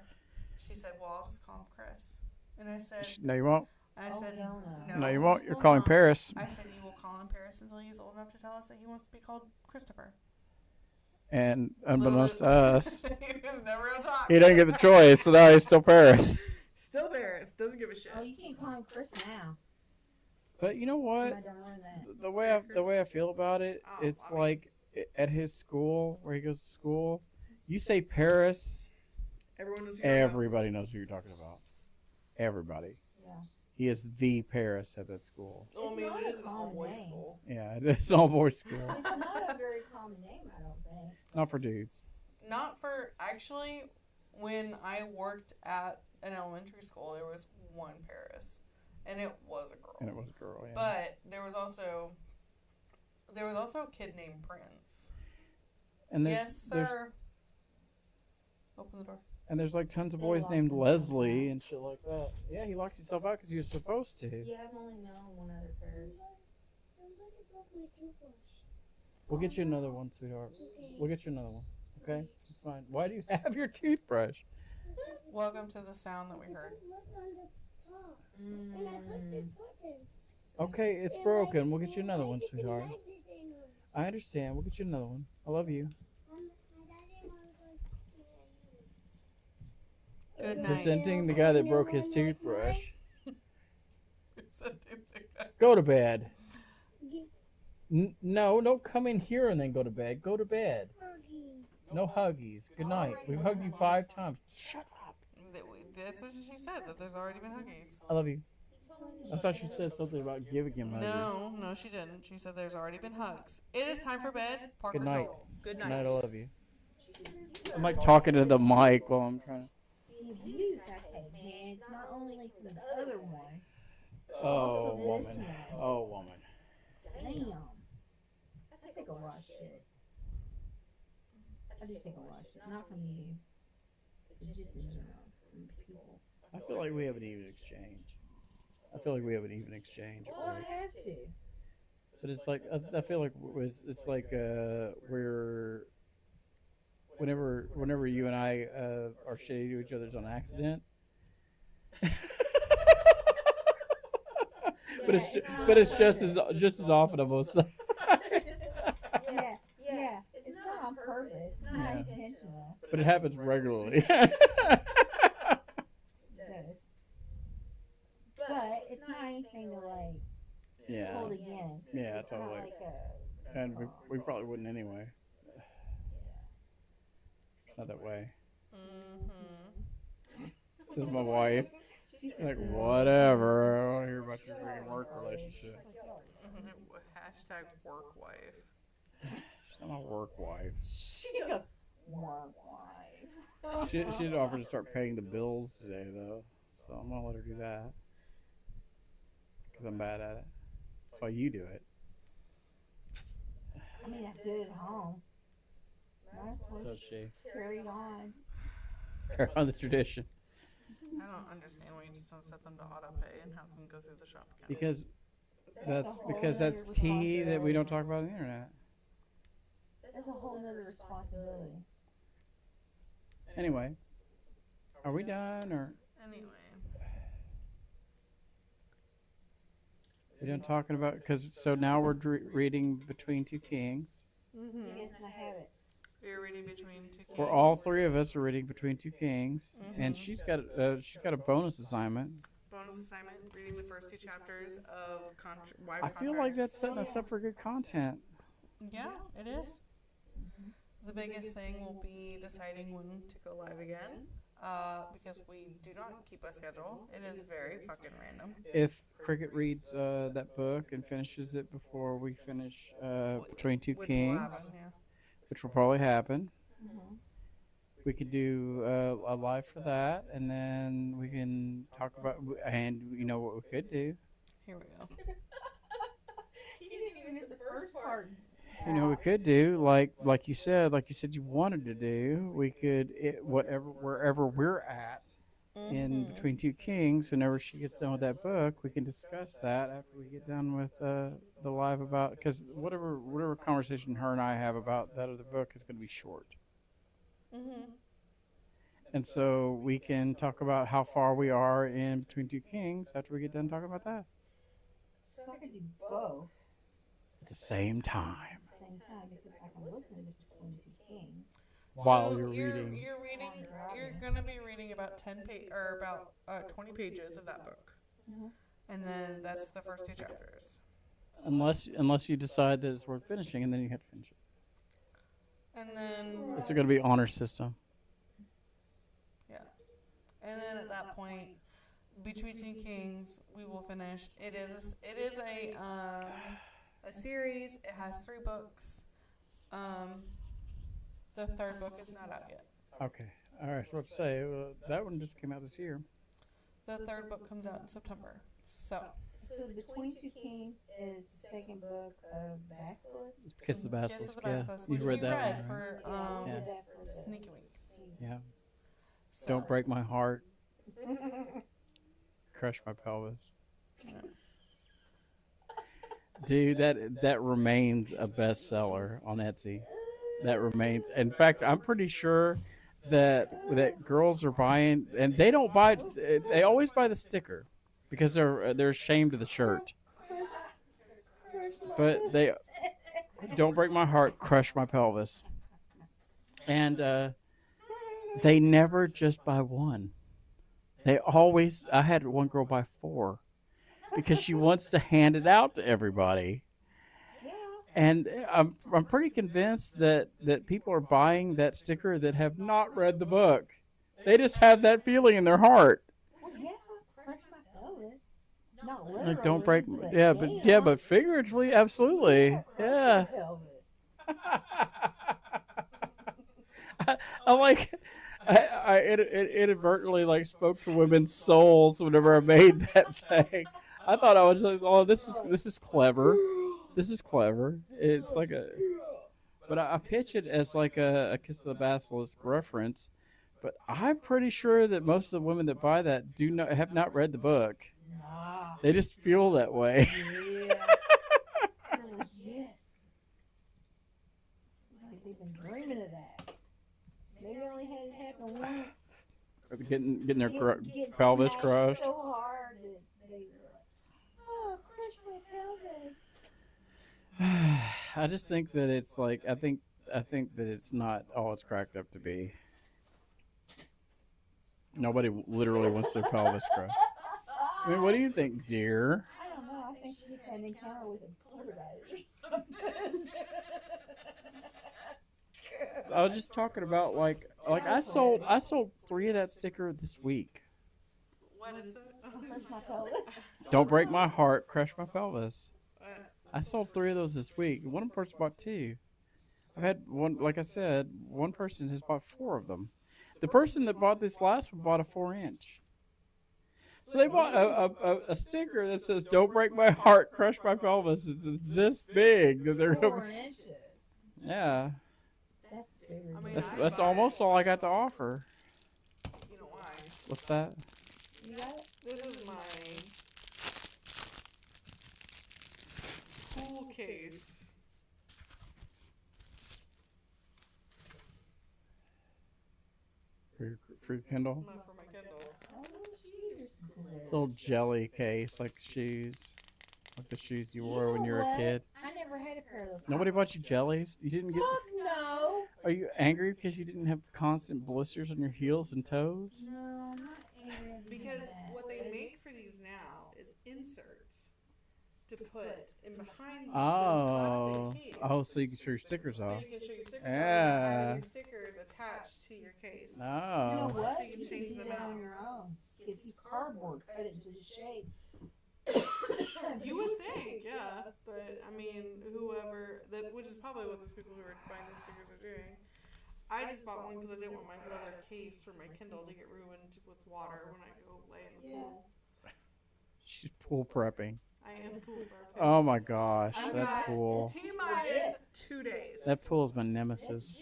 She said, well, I'll just call him Chris. And I said, No, you won't. I Oh, said, hell no. No, you won't. You're will calling not." Paris, I said, you will call him Paris until he's old enough to tell us that he wants to be called Christopher. and unbeknownst to us, He was never going to talk. he didn't get the choice, so now he's still Paris. Still Paris. Doesn't give a shit. Oh, you can't call him Chris now. But you know what? Somebody don't learn that. The way I feel about it, Oh, it's I mean- like at his school where he goes to school. You say Paris, Everyone knows who you're talking about. everybody knows who you're talking about. Everybody. Yeah. He is the Paris at that school. Well, I It's mean, not it a is an common all-boys name. school. Yeah, it's an all boys school. It's not a very common name, I don't think. Not for dudes. Not for, actually, when I worked at an elementary school, there was one Paris. And it was a girl. And it was a girl, yeah. But there was also a kid named Prince. And Yes, sir. Open the door. And there's like tons of They boys lock named themselves Leslie out. and shit like that. Yeah, he locked himself out because he was supposed to. Yeah, I've only known one other person. Somebody broke my toothbrush. We'll get you another one, sweetheart. Okay. We'll get you another one. Okay? It's fine. Why do you have your toothbrush? Welcome to the sound that we heard. What's on the top? And I pushed this button. Okay, it's And broken. We'll my get you another one, magnet sweetheart. thing on. I understand. We'll get you another one. I love you. My daddy and mom was Good night. Presenting the guy that broke his toothbrush. Presenting the guy. Go to bed. Get No, don't come in here and then go to bed. Go to bed. huggy. No huggies. Good night. We've hugged you 5 times. Shut up. That's what she said, that there's already been huggies. I love you. I thought you said something about giving him huggies. No, she didn't. She said there's already been hugs. It is time for bed. Parker Good night. Joel. Good Good night. night. I love you. I'm like talking to the mic while I'm trying to. The abuse I take, man. It's not only like the other one. Oh, Also this woman. one. Oh, woman. Damn. I take a lot of shit. I do take a lot of shit. Not from you. But just in general. From people. I feel like we have an even exchange. I feel like we have an even exchange. at Well, work. I have to. But it's like I feel like it's like we're whenever you and I are shitty to each other's on accident. but it's just as often on both sides. Yeah, yeah. It's not on purpose. It's not Yeah. intentional. But it happens regularly. It does. But it's not anything to like Yeah, hold against. Yeah, It's not totally. like a, and we probably wouldn't anyway. It's not that way. Mm-hmm. Says my wife. she's Like whatever. I don't want to hear about your freaking work relationship. Hashtag work wife. She's not my work wife. She goes, work wife. She did offer to start paying the bills today though, so I'm gonna let her do that because I'm bad at it. That's why you do it. I mean, I did it at home. That's So what's she carried on. carry on the tradition I don't understand why you just don't set them to auto pay and have them go through the shop account. because That's a whole that's nother tea that we don't talk about on the internet. That's a whole nother responsibility. Anyway, are we done or Anyway. we done talking about? Because so now we're reading Between Two Kings. Mm-hmm. Yes, I have it. You're reading Between Two Kings. Where all 3 of us are reading Between Two Kings, and she's got a bonus assignment. Bonus assignment, reading the first 2 chapters of Wife I feel like that's setting us up for good content. Yeah, it is. The biggest thing will be deciding when to go live again, because we do not keep a schedule. It is very fucking random. If Cricket reads that book and finishes it before we finish Between Two Which will happen, Kings, yeah. which will probably happen, we could do a live for that, and then we can talk about. And you know what we could do? Here we go. You didn't even get the first part. You know, we could do like you said you wanted to do. We could wherever we're at in Between Two Kings. Whenever she gets done with that book, we can discuss that after we get done with the live about because whatever conversation her and I have about that other book is going to be short. And so we can talk about how far we are in Between Two Kings after we get done talking about that So I could do both at the same time at the same time because I can listen to 22 Kings. while So you're reading. You're gonna be reading about 20 pages of that book, and then that's the first 2 chapters. Unless you decide that it's worth finishing, and then you have to finish it. And then It's going to be honor system. And then at that point, Between Two Kings, we will finish. It is a series. It has 3 books. The 3rd book is not out yet. Okay. All right. So let's say that one just came out this year. The 3rd book comes out in September. So So Between Two Kings is the second book of Basilisk. Kiss the Kiss Basilisk. of the Yeah. Basilisk, You've which read we that read one, right? for Yeah, we Yeah. did that for the Sneaky Week. Yeah. So, Don't break my heart. Crush my pelvis. Dude, that remains a bestseller on Etsy. That remains. In fact, I'm pretty sure that girls are buying, and they don't buy. They always buy the sticker because they're ashamed of the shirt. But they don't break my heart, crush my pelvis, and they never just buy one. They always. I had one girl buy 4 because she wants to hand it out to everybody. And I'm pretty convinced that people are buying that sticker that have not read the book. They just have that feeling in their heart. Well, yeah, crush my pelvis. Not literally. Like, don't break. But Yeah, damn. but figuratively, absolutely. Crush Yeah. my pelvis. I like. I inadvertently like spoke to women's souls whenever I made that thing. I thought I was like, oh, this is clever. This is clever. It's like a, but I pitch it as like a Kiss of the Basilisk reference. But I'm pretty sure that most of the women that buy that do not have not read the book. Nah. They just feel that way. Yeah. Oh, yes. Like they've been dreaming of that. Maybe I only had it happen once. Getting their Get pelvis smashed crushed. so hard that they were like, oh, crush my pelvis. I just think that it's like I think that it's not all it's cracked up to be. Nobody literally wants their pelvis crushed. I mean, what do you think, dear? I don't know. I think she just had an encounter with a poltergeist or something. I was just talking about like I sold 3 of that sticker this week. What is it? Crush my pelvis. Don't break my heart, crush my pelvis. I sold 3 of those this week. One person bought 2. I've had one, like I said, one person has bought 4 of them. The person that bought this last one bought a 4-inch. So they bought a sticker that says "Don't break my heart, crush my pelvis." It's this big that they're 4 gonna. inches. Yeah, That's bigger. I mean, that's almost all I got to offer. You know why? What's that? You got it? This is my pool case. For your Kindle? Not for my Kindle. Oh, she's clear. Little jelly case, like shoes, like the shoes you wore when you were a what? kid. I never had a pair of those. Nobody bought you jellies. You didn't get. Fuck no. Are you angry because you didn't have constant blisters on your heels and toes? No, I'm not angry. Because what they make for these now is inserts to put in behind this Oh, plastic case. oh, so you can show your stickers So off. you can show your stickers on Yeah. and having your stickers attached to your case. You know Oh, what? So you can change do them that out. on your own. Get a piece of cardboard, cut it into the shape. You would think, yeah, but I mean, whoever that, which is probably what those people who are buying these stickers are doing. I just bought one because I didn't want my leather case for my Kindle to get ruined with water when I go lay in the pool. she's pool prepping. I am pool prepping. Oh my gosh, I've that got pool. T-minus 2 days. That pool is my nemesis.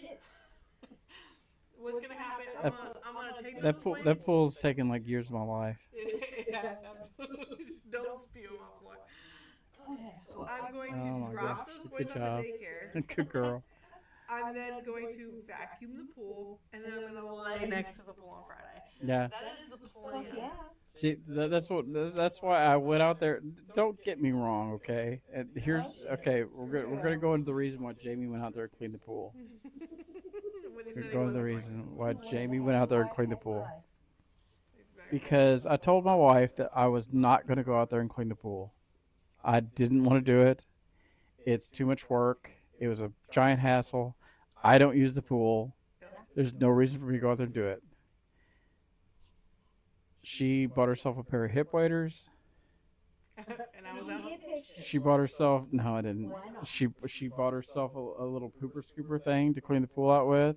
What's gonna happen? That- I'm gonna take That those pool, points. that pool's taken like years of my life. It has absolutely. Don't spew off one. Okay. I'm going Oh to my drop gosh, those good points on job. the daycare. Good girl. I'm then going to vacuum the pool, and then I'm gonna lay next to the pool on Friday. Yeah. That is the Fuck plan. yeah. See, that's why I went out there. Don't get me wrong, okay? And here's okay. We're gonna go into the reason why Jamie went out there and cleaned the pool. When he We're said he going to the wasn't reason why Jamie went out there and cleaned the pool. going. Exactly. Because I told my wife that I was not going to go out there and clean the pool. I didn't want to do it. It's too much work. It was a giant hassle. I don't use the pool. There's no reason for me to go out there and do it. She bought herself a pair of hip waders. And I was Did you out. get pictures? She bought herself no, I didn't. Why not? She bought herself a little pooper scooper thing to clean the pool out with.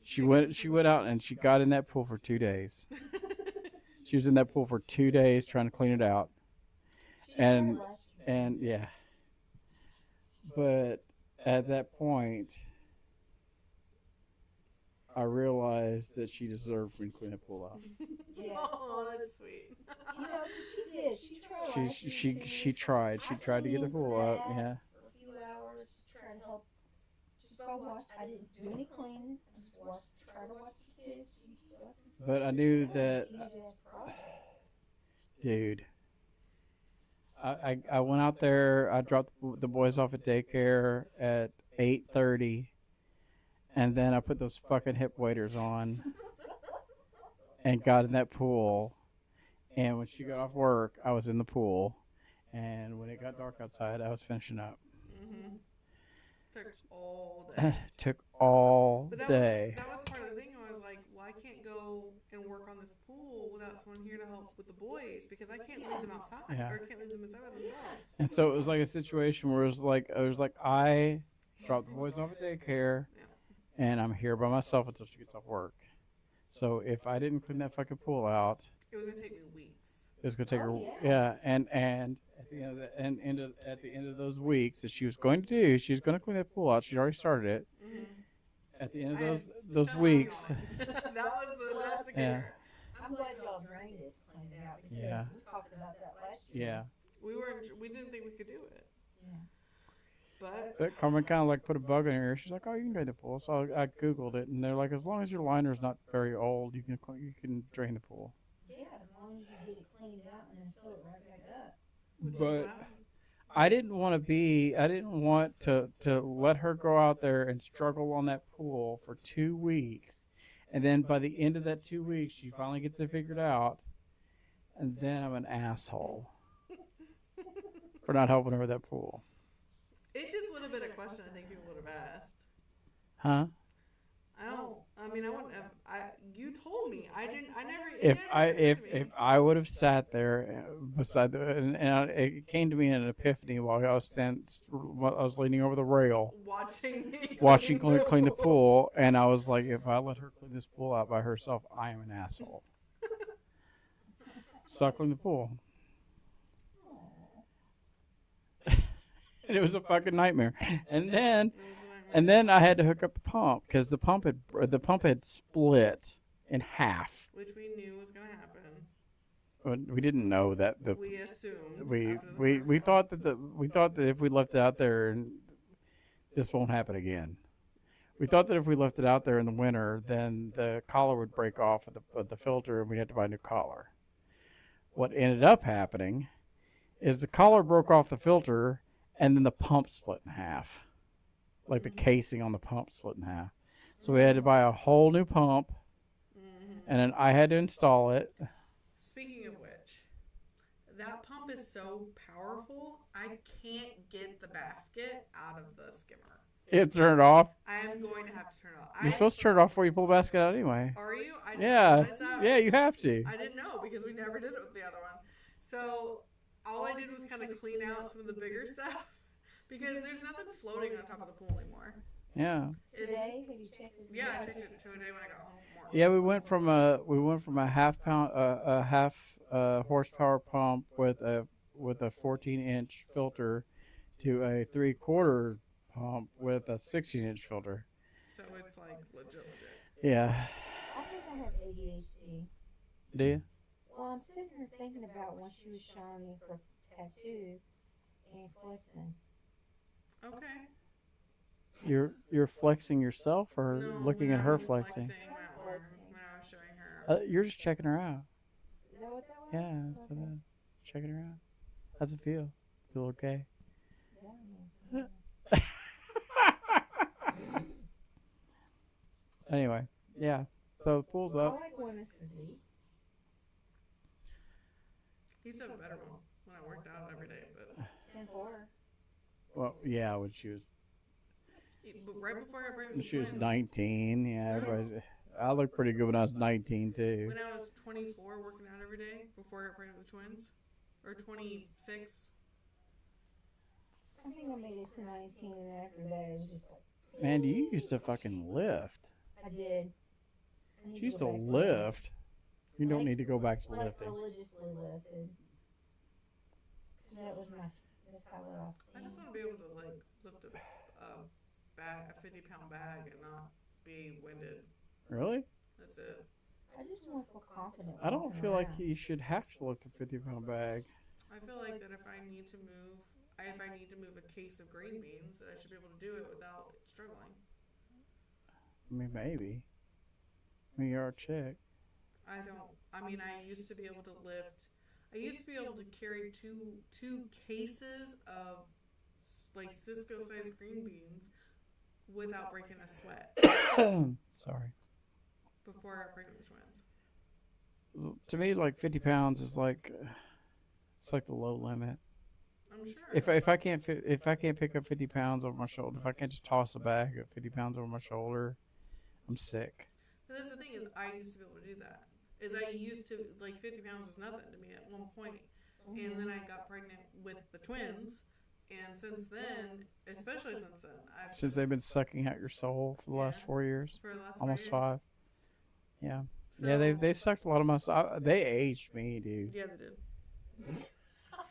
She went out and she got in that pool for 2 days. She was in that pool for 2 days trying to clean it out. And yeah. But at that point I realized that she deserved me to clean the pool out. Yeah. Oh, that's sweet. You know, 'cause she did. She tried She last week, she too. she tried. She I tried to came get the in for pool up. that Yeah. for a few hours to try to help just by watch. I didn't do any cleaning. I just watched, try to watch the kids. But I knew That was that, a huge ass project. dude. I went out there. I dropped the boys off at daycare at 8:30, and then I put those fucking hip waders on and got in that pool. And when she got off work, I was in the pool. And when it got dark outside, I was finishing up. Mm-hmm. Took all day. Took all But day. that was part of the thing. I was like, well, I can't go and work on this pool without someone here to help with the boys because I can't leave them outside Yeah. or can't leave them inside by themselves. And so it was like a situation where I dropped the boys off at daycare, Yeah. and I'm here by myself until she gets off work. So if I didn't clean that fucking pool out, It was gonna take me weeks. it was gonna take her. Oh, Yeah, and at the end of at the end of those weeks that she was going to do, she was going to clean that pool out. She'd already started it. Mm-hmm. At the end of I had those stuff weeks, on mine. That's the Yeah. kicker. I'm glad y'all drained it, cleaned it out, because Yeah. we talked about that last year. yeah. We didn't think we could do it. Yeah. But Carmen kind of like put a bug in her ear. She's like, "Oh, you can drain the pool." So I googled it, and they're like, "As long as your liner's not very old, you can drain the pool." Yeah, as long as you get it cleaned out and then fill it right back up. Which is But what happened. I didn't want to let her go out there and struggle on that pool for 2 weeks. And then by the end of that 2 weeks, she finally gets it figured out. And then I'm an asshole for not helping her with that pool. It just would have been a question I think people would have asked. Huh? I mean, I wouldn't have. You told me. I didn't. I never. it If never I occurred to me. if I would have sat there beside it came to me in an epiphany while I was leaning over the rail watching me watching clean the pool, and I was like, if I let her clean this pool out by herself, I am an asshole. So I cleaned the pool. And it was a fucking nightmare. And then It was a nightmare. and then I had to hook up the pump because the pump had split in half. Which we knew was gonna happen. We didn't know that We assumed. we after the we first we time. thought that if we left it out there, and this won't happen again. We thought that if we left it out there in the winter, then the collar would break off of the filter, and we'd have to buy a new collar. What ended up happening is the collar broke off the filter, and then the pump split in half, like the casing on the pump split in half. So we had to buy a whole new pump, and then I had to install it. Speaking of which, that pump is so powerful, I can't get the basket out of the skimmer. It turned off. I am going to have to turn it off. You're supposed to turn it off before you pull the basket out anyway. Are you? I didn't Yeah, realize that. yeah, you have to. I didn't know because we never did it with the other one. So all I did was kind of clean out some of the bigger stuff because there's nothing floating on top of the pool anymore. Yeah. Today, have you checked it? Yeah, I checked it today when I got home from work. Yeah, we went from a half horsepower pump with a 14-inch filter to a 3/4 pump with a 16-inch filter. So it's like legit. Yeah. I think I have ADHD. Do you? Well, I'm sitting here thinking about when she was showing me her tattoo and flexing. Okay. You're flexing yourself or No, looking when at I her was flexing? when I was showing her. You're just checking her out. Is that what that was? Yeah, that's what Okay. checking her out. How's it feel? Feel okay? Yeah, Anyway, yeah. So the pool's I up. like women's physiques. He said a better one when I worked out every day, but 10-4. Well, yeah, when she was right before I bring the She was twins, 19. Yeah, I looked pretty good when I was 19 too. when I was 24 working out every day before I got pregnant with the twins, or 26. I think I made it to 19, and after that, it was just like, Man, you used to fucking lift. I did. I need She used to go back lift. You don't Like- need to go back to Like lifting. religiously lifted. Because that was that's how I was. I just want to be able to like lift a bag, a 50-pound bag, and not be winded. Really? That's it. I just want to feel confident. I don't walking feel like around. you should have to lift a 50-pound bag. I feel like that if I need to move, if I need to move a case of green beans, that I should be able to do it without struggling. I mean, maybe. I mean, you're a chick. I don't. I mean, I used to be able to lift. I used to be able to carry two cases of like Cisco-sized green beans without breaking a sweat Sorry. before I got pregnant with twins. To me, like 50 pounds is like it's like the low limit. I'm sure. If I can't if I can't pick up 50 pounds over my shoulder, if I can't just toss a bag of 50 pounds over my shoulder, I'm sick. And that's the thing is, I used to be able to do that. Is I used to like 50 pounds was nothing to me at one point, and then I got pregnant with the twins, and since then, especially since then, I've Since they've been sucking out your soul for the last Yeah. 4 years, for the last almost 4 years. 5. Yeah. So, Yeah, they sucked a lot of my soul. They aged me, dude. Yeah, they did.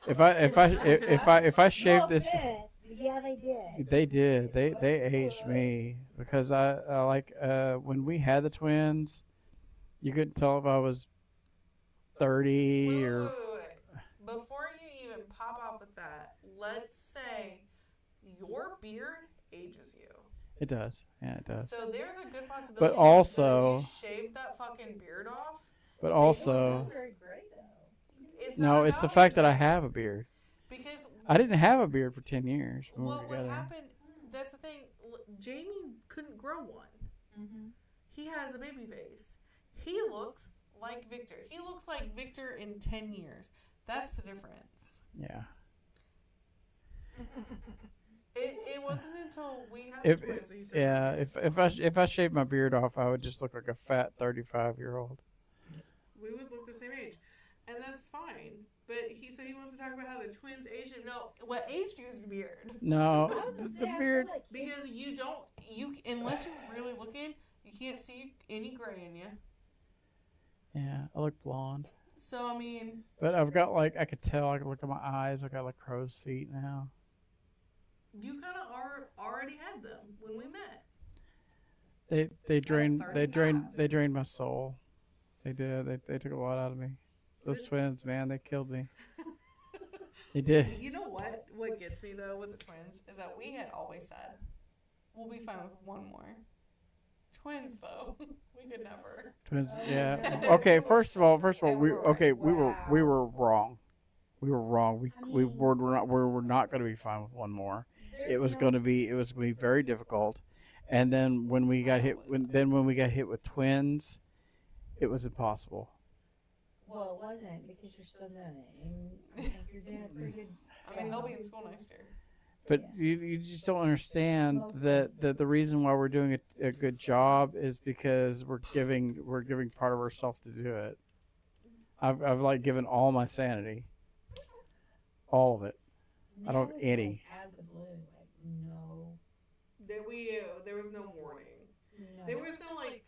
If I shaved No this, offense, but yeah, they did. they did. They aged me because I like when we had the twins, you couldn't tell if I was 30 or Wait. Before you even pop off with that, let's say your beard ages you. it does. Yeah, it does. So there's a good possibility But also- that if you shave that fucking beard off, But It's also, not very great though. it's no, not it's the about fact that I beard. have a beard. Because I didn't have a beard for 10 years when we what were would together. happen, that's the thing, Jamie couldn't grow one. Mm-hmm. He has a baby face. He looks like Victor. He looks like Victor in 10 years. That's the difference. Yeah. It wasn't until we had If twins that he said, yeah, if I shaved my beard off, I would just look like a fat 35-year-old. we would look the same age. And that's fine. But he said he wants to talk about how the twins aged him. No, what aged you is the beard. No, I was gonna the say, I feel beard. like kids- Because you unless you're really looking, you can't see any gray in you. Yeah, I look blonde. So, I mean, But I've got like I could tell. I could look at my eyes. I got like crow's feet now. you kind of already had them when we met. They drained 35. they drained my soul. They did. They took a lot out of me. Those twins, man, they killed me. They did. You know what? What gets me though with the twins is that we had always said we'll be fine with one more. Twins though, we could never. Twins. Yeah. Okay. First of all, And we we were okay. like, We were wrong. We were wrong. I We mean- were not going to be fine with one more. It was going to be very difficult. And then when we got hit when we got hit with twins, it was impossible. Well, it wasn't because you're still doing it, and I think you're doing a pretty good. I mean, they'll be in school next year. But Yeah. you just don't understand Most that the reason why we're doing a good job is because we're giving part of ourselves to do it. I've like given all my sanity, all of it. I don't Now it's, any. like, out of the blue, like no, There was no warning. no. There was no like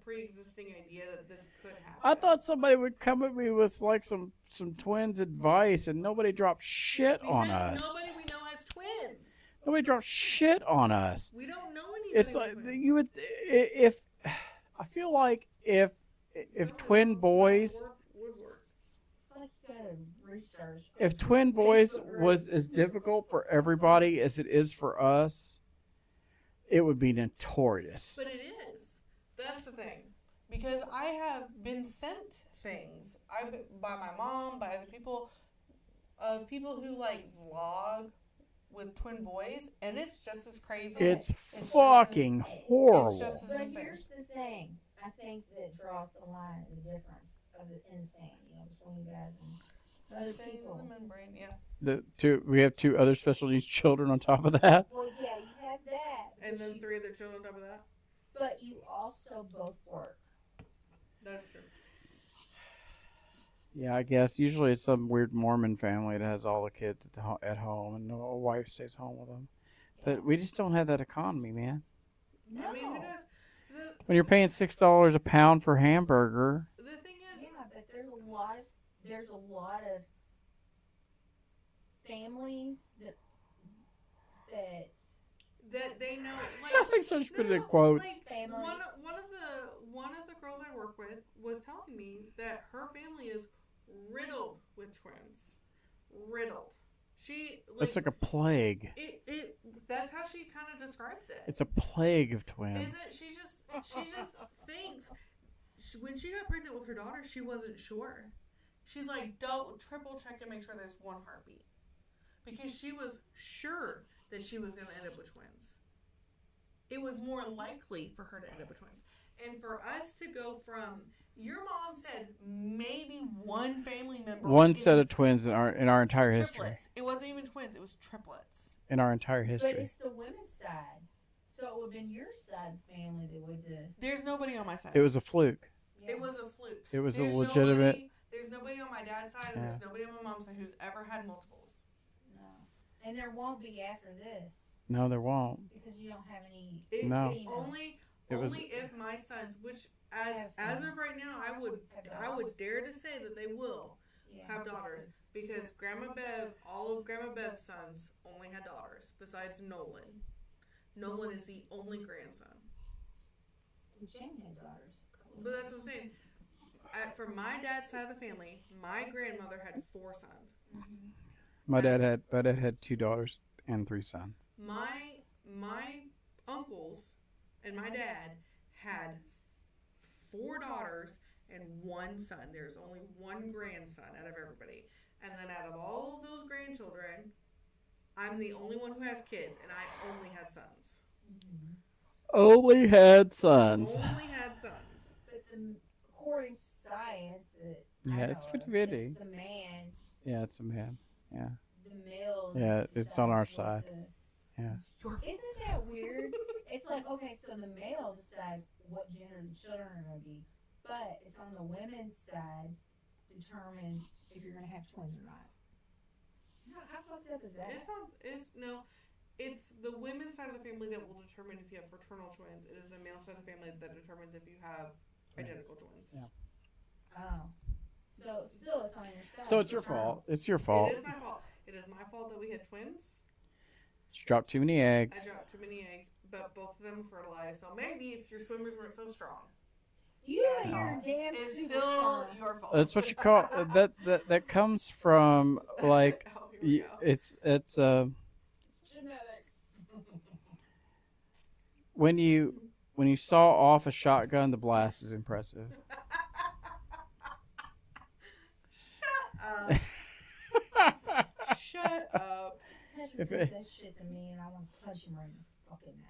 pre-existing idea that this could happen. I thought somebody would come at me with like some twins advice, and nobody dropped shit because on us. nobody we know has twins. Nobody dropped shit on us. We don't know anybody. It's with like twins. you would if I feel like if twin boys. Woodwork. It's like you gotta research. If twin boys was as difficult for everybody as it is for us, it would be notorious. But it is. That's the thing. Because I have been sent things by my mom, by other people, of people who like vlog with twin boys, and it's just as crazy. It's just fucking horrible. It's just as But insane. here's the thing. I think that draws the line, the difference of the insane, between you guys and other Insane in people. the membrane, yeah. We have 2 other special needs children on top of that. Well, yeah, you have that. And but then you- 3 other children on top of that. But you also both work. That's true. Yeah, I guess usually it's some weird Mormon family that has all the kids at home and the wife stays home with them. But we just don't have that economy, man. No. I mean, who does? When you're paying $6 a pound for hamburger, The thing is, Yeah, but there's a lot of families that that they know, like, I think so. She put it in no, quotes. like, Families. one of the girls I work with was telling me that her family is riddled with twins, riddled. She It's like a plague. that's how she kind of describes it. It's a plague of Is twins. it? She just thinks when she got pregnant with her daughter, she wasn't sure. She's like triple check and make sure there's one heartbeat because she was sure that she was going to end up with twins. It was more likely for her to end up with twins. And for us to go from, your mom said maybe one family member. One set of twins in our entire history. Triplets. It wasn't even twins. It was triplets. In our entire But history. it's the women's side. So it would have been your side family that would There's nobody on my side. It was a fluke. It was a fluke. It was There's a legitimate. There's nobody on my dad's side, and Yeah. there's nobody on my mom's side who's ever had multiples. No. And there won't be after this. No, there won't. Because you don't have any. No. Only if my sons, which as of right now, I would dare to say that they will have daughters because all of Grandma Bev's sons only had daughters besides Nolan. Nolan is the only grandson. Jane had daughters. But that's what I'm saying. From my dad's side of the family, my grandmother had 4 sons. My dad had 2 daughters and 3 sons. My uncles and my dad had 4 daughters and 1 son. There's only 1 grandson out of everybody. And then out of all of those grandchildren, I'm the only one who has kids, and I only had sons. Only had sons. Only had sons. But according to science, It's 50-50. the man's. Yeah, it's a man. Yeah. The male. Yeah, it's on our side. decides Yeah. Isn't that weird? It's like, okay, so the male decides what gender the children are going to be, but it's on the women's side determines if you're going to have twins or not. How fucked up is that? It's the women's side of the family that will determine if you have fraternal twins. It is the male side of the family that determines if you have identical twins. Yeah. Oh. So still it's on your side. So it's your fault. It's your fault. It is my fault. It is my fault that we had twins. You dropped too many I eggs. dropped too many eggs, but both of them fertilized. So maybe if your swimmers weren't so strong, You and your damn it's superstar. still your fault. That's what you call that comes from like Oh, here we go. it's genetics. when you saw off a shotgun, the blast is impressive. Shut up. Patrick says that shit to me, and I want to punch him right in the fucking mouth.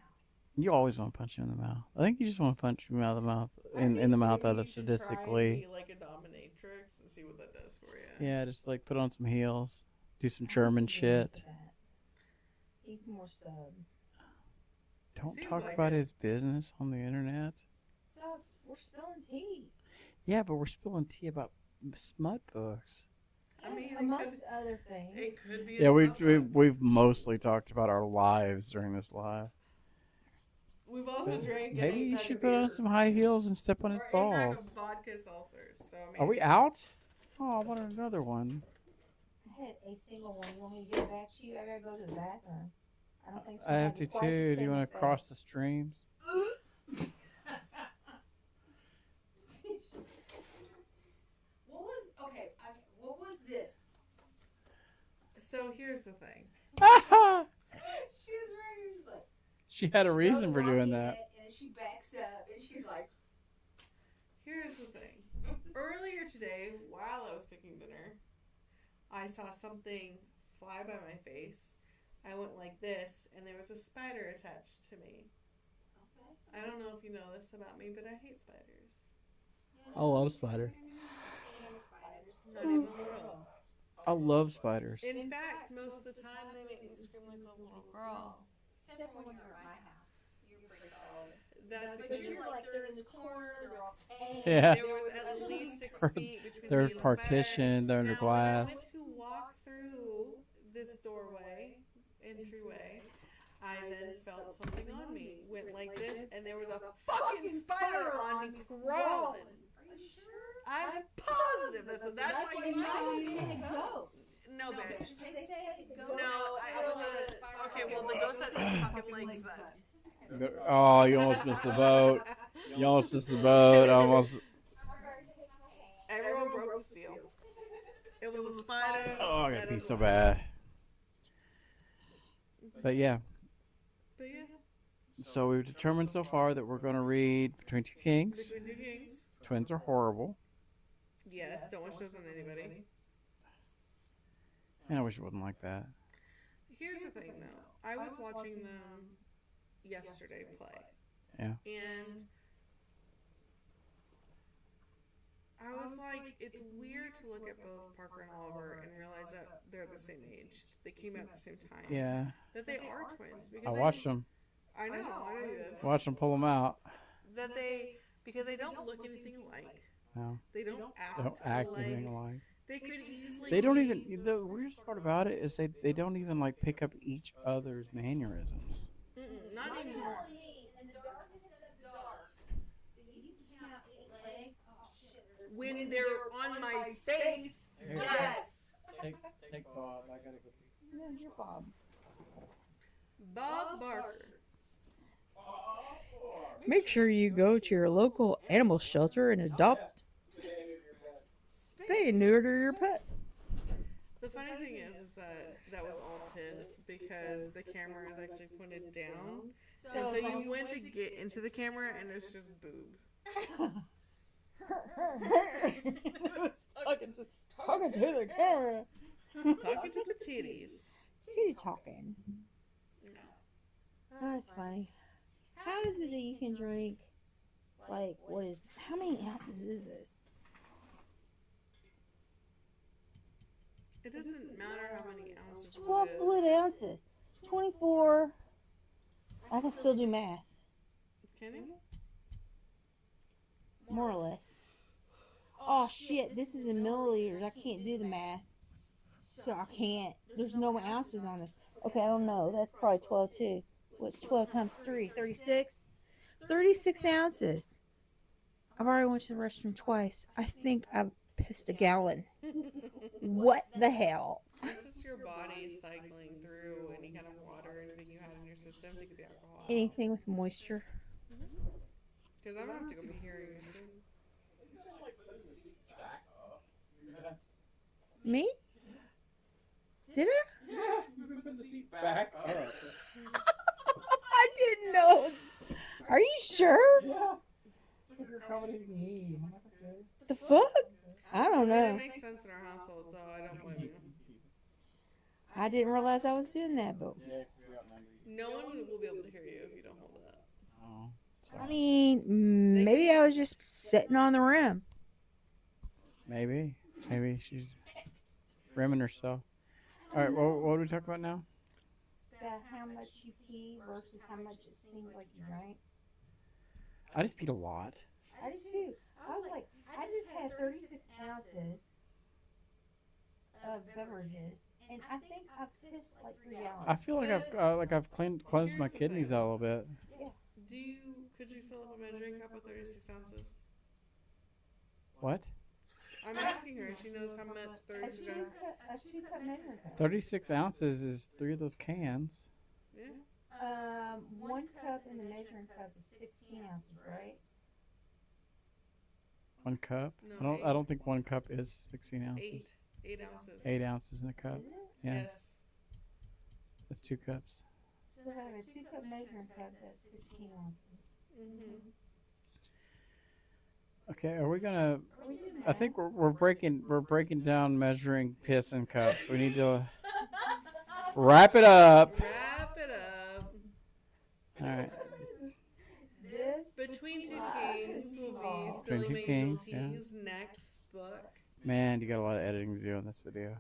You always want to punch him in the mouth. I think you just want to punch him out of the mouth, in the mouth, out of sadistically. Be like a dominatrix and see what that does for you. Yeah, just like put on some heels, do some German shit. He's more sub. Don't Seems talk like about it. his business on the internet. So we're spilling tea. Yeah, but we're spilling tea about smut books. I mean, amongst other things. it could be. A Yeah, sub-book. we've mostly talked about our lives during this live. We've also drank. Maybe you should put on some high heels and step on his or 8 pack balls. of vodka seltzers. So I mean, Are we out? Oh, I want another one. I had a single one. You want me to give it back to you? I gotta go to the bathroom. I don't think so. I have to too. Do you want to cross the streams? What was this? So here's the thing. She was ready. She's like. She had a she reason goes for doing walking that. in, and she backs up and she's like. Here's the thing. Earlier today, while I was cooking dinner, I saw something fly by my face. I went like this, and there was a spider attached to me. I don't know if you know this about me, but I hate spiders. I love spiders. Not even a little. I love spiders. In fact, most of the time they make me scream like a little girl. Except for when you're at my house. You're pretty solid. That's But because you're like, they're in this corner, they're all tame. Yeah. there was at least 6 feet between They're me and the partitioned. They're spider. under Now, when I glass. went to walk through this entryway, I then felt something on me. Went like this, and there was a fucking spider on me crawling. Are you sure? I'm positive. That's why you It's not saw even me. a ghost. No, bitch. They say a ghost. No, I was a. Okay, Okay, well the ghost had 8 fucking legs then. Oh, you almost missed the boat. You almost missed the boat. Almost. Everyone broke the seal. It was a spider. Oh, I got that pee is so why. bad. But yeah, But yeah, so we've determined so far that we're going to read Between Two Kings. Between Two Kings. Twins are horrible. Yes, don't wish those on anybody. And I wish it wasn't like that. Here's the thing, though. I was watching them yesterday play. Yeah. And I was like, it's weird to look at both Parker and Oliver and realize that they're the same age. They came out at the same time. Yeah. That they are twins. Because I watched them. I know you did. Watched them pull them out. Because they don't look anything alike. No. They don't They don't act alike. anything alike. They could easily. They don't even. The weirdest part about it is they don't even like pick up each other's mannerisms. Not anymore. When they're on my face. Yes. Take Bob. I gotta go. Yeah, you're Bob. Bob Barker. Make sure you go to your local animal shelter and adopt, spay and neuter your pets. The funny thing is that was all Tid because the camera is actually pointed down. And so you went to get into the camera and it's just boob. talking to the camera. Talking to the titties. Titty talking. Oh, that's funny. How is it that you can drink, like, how many ounces is this? It doesn't matter how many ounces 12 it is. fluid ounces. 24. I can still do math, Can you? more or less. Oh, shit, this is in milliliters. I can't do the math. So I can't. There's no ounces on this. Okay, I don't know. That's probably 12 too. What's 12 times 3? 36? 36 ounces. I've already went to the restroom twice. I think I pissed a gallon. What the hell? This is your body cycling through any kind of water or anything you have in your system to get the alcohol out. Anything with moisture. Because I'm going to have to go be hearing you soon. Me? Did I? Yeah, you can put the seat back up. I didn't know. Are you sure? Yeah. It's like you're accommodating me. The fuck? I don't It know. makes sense in our household, so I don't blame you. I didn't realize I was doing that, but No one will be able to hear you if you don't hold it up. Oh, I mean, maybe I was just sitting on the rim. maybe she's rimming herself. All right, what do we talk about now? How much you pee versus how much it seems like you drank. I just peed a lot. I did too. I was like, I just had 36 ounces of beverages, and I think I pissed like 3 gallons. I feel like I've cleansed my kidneys out a little bit. Could you fill up a measuring cup with 36 ounces? What? I'm asking her. She knows how much 36 ounces. A 2-cup measuring cup. 36 ounces is 3 of those cans. Yeah. 1 cup in the measuring cup is 16 ounces, right? 1 cup? No, I don't think 1 cup is 16 ounces. 8 ounces. 8 ounces in a cup. Is it? Yeah, Yes. that's 2 cups. So if I have a 2-cup measuring cup, that's 16 ounces. Mm-hmm. Okay, are we gonna? Are we doing I that? think we're breaking down measuring piss in cups. We need to wrap it up. Wrap it up. All right. This Between Two Kings will be Between Spilling Two My Kings, Ususal yeah. Tea's next book. Man, you got a lot of editing to do on this video.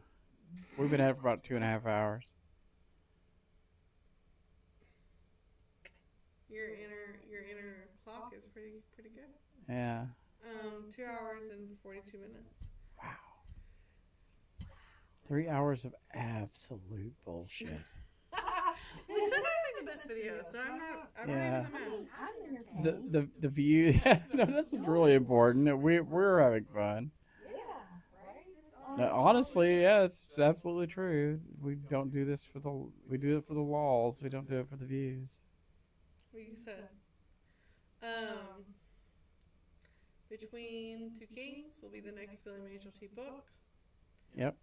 We've been at it for about 2.5 hours. Your inner clock is pretty good. Yeah. 2 hours and 42 minutes. Wow. 3 hours of absolute bullshit. Which sometimes make the best videos, so I'm not Yeah. even the man. I'm entertained. The view. No, that's what's really important. We're having fun. Yeah, right? Honestly, yeah, it's absolutely true. We don't do this for we do it for the walls. We don't do it for the views. What you said. Um, Between Two Kings will be the next Spilling My Ususal Tea book. Yep.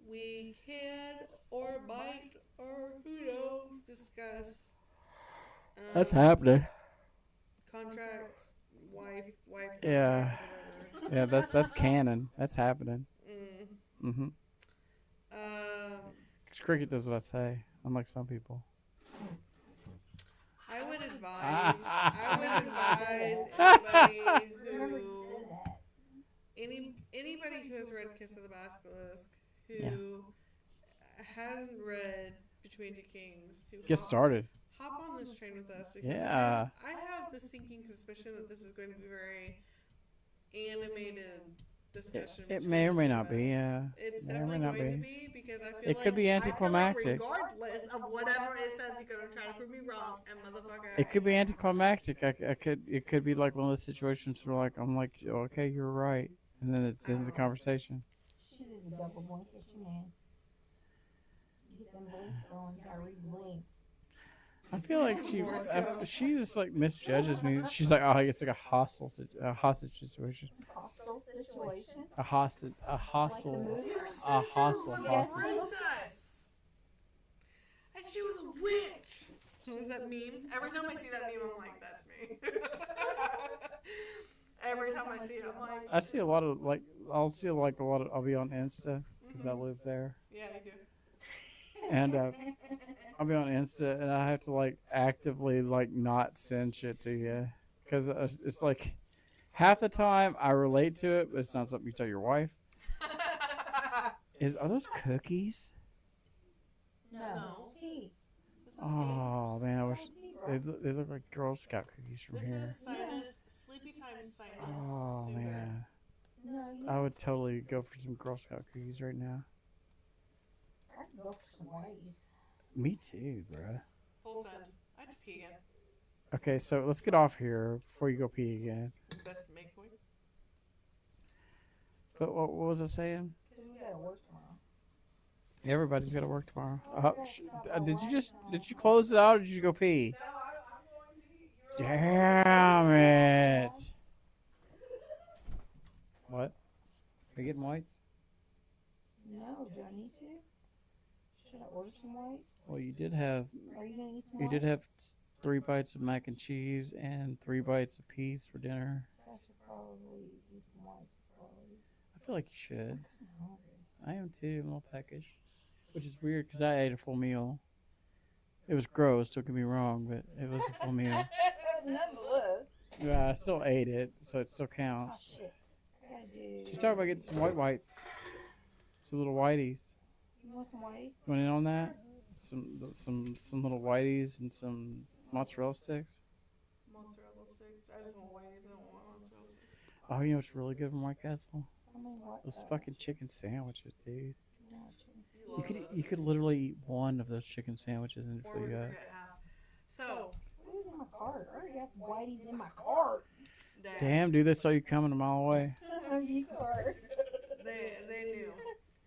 We can or might or who knows discuss That's um, happening. contract, wife Yeah. contract, whatever. Yeah, that's canon. That's happening. Mm. Mm-hmm. Um, 'Cause cricket does what I say, unlike some people. I would advise anybody Remember you who said that. anybody who has read Kiss of the Basilisk Yeah. who hasn't read Between Two Kings to Get started. hop on this train with us because Yeah. I have the sinking suspicion that this is going to be very animated discussion. It between may or the may two not of be. us. Yeah. It's May or may definitely not going to be. be because I feel It could be anticlimactic. regardless of whatever it says, you're gonna try to prove me wrong, and motherfucker. It could be anticlimactic. I could. It could be like one of those situations where like I'm like, okay, you're right, and then it's the end of the conversation. She did the double blink at you, man. Get them blinks going. Gotta read blinks. I feel like she just like misjudges me. She's like, oh, it's like a hostage situation. Hostile situation. A hostage. A hostile. movie? Your A sister hostile was a hostage. princess, and she was a witch. What was that meme? Every time I see that meme, I'm like, that's me. Every time I see it, I'm like, I see a lot of like. I'll see like a lot of. I'll be on Insta because I live there, yeah, I do. and I'll be on Insta, and I have to like actively like not send shit to you because it's like half the time I relate to it, but it's not something you tell your wife. Are those cookies? No, No. it's tea. Oh man, I wish It's tea, bro. they look like Girl Scout cookies from This here. is sinus, sleepy time sinus. Oh soother. man, No, you I would totally go for some Girl Scout cookies right now. I could go for some whiteys. Me too, bruh. Full send. I have to pee again. Okay, so let's get off here before you go pee again. Best make way. But what was I saying? Because we gotta work tomorrow. Everybody's got to work tomorrow. Did you close it out or did you go pee? No, I'm going to pee. Damn it! What? Are you getting whites? No, do I need to? Should I order some whites? Well, you did have Are you gonna eat some you whites? did have 3 bites of mac and cheese and 3 bites of peas for dinner. So I should probably eat some whites before I leave. I feel like you should. I'm hungry. I am too. I'm a little peckish, which is weird because I ate a full meal. It was gross. Don't get me wrong, but it was a full meal. Nonetheless. Yeah, I still ate it, so it still Oh counts. shit. I gotta do. She's talking about getting some whites, some little whiteys. You want some whites? You want in on that? Some little whiteys and some mozzarella sticks. Mozzarella sticks. I just want whiteys. I don't want mozzarella sticks. Oh, you know what's really good from White Castle? I mean, what? Those fucking chicken sandwiches, dude. No, chicken. You could literally eat one of those chicken sandwiches and Or fill we you up. forget half. So, What is in my cart? I already got the whiteys in my cart. Damn, dude, they saw you coming a mile away. You are. They knew.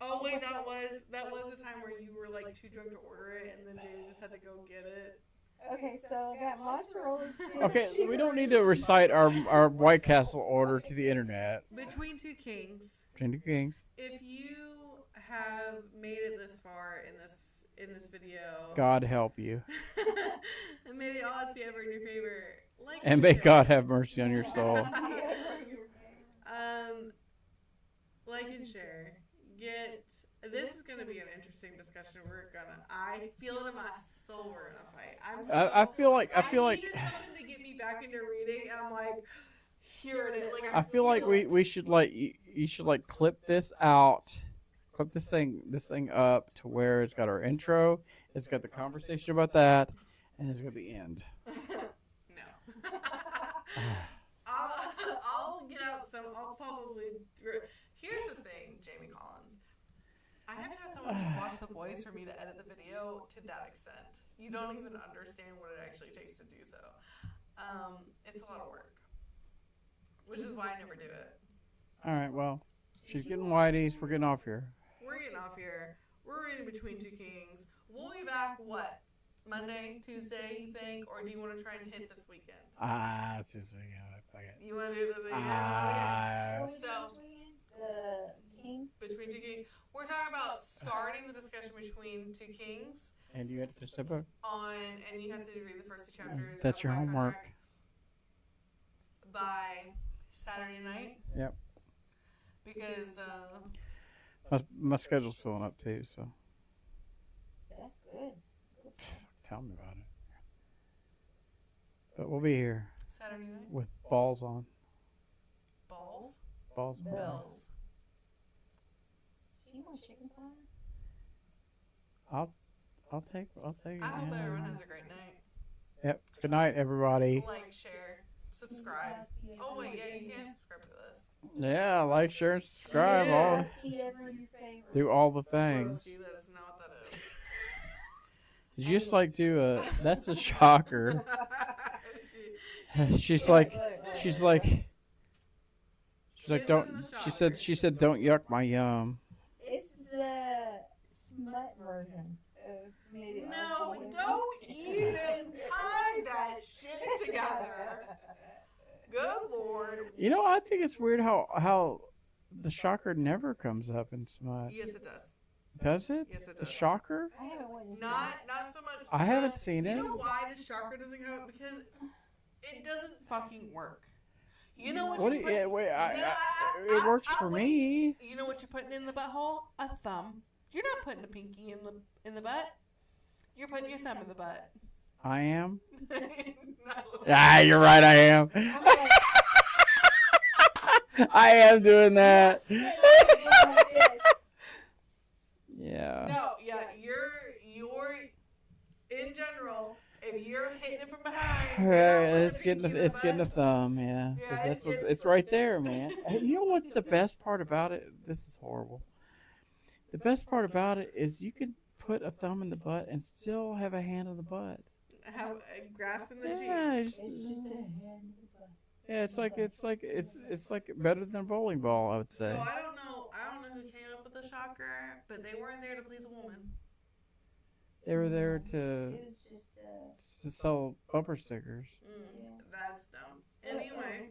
Oh wait, that was the time where you were like too drunk to order it, and then Jada just had to go get it. Okay, so that mozzarella stick. Okay, we don't need to recite our White Castle order to the internet. Between Two Kings. Train to Kings. If you have made it this far in this video, God help you. and may the odds be ever in your favor. Like And may God have mercy on your soul. Like and share. This is gonna be an interesting discussion. I feel it in my soul. We're gonna fight. I feel like I needed something to get me back into reading, and I'm like, hearing it. Like I feel like we should like you should like clip this out, clip this thing up to where it's got our intro, it's got the conversation about that, and it's got the end. No. I'll get out some. I'll probably. Here's the thing, Jamie Collins. I have to have someone to watch The Boys for me to edit the video to that extent. You don't even understand what it actually takes to do so. It's a lot of work, which is why I never do it. All right, well, She's getting whiteys. We're getting off here. We're getting off here. We're in between two kings. We'll be back, what? Monday, Tuesday, you think? Or do you want to try and hit this weekend? It's just fuck it. You want to do this weekend? Ah. Okay. So, The Kings. between two kings. We're talking about starting the discussion between two kings And you had to finish that book. and you have to read the first two chapters. That's of your My homework. Contract by Saturday night. Yep. Because, My schedule's filling up too, so That's good. tell me about it. But we'll be here Saturday night. with balls on. Balls? Balls on. Bells. So you want chicken salad? I'll take it. I hope everyone has a great night. Yep. Good night, everybody. Like, share, subscribe. Oh, wait, yeah, you can subscribe to this. Yeah, like, share, and subscribe. All do all the things. Broski, that is not what that is. Did you just like do a? That's a shocker. she's like, don't. She said, don't yuck my yum. It's the smut version of maybe. No, don't even tie that shit together. Good Lord. You know, I think it's weird how the shocker never comes up in smut. Yes, it does. Does it? Yes, it The does. shocker? I haven't went to Not so much. I haven't seen You it. know why the shocker doesn't go? Because it doesn't fucking work. You know what? What? You put, Yeah, wait. No, It works for wait. me. You know what you're putting in the butthole? A thumb. You're not putting a pinky in the butt. You're putting your thumb in the butt. I am. No. You're right. I am. I am doing that. Yeah. No, yeah, you're in general. If you're hitting it from behind, It's getting a thumb. Yeah. Yeah, 'Cause that's it's it's right there, man. Hey, you know what's the best part about it? This is horrible. The best part about it is you can put a thumb in the butt and still have a hand on the butt. Have grasping the cheek. Yeah, It's just a hand. yeah. It's like better than a bowling ball, I would say. So I don't know who came up with the shocker, but they weren't there to please a woman. They were there to It was just sell bumper stickers. That's dumb. Anyway.